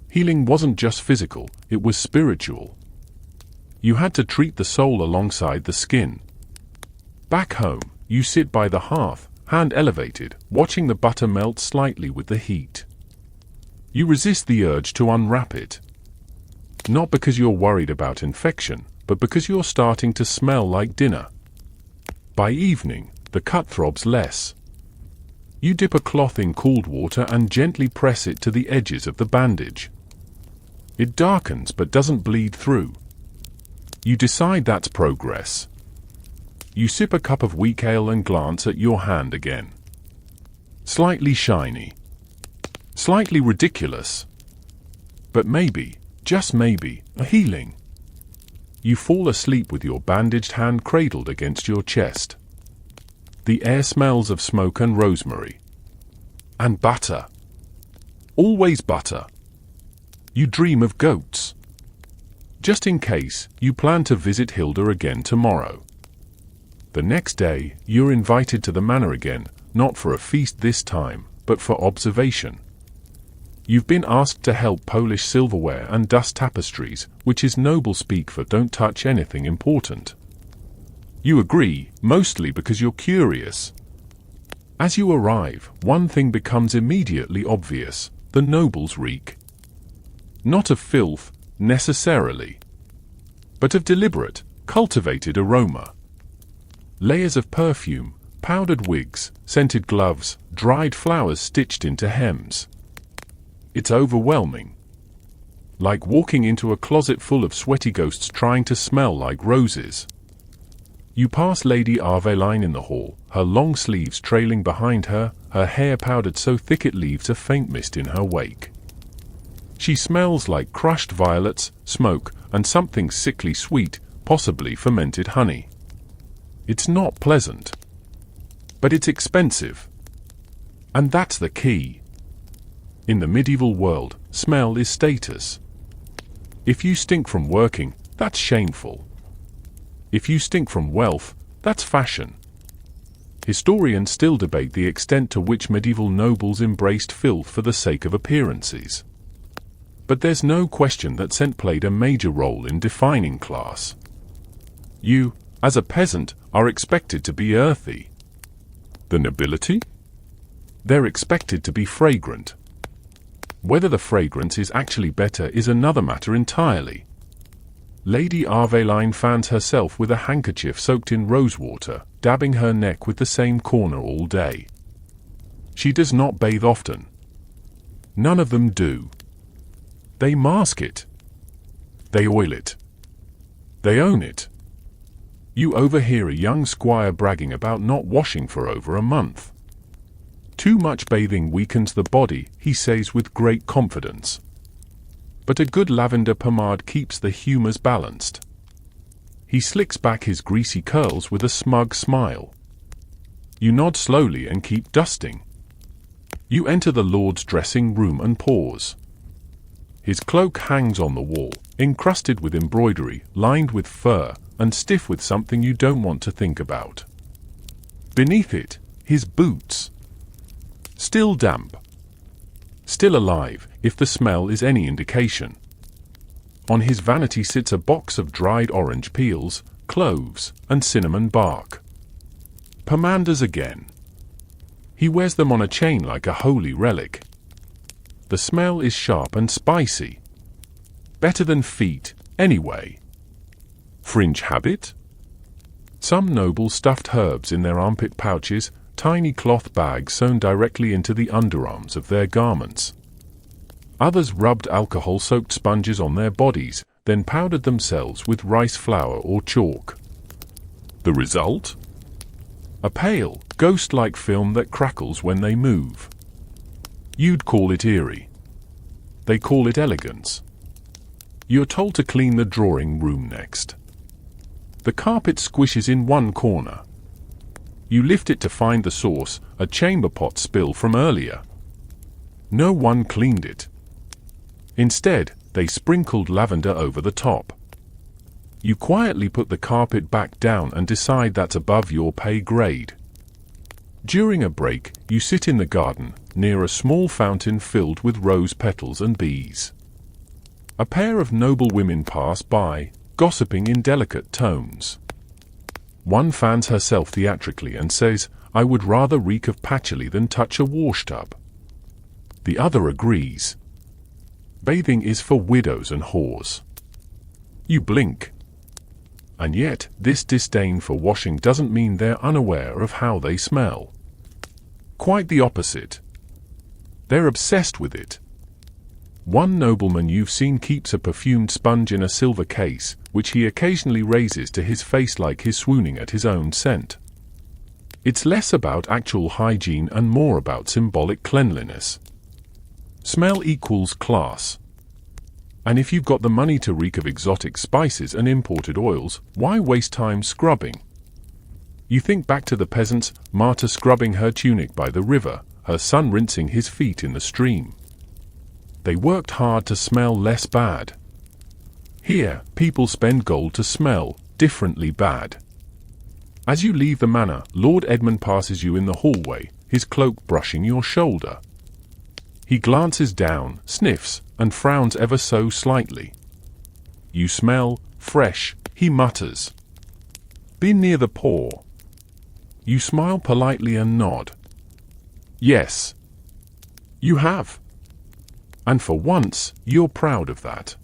Healing wasn't just physical, it was spiritual. You had to treat the soul alongside the skin. Back home, you sit by the hearth, hand elevated, watching the butter melt slightly with the heat. You resist the urge to unwrap it. Not because you're worried about infection, but because you're starting to smell like dinner. By evening, the cut throbs less. You dip a cloth in cooled water and gently press it to the edges of the bandage. It darkens but doesn't bleed through. You decide that's progress. You sip a cup of weak ale and glance at your hand again. Slightly shiny. Slightly ridiculous. But maybe, just maybe, a healing. You fall asleep with your bandaged hand cradled against your chest. The air smells of smoke and rosemary. And butter. Always butter. You dream of goats. Just in case, you plan to visit Hilda again tomorrow. The next day, you're invited to the manor again, not for a feast this time, but for observation. You've been asked to help polish silverware and dust tapestries, which is noble speak for don't touch anything important. You agree, mostly because you're curious. As you arrive, one thing becomes immediately obvious: the nobles reek. Not of filth, necessarily, but of deliberate, cultivated aroma. Layers of perfume, powdered wigs, scented gloves, dried flowers stitched into hems. It's overwhelming. Like walking into a closet full of sweaty ghosts trying to smell like roses. You pass Lady Aveline in the hall, her long sleeves trailing behind her, her hair powdered so thick it leaves a faint mist in her wake. She smells like crushed violets, smoke, and something sickly sweet, possibly fermented honey. It's not pleasant. But it's expensive. And that's the key. In the medieval world, smell is status. If you stink from working, that's shameful. If you stink from wealth, that's fashion. Historians still debate the extent to which medieval nobles embraced filth for the sake of appearances. But there's no question that scent played a major role in defining class. You, as a peasant, are expected to be earthy. The nobility? They're expected to be fragrant. Whether the fragrance is actually better is another matter entirely. Lady Aveline fans herself with a handkerchief soaked in rosewater, dabbing her neck with the same corner all day. She does not bathe often. None of them do. They mask it. They oil it. They own it. You overhear a young squire bragging about not washing for over a month. Too much bathing weakens the body, he says with great confidence. But a good lavender pomade keeps the humours balanced. He slicks back his greasy curls with a smug smile. You nod slowly and keep dusting. You enter the Lord's dressing room and pause. His cloak hangs on the wall, encrusted with embroidery, lined with fur, and stiff with something you don't want to think about. Beneath it, his boots. Still damp. Still alive, if the smell is any indication. On his vanity sits a box of dried orange peels, cloves, and cinnamon bark. Pomanders again. He wears them on a chain like a holy relic. The smell is sharp and spicy. Better than feet, anyway. Fringe habit? Some noble stuffed herbs in their armpit pouches, tiny cloth bags sewn directly into the underarms of their garments. Others rubbed alcohol-soaked sponges on their bodies, then powdered themselves with rice flour or chalk. The result? A pale, ghost-like film that crackles when they move. You'd call it eerie. They call it elegance. You're told to clean the drawing room next. The carpet squishes in one corner. You lift it to find the source, a chamber pot spill from earlier. No one cleaned it. Instead, they sprinkled lavender over the top. You quietly put the carpet back down and decide that's above your pay grade. During a break, you sit in the garden, near a small fountain filled with rose petals and bees. A pair of noble women pass by, gossiping in delicate tones. One fans herself theatrically and says, "I would rather reek of patchouli than touch a washtub." The other agrees. Bathing is for widows and whores. You blink. And yet, this disdain for washing doesn't mean they're unaware of how they smell. Quite the opposite. They're obsessed with it. One nobleman you've seen keeps a perfumed sponge in a silver case, which he occasionally raises to his face like he's swooning at his own scent. It's less about actual hygiene and more about symbolic cleanliness. Smell equals class. And if you've got the money to reek of exotic spices and imported oils, why waste time scrubbing? You think back to the peasants, Marta scrubbing her tunic by the river, her son rinsing his feet in the stream. They worked hard to smell less bad. Here, people spend gold to smell differently bad. As you leave the manor, Lord Edmund passes you in the hallway, his cloak brushing your shoulder. He glances down, sniffs, and frowns ever so slightly. "You smell fresh," he mutters. "Been near the poor?" You smile politely and nod. "Yes." You have. And for once, you're proud of that.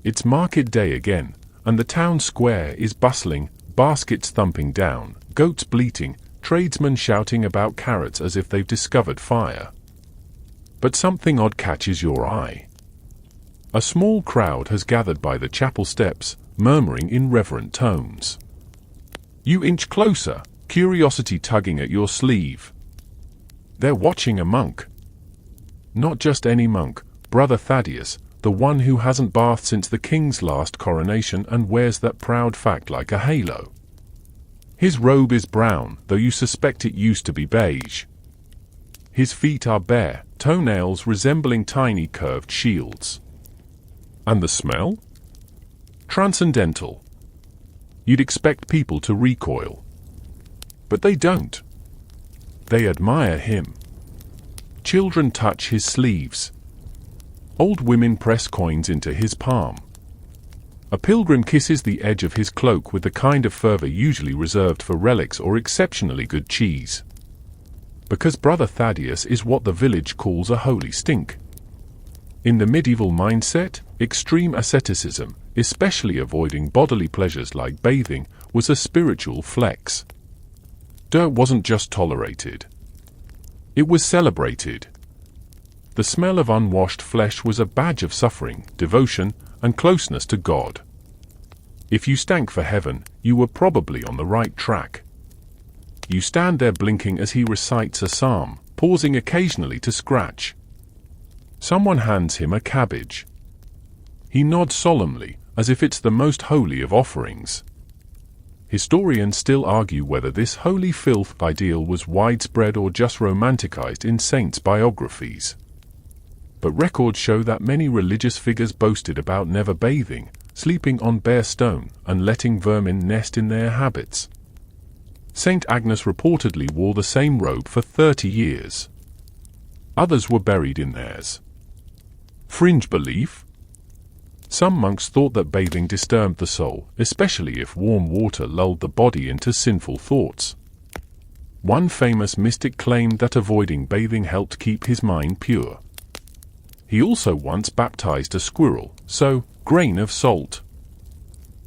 It's market day again, and the town square is bustling, baskets thumping down, goats bleating, tradesmen shouting about carrots as if they've discovered fire. But something odd catches your eye. A small crowd has gathered by the chapel steps, murmuring in reverent tones. You inch closer, curiosity tugging at your sleeve. They're watching a monk. Not just any monk, Brother Thaddeus, the one who hasn't bathed since the king's last coronation and wears that proud fact like a halo. His robe is brown, though you suspect it used to be beige. His feet are bare, toenails resembling tiny curved shields. And the smell? Transcendental. You'd expect people to recoil. But they don't. They admire him. Children touch his sleeves. Old women press coins into his palm. A pilgrim kisses the edge of his cloak with the kind of fervor usually reserved for relics or exceptionally good cheese. Because Brother Thaddeus is what the village calls a holy stink. In the medieval mindset, extreme asceticism, especially avoiding bodily pleasures like bathing, was a spiritual flex. Dirt wasn't just tolerated. It was celebrated. The smell of unwashed flesh was a badge of suffering, devotion, and closeness to God. If you stank for heaven, you were probably on the right track. You stand there blinking as he recites a psalm, pausing occasionally to scratch. Someone hands him a cabbage. He nods solemnly, as if it's the most holy of offerings. Historians still argue whether this holy filth ideal was widespread or just romanticized in saints' biographies. But records show that many religious figures boasted about never bathing, sleeping on bare stone, and letting vermin nest in their habits. Saint Agnes reportedly wore the same robe for 30 years. Others were buried in theirs. Fringe belief? Some monks thought that bathing disturbed the soul, especially if warm water lulled the body into sinful thoughts. One famous mystic claimed that avoiding bathing helped keep his mind pure. He also once baptized a squirrel, so, grain of salt.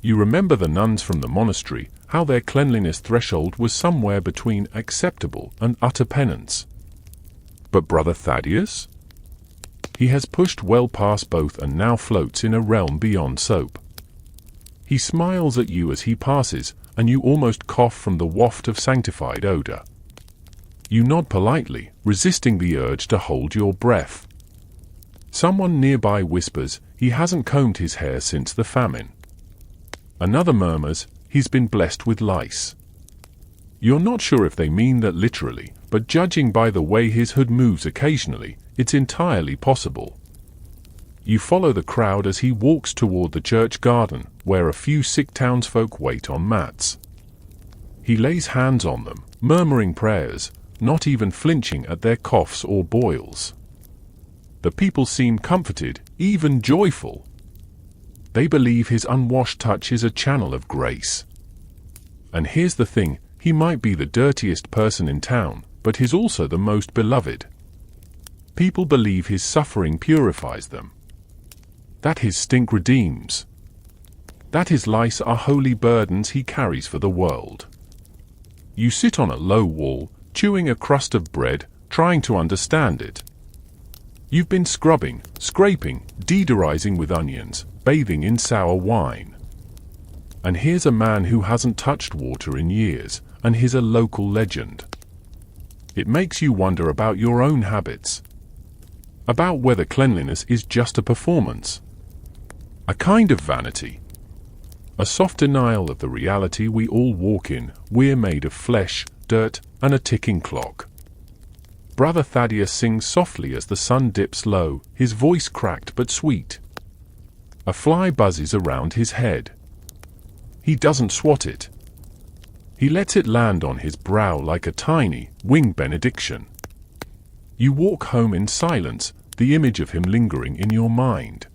You remember the nuns from the monastery, how their cleanliness threshold was somewhere between acceptable and utter penance. But Brother Thaddeus? He has pushed well past both and now floats in a realm beyond soap. He smiles at you as he passes, and you almost cough from the waft of sanctified odor. You nod politely, resisting the urge to hold your breath. Someone nearby whispers he hasn't combed his hair since the famine. Another murmurs he's been blessed with lice. You're not sure if they mean that literally, but judging by the way his hood moves occasionally, it's entirely possible. You follow the crowd as he walks toward the church garden, where a few sick townsfolk wait on mats. He lays hands on them, murmuring prayers, not even flinching at their coughs or boils. The people seem comforted, even joyful. They believe his unwashed touch is a channel of grace. And here's the thing, he might be the dirtiest person in town, but he's also the most beloved. People believe his suffering purifies them. That his stink redeems. That his lice are holy burdens he carries for the world. You sit on a low wall, chewing a crust of bread, trying to understand it. You've been scrubbing, scraping, deodorizing with onions, bathing in sour wine. And here's a man who hasn't touched water in years, and he's a local legend. It makes you wonder about your own habits. About whether cleanliness is just a performance. A kind of vanity. A soft denial of the reality we all walk in. We're made of flesh, dirt, and a ticking clock. Brother Thaddeus sings softly as the sun dips low, his voice cracked but sweet. A fly buzzes around his head. He doesn't swat it. He lets it land on his brow like a tiny, winged benediction. You walk home in silence, the image of him lingering in your mind.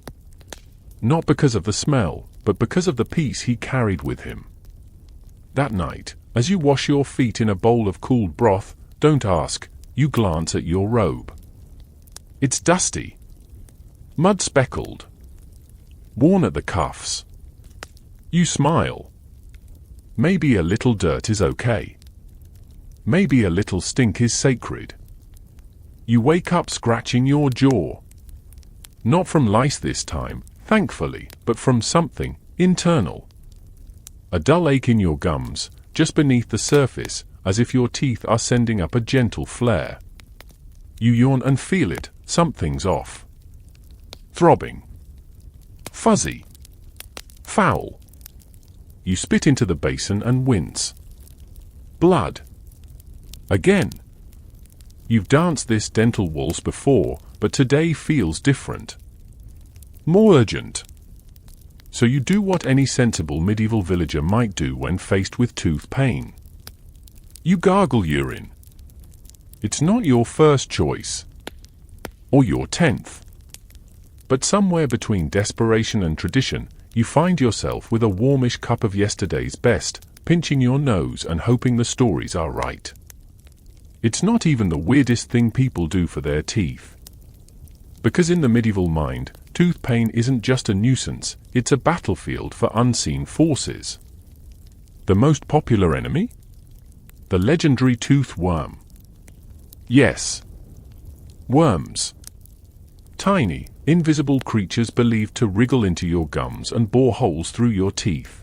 Not because of the smell, but because of the peace he carried with him. That night, as you wash your feet in a bowl of cooled broth, don't ask, you glance at your robe. It's dusty. Mud-speckled. Worn at the cuffs. You smile. Maybe a little dirt is okay. Maybe a little stink is sacred. You wake up scratching your jaw. Not from lice this time, thankfully, but from something internal. A dull ache in your gums, just beneath the surface, as if your teeth are sending up a gentle flare. You yawn and feel it, something's off. Throbbing. Fuzzy. Foul. You spit into the basin and wince. Blood. Again. You've danced this dental waltz before, but today feels different. More urgent. So you do what any sensible medieval villager might do when faced with tooth pain. You gargle urine. It's not your first choice. Or your 10th. But somewhere between desperation and tradition, you find yourself with a warmish cup of yesterday's best, pinching your nose and hoping the stories are right. It's not even the weirdest thing people do for their teeth. Because in the medieval mind, tooth pain isn't just a nuisance, it's a battlefield for unseen forces. The most popular enemy? The legendary tooth worm. Yes. Worms. Tiny, invisible creatures believed to wriggle into your gums and bore holes through your teeth.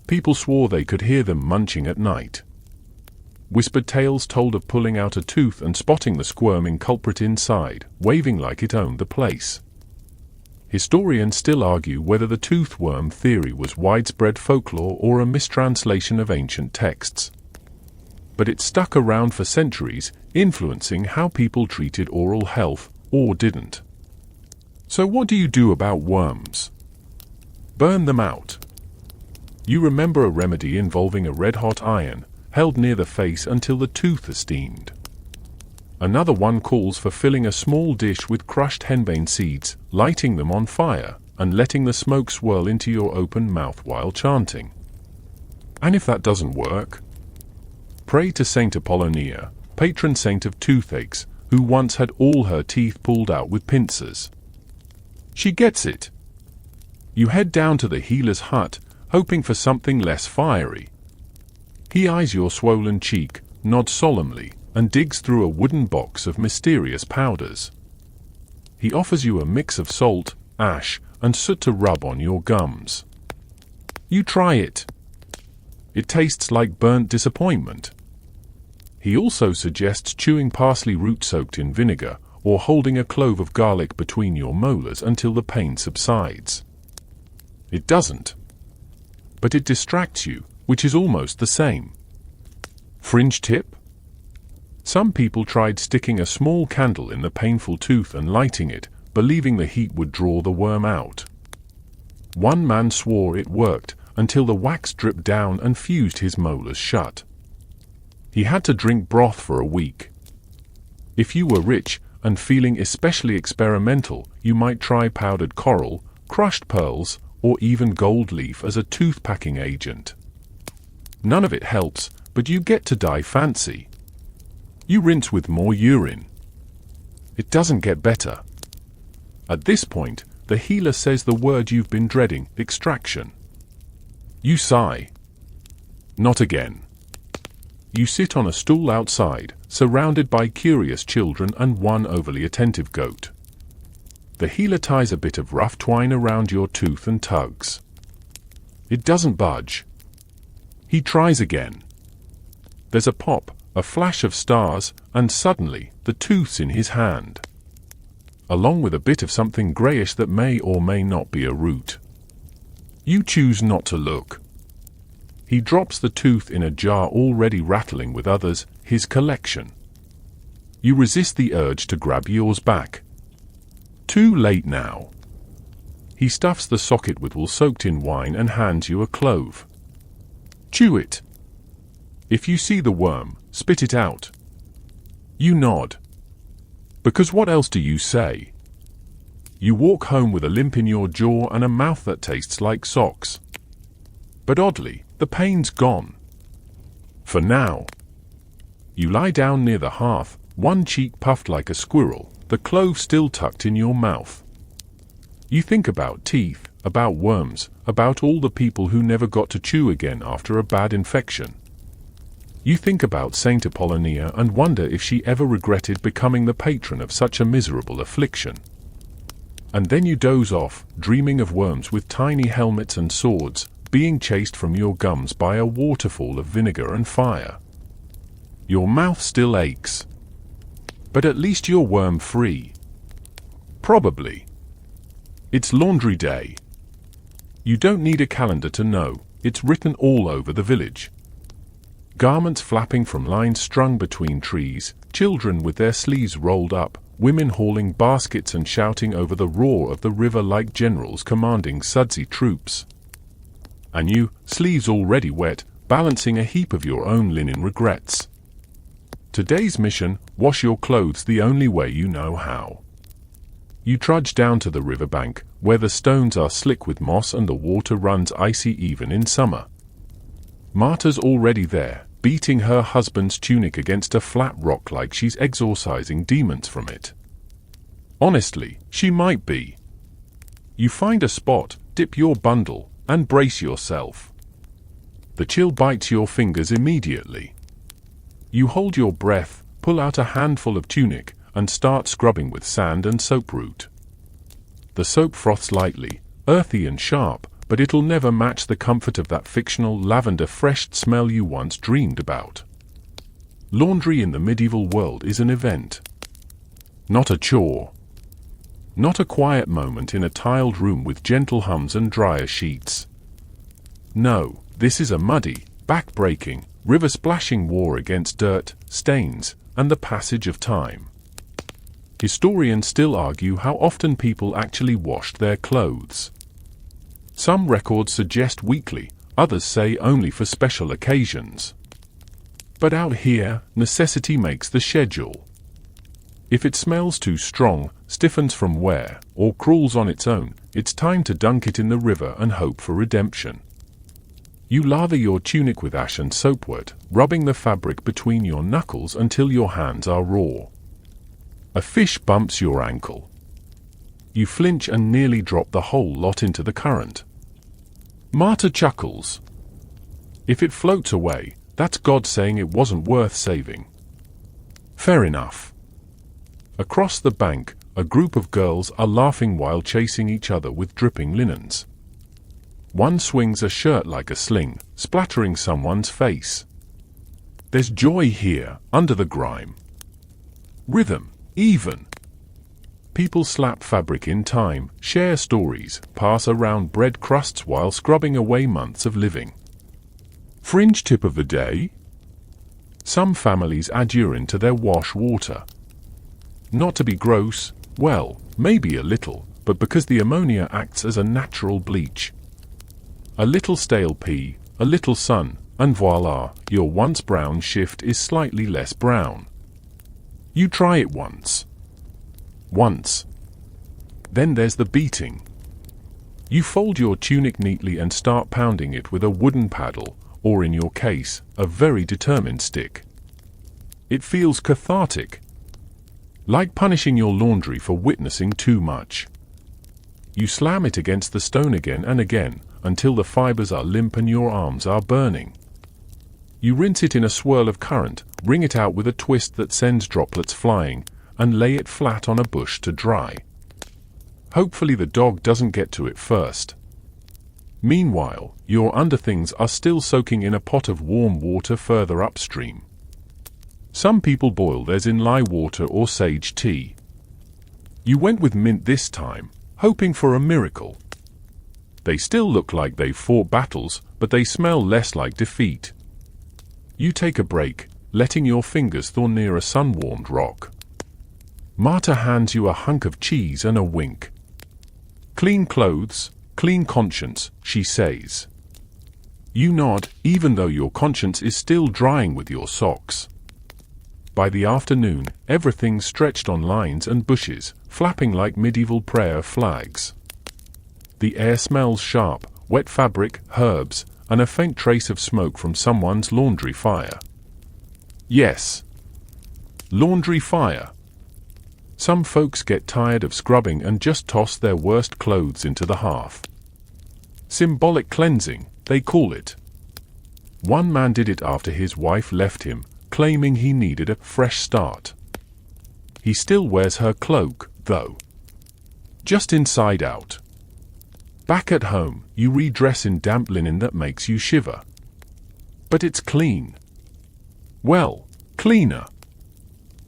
People swore they could hear them munching at night. Whispered tales told of pulling out a tooth and spotting the squirming culprit inside, waving like it owned the place. Historians still argue whether the tooth worm theory was widespread folklore or a mistranslation of ancient texts. But it stuck around for centuries, influencing how people treated oral health, or didn't. So what do you do about worms? Burn them out. You remember a remedy involving a red-hot iron, held near the face until the tooth is steamed. Another one calls for filling a small dish with crushed henbane seeds, lighting them on fire, and letting the smoke swirl into your open mouth while chanting. And if that doesn't work, pray to Saint Apollonia, patron saint of toothaches, who once had all her teeth pulled out with pincers. She gets it. You head down to the healer's hut, hoping for something less fiery. He eyes your swollen cheek, nods solemnly, and digs through a wooden box of mysterious powders. He offers you a mix of salt, ash, and soot to rub on your gums. You try it. It tastes like burnt disappointment. He also suggests chewing parsley root soaked in vinegar, or holding a clove of garlic between your molars until the pain subsides. It doesn't. But it distracts you, which is almost the same. Fringe tip? Some people tried sticking a small candle in the painful tooth and lighting it, believing the heat would draw the worm out. One man swore it worked, until the wax dripped down and fused his molars shut. He had to drink broth for a week. If you were rich, and feeling especially experimental, you might try powdered coral, crushed pearls, or even gold leaf as a tooth-packing agent. None of it helps, but you get to die fancy. You rinse with more urine. It doesn't get better. At this point, the healer says the word you've been dreading, extraction. You sigh. Not again. You sit on a stool outside, surrounded by curious children and one overly attentive goat. The healer ties a bit of rough twine around your tooth and tugs. It doesn't budge. He tries again. There's a pop, a flash of stars, and suddenly, the tooth's in his hand, along with a bit of something greyish that may or may not be a root. You choose not to look. He drops the tooth in a jar already rattling with others, his collection. You resist the urge to grab yours back. Too late now. He stuffs the socket with wool soaked in wine and hands you a clove. Chew it. If you see the worm, spit it out. You nod. Because what else do you say? You walk home with a limp in your jaw and a mouth that tastes like socks. But oddly, the pain's gone. For now. You lie down near the hearth, one cheek puffed like a squirrel, the clove still tucked in your mouth. You think about teeth, about worms, about all the people who never got to chew again after a bad infection. You think about Saint Apollonia and wonder if she ever regretted becoming the patron of such a miserable affliction. And then you doze off, dreaming of worms with tiny helmets and swords, being chased from your gums by a waterfall of vinegar and fire. Your mouth still aches. But at least you're worm-free. Probably. It's laundry day. You don't need a calendar to know, it's written all over the village. Garments flapping from lines strung between trees, children with their sleeves rolled up, women hauling baskets and shouting over the roar of the river like generals commanding sudsy troops. And you, sleeves already wet, balancing a heap of your own linen regrets. Today's mission, wash your clothes the only way you know how. You trudge down to the riverbank, where the stones are slick with moss and the water runs icy even in summer. Marta's already there, beating her husband's tunic against a flat rock like she's exorcising demons from it. Honestly, she might be. You find a spot, dip your bundle, and brace yourself. The chill bites your fingers immediately. You hold your breath, pull out a handful of tunic, and start scrubbing with sand and soap root. The soap froths lightly, earthy and sharp, but it'll never match the comfort of that fictional lavender-fresh smell you once dreamed about. Laundry in the medieval world is an event. Not a chore. Not a quiet moment in a tiled room with gentle hums and drier sheets. No, this is a muddy, back-breaking, river-splashing war against dirt, stains, and the passage of time. Historians still argue how often people actually washed their clothes. Some records suggest weekly, others say only for special occasions. But out here, necessity makes the schedule. If it smells too strong, stiffens from wear, or crawls on its own, it's time to dunk it in the river and hope for redemption. You lather your tunic with ash and soapwort, rubbing the fabric between your knuckles until your hands are raw. A fish bumps your ankle. You flinch and nearly drop the whole lot into the current. Marta chuckles. If it floats away, that's God saying it wasn't worth saving. Fair enough. Across the bank, a group of girls are laughing while chasing each other with dripping linens. One swings a shirt like a sling, splattering someone's face. There's joy here, under the grime. Rhythm, even. People slap fabric in time, share stories, pass around bread crusts while scrubbing away months of living. Fringe tip of the day? Some families add urine to their wash water. Not to be gross, well, maybe a little, but because the ammonia acts as a natural bleach. A little stale pea, a little sun, and voila, your once brown shift is slightly less brown. You try it once. Then there's the beating. You fold your tunic neatly and start pounding it with a wooden paddle, or in your case, a very determined stick. It feels cathartic. Like punishing your laundry for witnessing too much. You slam it against the stone again and again, until the fibers are limp and your arms are burning. You rinse it in a swirl of current, wring it out with a twist that sends droplets flying, and lay it flat on a bush to dry. Hopefully the dog doesn't get to it first. Meanwhile, your underthings are still soaking in a pot of warm water further upstream. Some people boil theirs in lye water or sage tea. You went with mint this time, hoping for a miracle. They still look like they've fought battles, but they smell less like defeat. You take a break, letting your fingers thaw near a sun-warmed rock. Marta hands you a hunk of cheese and a wink. Clean clothes, clean conscience, she says. You nod, even though your conscience is still drying with your socks. By the afternoon, everything's stretched on lines and bushes, flapping like medieval prayer flags. The air smells sharp, wet fabric, herbs, and a faint trace of smoke from someone's laundry fire. Yes. Laundry fire. Some folks get tired of scrubbing and just toss their worst clothes into the hearth. Symbolic cleansing, they call it. One man did it after his wife left him, claiming he needed a fresh start. He still wears her cloak, though. Just inside out. Back at home, you redress in damp linen that makes you shiver. But it's clean. Well, cleaner.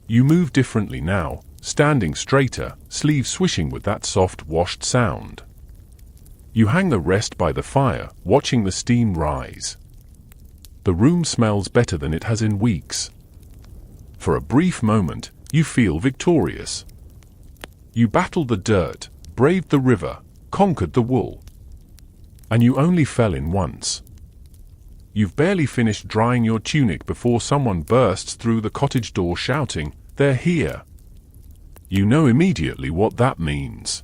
You move differently now, standing straighter, sleeves swishing with that soft washed sound. You hang the rest by the fire, watching the steam rise. The room smells better than it has in weeks. For a brief moment, you feel victorious. You battled the dirt, braved the river, conquered the wool. And you only fell in once. You've barely finished drying your tunic before someone bursts through the cottage door shouting, "They're here!" You know immediately what that means.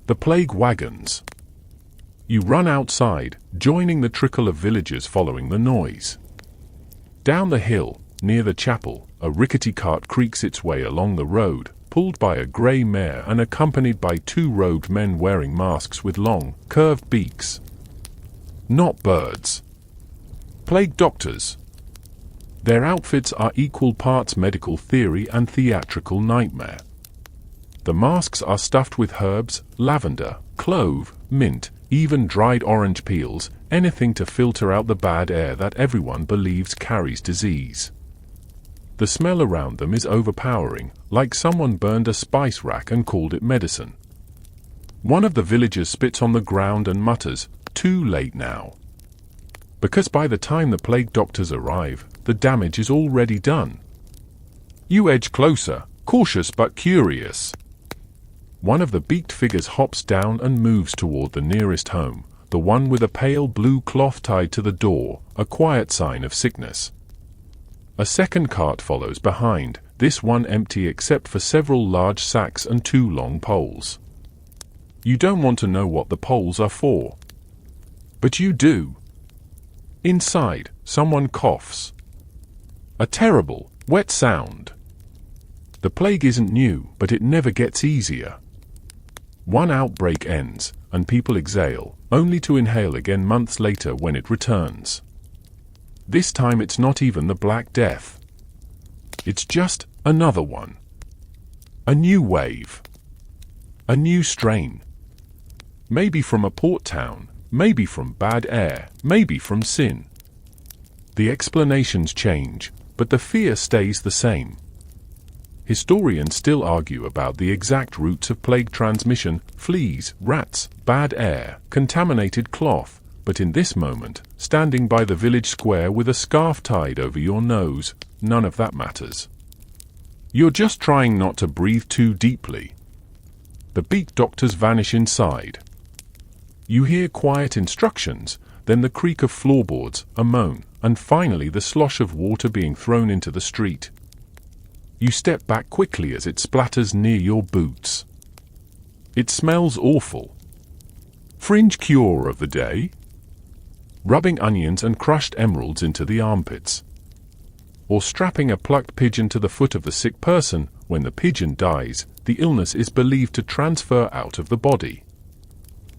The plague wagons. You run outside, joining the trickle of villagers following the noise. Down the hill, near the chapel, a rickety cart creaks its way along the road, pulled by a grey mare and accompanied by two robed men wearing masks with long, curved beaks. Not birds. Plague doctors. Their outfits are equal parts medical theory and theatrical nightmare. The masks are stuffed with herbs, lavender, clove, mint, even dried orange peels, anything to filter out the bad air that everyone believes carries disease. The smell around them is overpowering, like someone burned a spice rack and called it medicine. One of the villagers spits on the ground and mutters, "Too late now." Because by the time the plague doctors arrive, the damage is already done. You edge closer, cautious but curious. One of the beaked figures hops down and moves toward the nearest home, the one with a pale blue cloth tied to the door, a quiet sign of sickness. A second cart follows behind, this one empty except for several large sacks and 2 long poles. You don't want to know what the poles are for. But you do. Inside, someone coughs. A terrible, wet sound. The plague isn't new, but it never gets easier. One outbreak ends, and people exhale, only to inhale again months later when it returns. This time it's not even the Black Death. It's just another one. A new wave. A new strain. Maybe from a port town, maybe from bad air, maybe from sin. The explanations change, but the fear stays the same. Historians still argue about the exact routes of plague transmission: fleas, rats, bad air, contaminated cloth, but in this moment, standing by the village square with a scarf tied over your nose, none of that matters. You're just trying not to breathe too deeply. The beak doctors vanish inside. You hear quiet instructions, then the creak of floorboards, a moan, and finally the slosh of water being thrown into the street. You step back quickly as it splatters near your boots. It smells awful. Fringe cure of the day? Rubbing onions and crushed emeralds into the armpits. Or strapping a plucked pigeon to the foot of the sick person. When the pigeon dies, the illness is believed to transfer out of the body.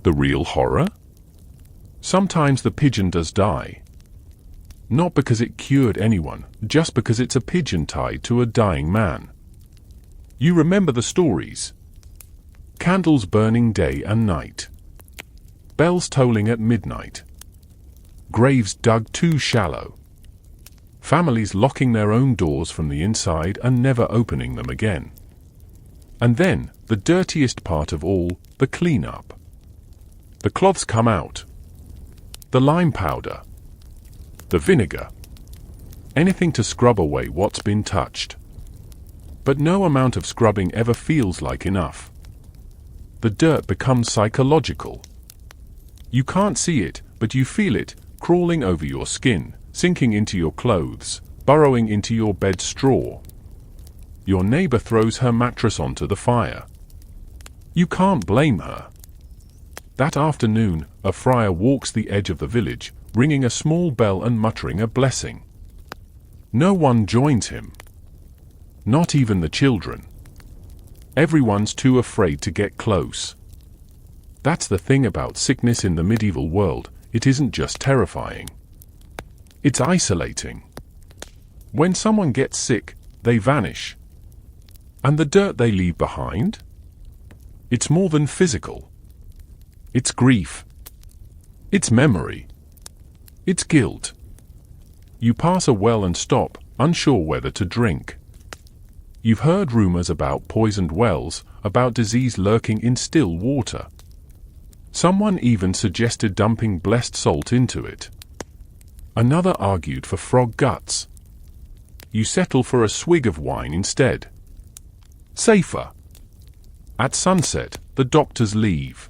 The real horror? Sometimes the pigeon does die. Not because it cured anyone, just because it's a pigeon tied to a dying man. You remember the stories. Candles burning day and night. Bells tolling at midnight. Graves dug too shallow. Families locking their own doors from the inside and never opening them again. And then, the dirtiest part of all, the cleanup. The cloths come out. The lime powder. The vinegar. Anything to scrub away what's been touched. But no amount of scrubbing ever feels like enough. The dirt becomes psychological. You can't see it, but you feel it, crawling over your skin, sinking into your clothes, burrowing into your bed straw. Your neighbor throws her mattress onto the fire. You can't blame her. That afternoon, a friar walks the edge of the village, ringing a small bell and muttering a blessing. No one joins him. Not even the children. Everyone's too afraid to get close. That's the thing about sickness in the medieval world, it isn't just terrifying. It's isolating. When someone gets sick, they vanish. And the dirt they leave behind? It's more than physical. It's grief. It's memory. It's guilt. You pass a well and stop, unsure whether to drink. You've heard rumors about poisoned wells, about disease lurking in still water. Someone even suggested dumping blessed salt into it. Another argued for frog guts. You settle for a swig of wine instead. Safer. At sunset, the doctors leave.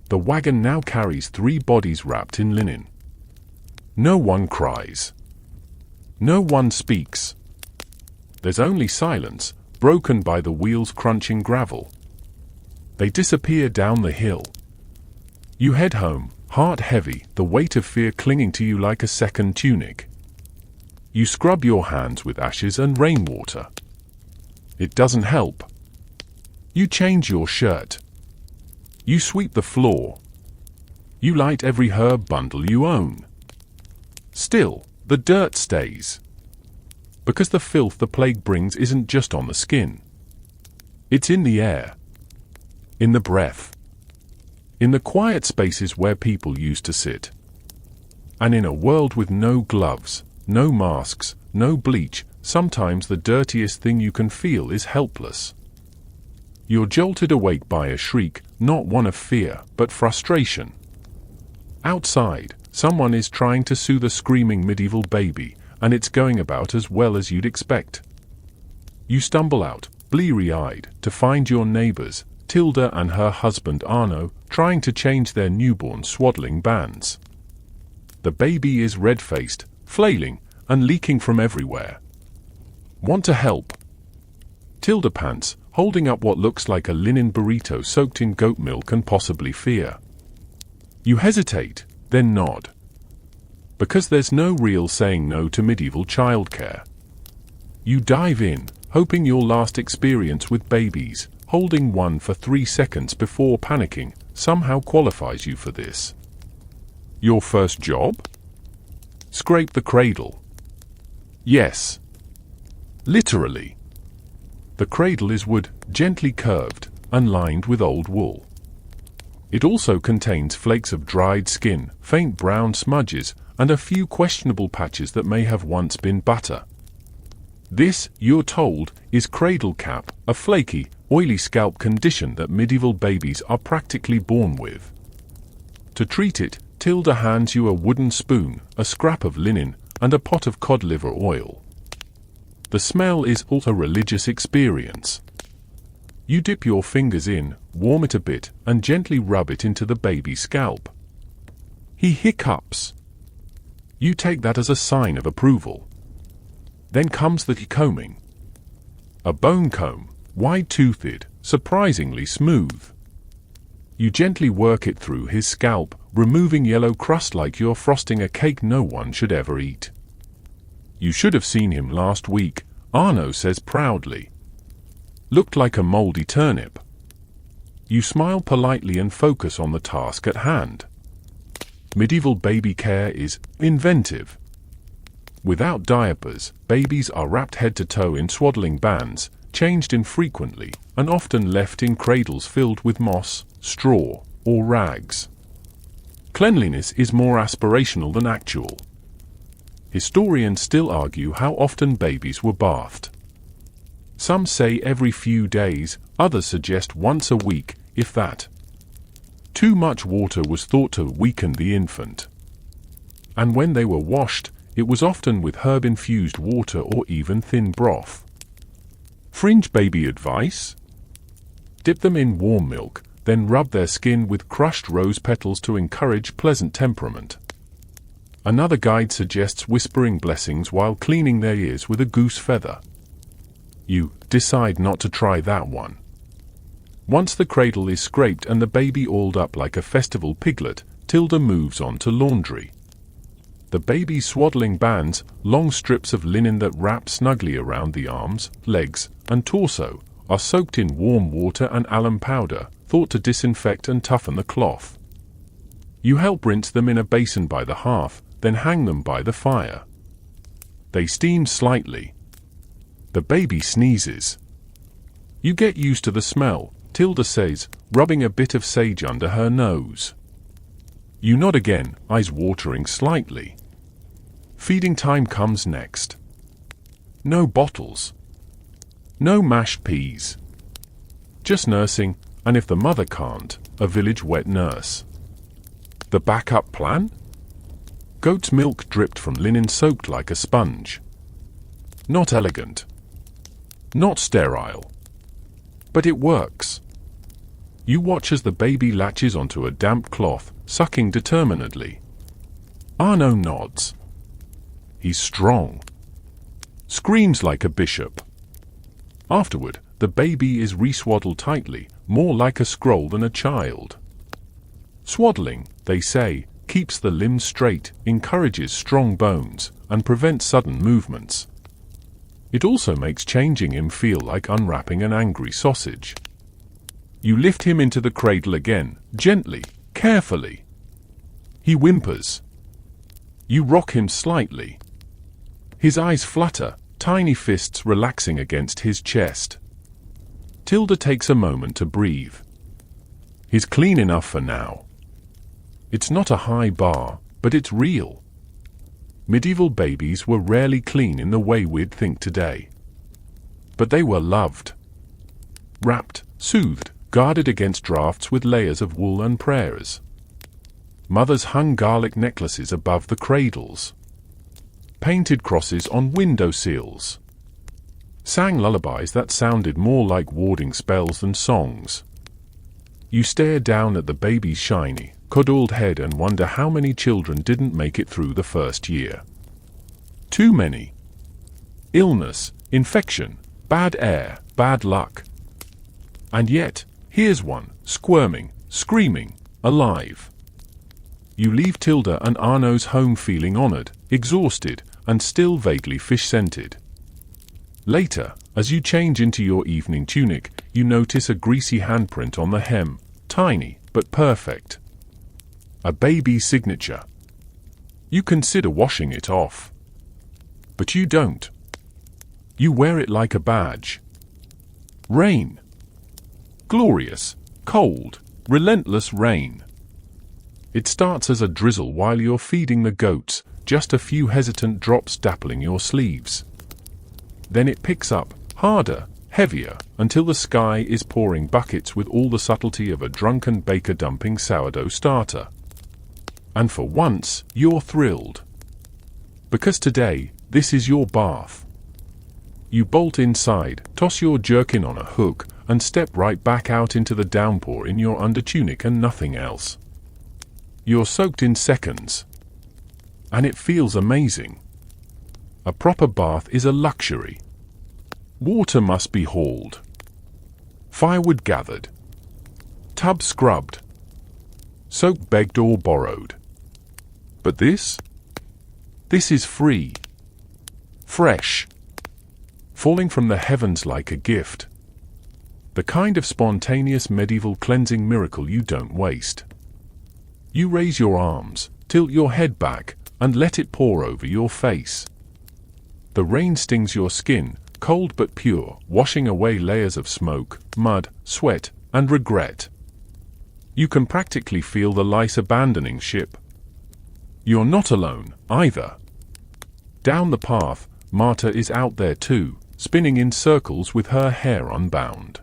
The wagon now carries 3 bodies wrapped in linen. No one cries. No one speaks. There's only silence, broken by the wheels crunching gravel. They disappear down the hill. You head home, heart heavy, the weight of fear clinging to you like a second tunic. You scrub your hands with ashes and rainwater. It doesn't help. You change your shirt. You sweep the floor. You light every herb bundle you own. Still, the dirt stays. Because the filth the plague brings isn't just on the skin. It's in the air. In the breath. In the quiet spaces where people used to sit. And in a world with no gloves, no masks, no bleach, sometimes the dirtiest thing you can feel is helpless. You're jolted awake by a shriek, not one of fear, but frustration. Outside, someone is trying to soothe a screaming medieval baby, and it's going about as well as you'd expect. You stumble out, bleary-eyed, to find your neighbors, Tilda and her husband Arno, trying to change their newborn swaddling bands. The baby is red-faced, flailing, and leaking from everywhere. Want to help? Tilda pants, holding up what looks like a linen burrito soaked in goat milk and possibly fear. You hesitate, then nod. Because there's no real saying no to medieval childcare. You dive in, hoping your last experience with babies, holding one for 3 seconds before panicking, somehow qualifies you for this. Your first job? Scrape the cradle. Yes. Literally. The cradle is wood, gently curved, and lined with old wool. It also contains flakes of dried skin, faint brown smudges, and a few questionable patches that may have once been butter. This, you're told, is cradle cap, a flaky, oily scalp condition that medieval babies are practically born with. To treat it, Tilda hands you a wooden spoon, a scrap of linen, and a pot of cod liver oil. The smell is also a religious experience. You dip your fingers in, warm it a bit, and gently rub it into the baby's scalp. He hiccups. You take that as a sign of approval. Then comes the combing. A bone comb, wide-toothed, surprisingly smooth. You gently work it through his scalp, removing yellow crust like you're frosting a cake no one should ever eat. You should have seen him last week, Arno says proudly. Looked like a moldy turnip. You smile politely and focus on the task at hand. Medieval baby care is inventive. Without diapers, babies are wrapped head to toe in swaddling bands, changed infrequently, and often left in cradles filled with moss, straw, or rags. Cleanliness is more aspirational than actual. Historians still argue how often babies were bathed. Some say every few days, others suggest once a week, if that. Too much water was thought to weaken the infant. And when they were washed, it was often with herb-infused water or even thin broth. Fringe baby advice? Dip them in warm milk, then rub their skin with crushed rose petals to encourage pleasant temperament. Another guide suggests whispering blessings while cleaning their ears with a goose feather. You decide not to try that one. Once the cradle is scraped and the baby oiled up like a festival piglet, Tilda moves on to laundry. The baby's swaddling bands, long strips of linen that wrap snugly around the arms, legs, and torso, are soaked in warm water and alum powder, thought to disinfect and toughen the cloth. You help rinse them in a basin by the hearth, then hang them by the fire. They steam slightly. The baby sneezes. You get used to the smell, Tilda says, rubbing a bit of sage under her nose. You nod again, eyes watering slightly. Feeding time comes next. No bottles. No mashed peas. Just nursing, and if the mother can't, a village wet nurse. The backup plan? Goat's milk dripped from linen soaked like a sponge. Not elegant. Not sterile. But it works. You watch as the baby latches onto a damp cloth, sucking determinedly. Arno nods. He's strong. Screams like a bishop. Afterward, the baby is reswaddled tightly, more like a scroll than a child. Swaddling, they say, keeps the limbs straight, encourages strong bones, and prevents sudden movements. It also makes changing him feel like unwrapping an angry sausage. You lift him into the cradle again, gently, carefully. He whimpers. You rock him slightly. His eyes flutter, tiny fists relaxing against his chest. Tilda takes a moment to breathe. He's clean enough for now. It's not a high bar, but it's real. Medieval babies were rarely clean in the way we'd think today. But they were loved. Wrapped, soothed, guarded against drafts with layers of wool and prayers. Mothers hung garlic necklaces above the cradles. Painted crosses on window sills. Sang lullabies that sounded more like warding spells than songs. You stare down at the baby's shiny, cuddled head and wonder how many children didn't make it through the first year. Too many. Illness, infection, bad air, bad luck. And yet, here's one, squirming, screaming, alive. You leave Tilda and Arno's home feeling honored, exhausted, and still vaguely fish-scented. Later, as you change into your evening tunic, you notice a greasy handprint on the hem, tiny but perfect. A baby's signature. You consider washing it off. But you don't. You wear it like a badge. Rain. Glorious, cold, relentless rain. It starts as a drizzle while you're feeding the goats, just a few hesitant drops dappling your sleeves. Then it picks up, harder, heavier, until the sky is pouring buckets with all the subtlety of a drunken baker dumping sourdough starter. And for once, you're thrilled. Because today, this is your bath. You bolt inside, toss your jerkin on a hook, and step right back out into the downpour in your undertunic and nothing else. You're soaked in seconds. And it feels amazing. A proper bath is a luxury. Water must be hauled. Firewood gathered. Tub scrubbed. Soap begged or borrowed. But this? This is free. Fresh. Falling from the heavens like a gift. The kind of spontaneous medieval cleansing miracle you don't waste. You raise your arms, tilt your head back, and let it pour over your face. The rain stings your skin, cold but pure, washing away layers of smoke, mud, sweat, and regret. You can practically feel the lice abandoning ship. You're not alone, either. Down the path, Marta is out there too, spinning in circles with her hair unbound.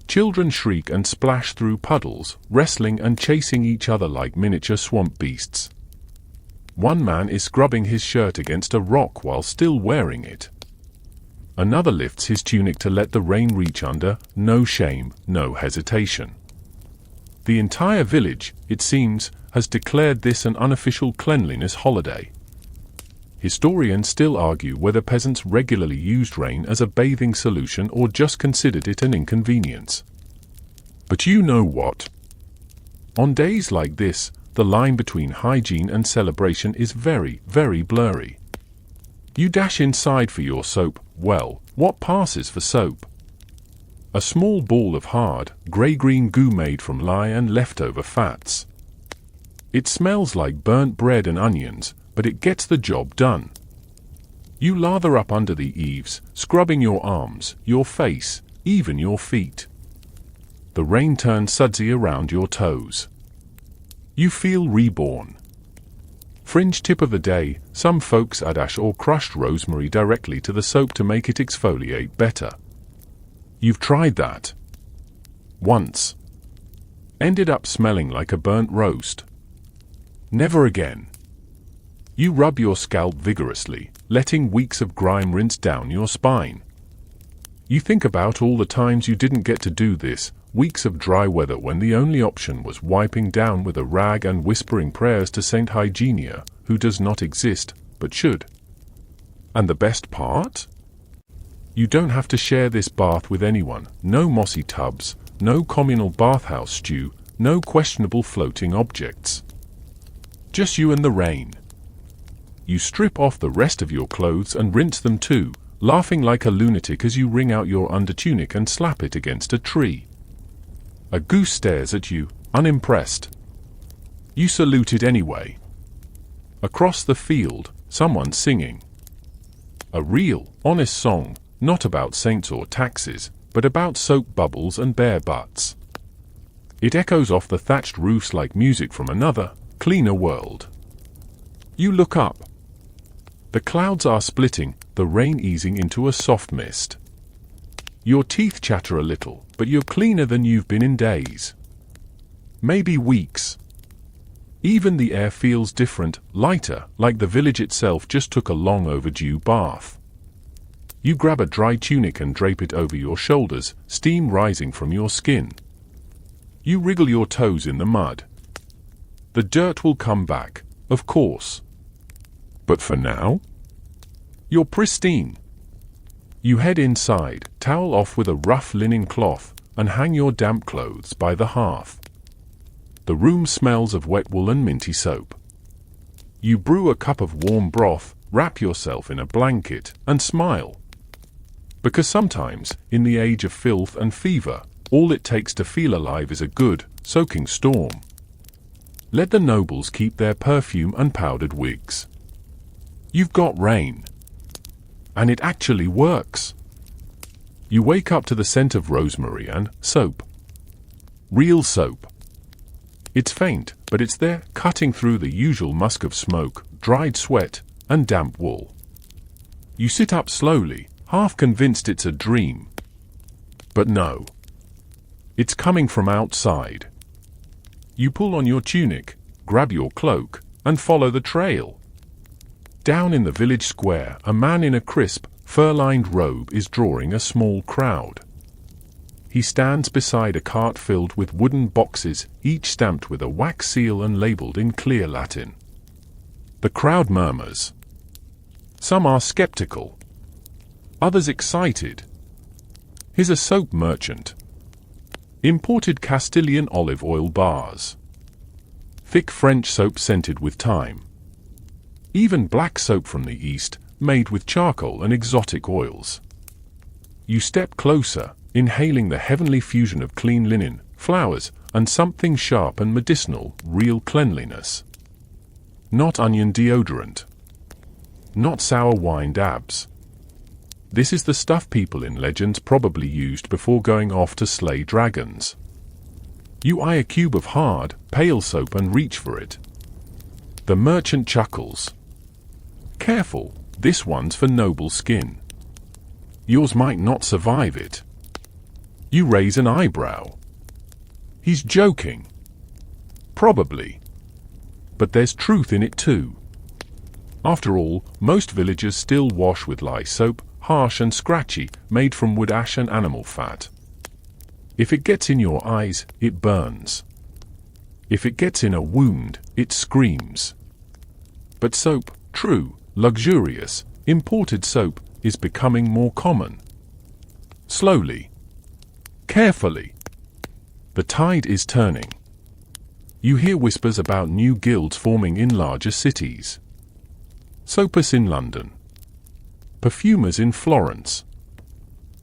Children shriek and splash through puddles, wrestling and chasing each other like miniature swamp beasts. One man is scrubbing his shirt against a rock while still wearing it. Another lifts his tunic to let the rain reach under, no shame, no hesitation. The entire village, it seems, has declared this an unofficial cleanliness holiday. Historians still argue whether peasants regularly used rain as a bathing solution or just considered it an inconvenience. But you know what? On days like this, the line between hygiene and celebration is very, very blurry. You dash inside for your soap. Well, what passes for soap? A small ball of hard, grey-green goo made from lye and leftover fats. It smells like burnt bread and onions, but it gets the job done. You lather up under the eaves, scrubbing your arms, your face, even your feet. The rain turns sudsy around your toes. You feel reborn. Fringe tip of the day, some folks add ash or crushed rosemary directly to the soap to make it exfoliate better. You've tried that. Once. Ended up smelling like a burnt roast. Never again. You rub your scalp vigorously, letting weeks of grime rinse down your spine. You think about all the times you didn't get to do this, weeks of dry weather when the only option was wiping down with a rag and whispering prayers to Saint Hygiene, who does not exist, but should. And the best part? You don't have to share this bath with anyone, no mossy tubs, no communal bathhouse stew, no questionable floating objects. Just you and the rain. You strip off the rest of your clothes and rinse them too, laughing like a lunatic as you wring out your undertunic and slap it against a tree. A goose stares at you, unimpressed. You salute it anyway. Across the field, someone's singing. A real, honest song, not about saints or taxes, but about soap bubbles and bare butts. It echoes off the thatched roofs like music from another, cleaner world. You look up. The clouds are splitting, the rain easing into a soft mist. Your teeth chatter a little, but you're cleaner than you've been in days. Maybe weeks. Even the air feels different, lighter, like the village itself just took a long overdue bath. You grab a dry tunic and drape it over your shoulders, steam rising from your skin. You wriggle your toes in the mud. The dirt will come back, of course. But for now, You're pristine. You head inside, towel off with a rough linen cloth, and hang your damp clothes by the hearth. The room smells of wet wool and minty soap. You brew a cup of warm broth, wrap yourself in a blanket, and smile. Because sometimes, in the age of filth and fever, all it takes to feel alive is a good, soaking storm. Let the nobles keep their perfume and powdered wigs. You've got rain. And it actually works. You wake up to the scent of rosemary and soap. Real soap. It's faint, but it's there, cutting through the usual musk of smoke, dried sweat, and damp wool. You sit up slowly, half convinced it's a dream. But no. It's coming from outside. You pull on your tunic, grab your cloak, and follow the trail. Down in the village square, a man in a crisp, fur-lined robe is drawing a small crowd. He stands beside a cart filled with wooden boxes, each stamped with a wax seal and labeled in clear Latin. The crowd murmurs. Some are skeptical. Others excited. He's a soap merchant. Imported Castilian olive oil bars. Thick French soap scented with thyme. Even black soap from the East, made with charcoal and exotic oils. You step closer, inhaling the heavenly fusion of clean linen, flowers, and something sharp and medicinal, real cleanliness. Not onion deodorant. Not sour wine dabs. This is the stuff people in legends probably used before going off to slay dragons. You eye a cube of hard, pale soap and reach for it. The merchant chuckles. Careful, this one's for noble skin. Yours might not survive it. You raise an eyebrow. He's joking. Probably. But there's truth in it too. After all, most villagers still wash with lye soap, harsh and scratchy, made from wood ash and animal fat. If it gets in your eyes, it burns. If it gets in a wound, it screams. But soap, true, luxurious, imported soap, is becoming more common. Slowly. Carefully. The tide is turning. You hear whispers about new guilds forming in larger cities. Soapists in London. Perfumers in Florence.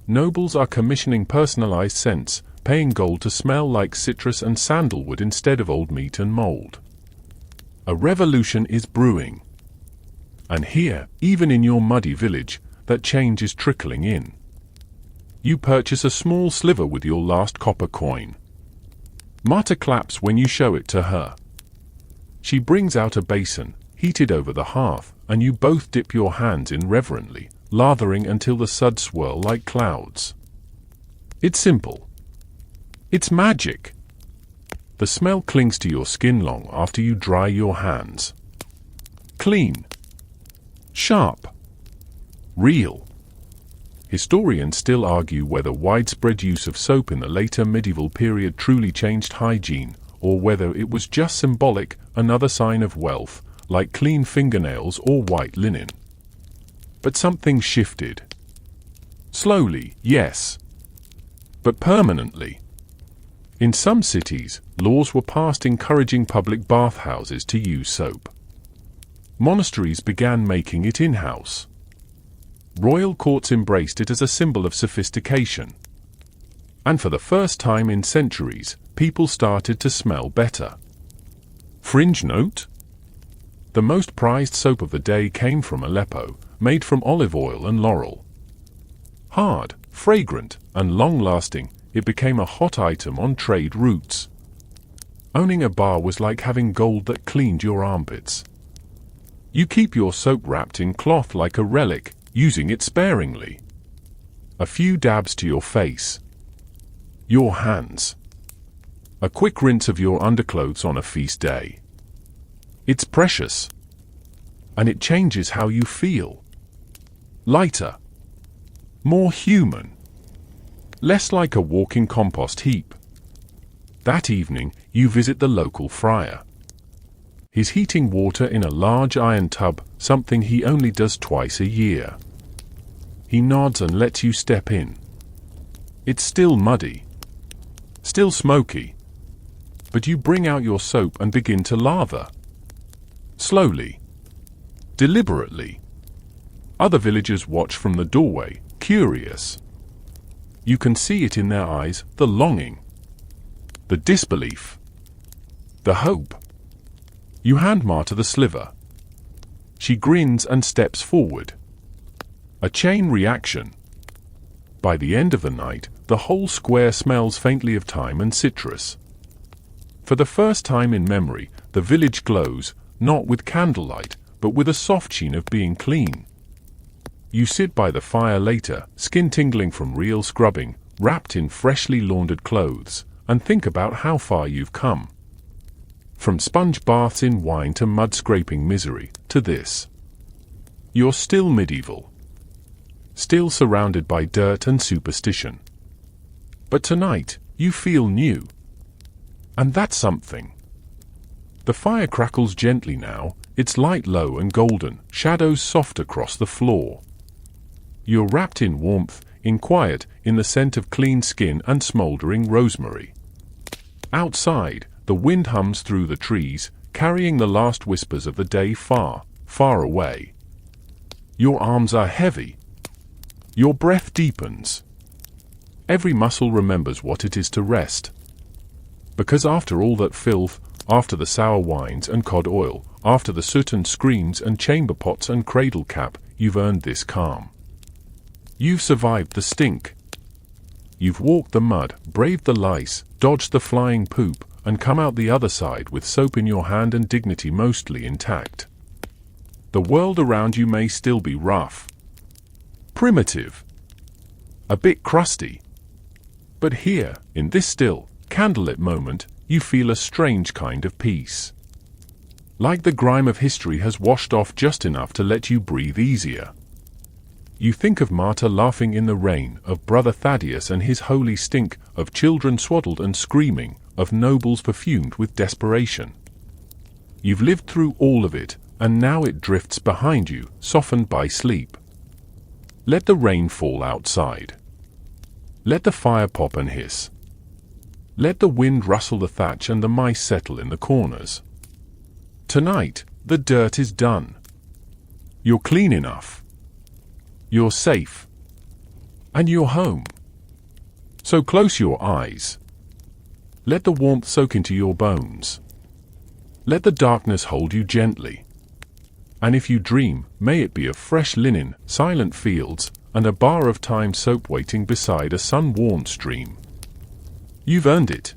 Nobles are commissioning personalized scents, paying gold to smell like citrus and sandalwood instead of old meat and mold. A revolution is brewing. And here, even in your muddy village, that change is trickling in. You purchase a small sliver with your last copper coin. Marta claps when you show it to her. She brings out a basin, heated over the hearth, and you both dip your hands in reverently, lathering until the suds swirl like clouds. It's simple. It's magic. The smell clings to your skin long after you dry your hands. Clean. Sharp. Real. Historians still argue whether widespread use of soap in the later medieval period truly changed hygiene, or whether it was just symbolic, another sign of wealth, like clean fingernails or white linen. But something shifted. Slowly, yes. But permanently. In some cities, laws were passed encouraging public bathhouses to use soap. Monasteries began making it in-house. Royal courts embraced it as a symbol of sophistication. And for the first time in centuries, people started to smell better. Fringe note? The most prized soap of the day came from Aleppo, made from olive oil and laurel. Hard, fragrant, and long-lasting, it became a hot item on trade routes. Owning a bar was like having gold that cleaned your armpits. You keep your soap wrapped in cloth like a relic, using it sparingly. A few dabs to your face. Your hands. A quick rinse of your underclothes on a feast day. It's precious. And it changes how you feel. Lighter. More human. Less like a walking compost heap. That evening, you visit the local friar. He's heating water in a large iron tub, something he only does twice a year. He nods and lets you step in. It's still muddy, still smoky, but you bring out your soap and begin to lather. Slowly, deliberately. Other villagers watch from the doorway, curious. You can see it in their eyes, the longing, the disbelief, the hope. You hand Marta the sliver. She grins and steps forward. A chain reaction. By the end of the night, the whole square smells faintly of thyme and citrus. For the first time in memory, the village glows, not with candlelight, but with a soft sheen of being clean. You sit by the fire later, skin tingling from real scrubbing, wrapped in freshly laundered clothes, and think about how far you've come. From sponge baths in wine to mud-scraping misery, to this. You're still medieval. Still surrounded by dirt and superstition. But tonight, you feel new. And that's something. The fire crackles gently now, its light low and golden, shadows soft across the floor. You're wrapped in warmth, in quiet, in the scent of clean skin and smoldering rosemary. Outside, the wind hums through the trees, carrying the last whispers of the day far, far away. Your arms are heavy. Your breath deepens. Every muscle remembers what it is to rest. Because after all that filth, after the sour wines and cod oil, after the soot and screams and chamber pots and cradle cap, you've earned this calm. You've survived the stink. You've walked the mud, braved the lice, dodged the flying poop, and come out the other side with soap in your hand and dignity mostly intact. The world around you may still be rough, primitive, a bit crusty. But here, in this still, candlelit moment, you feel a strange kind of peace. Like the grime of history has washed off just enough to let you breathe easier. You think of Marta laughing in the rain, of Brother Thaddeus and his holy stink, of children swaddled and screaming, of nobles perfumed with desperation. You've lived through all of it, and now it drifts behind you, softened by sleep. Let the rain fall outside. Let the fire pop and hiss. Let the wind rustle the thatch and the mice settle in the corners. Tonight, the dirt is done. You're clean enough. You're safe. And you're home. So close your eyes. Let the warmth soak into your bones. Let the darkness hold you gently. And if you dream, may it be of fresh linen, silent fields, and a bar of thyme soap waiting beside a sun-warmed stream. You've earned it.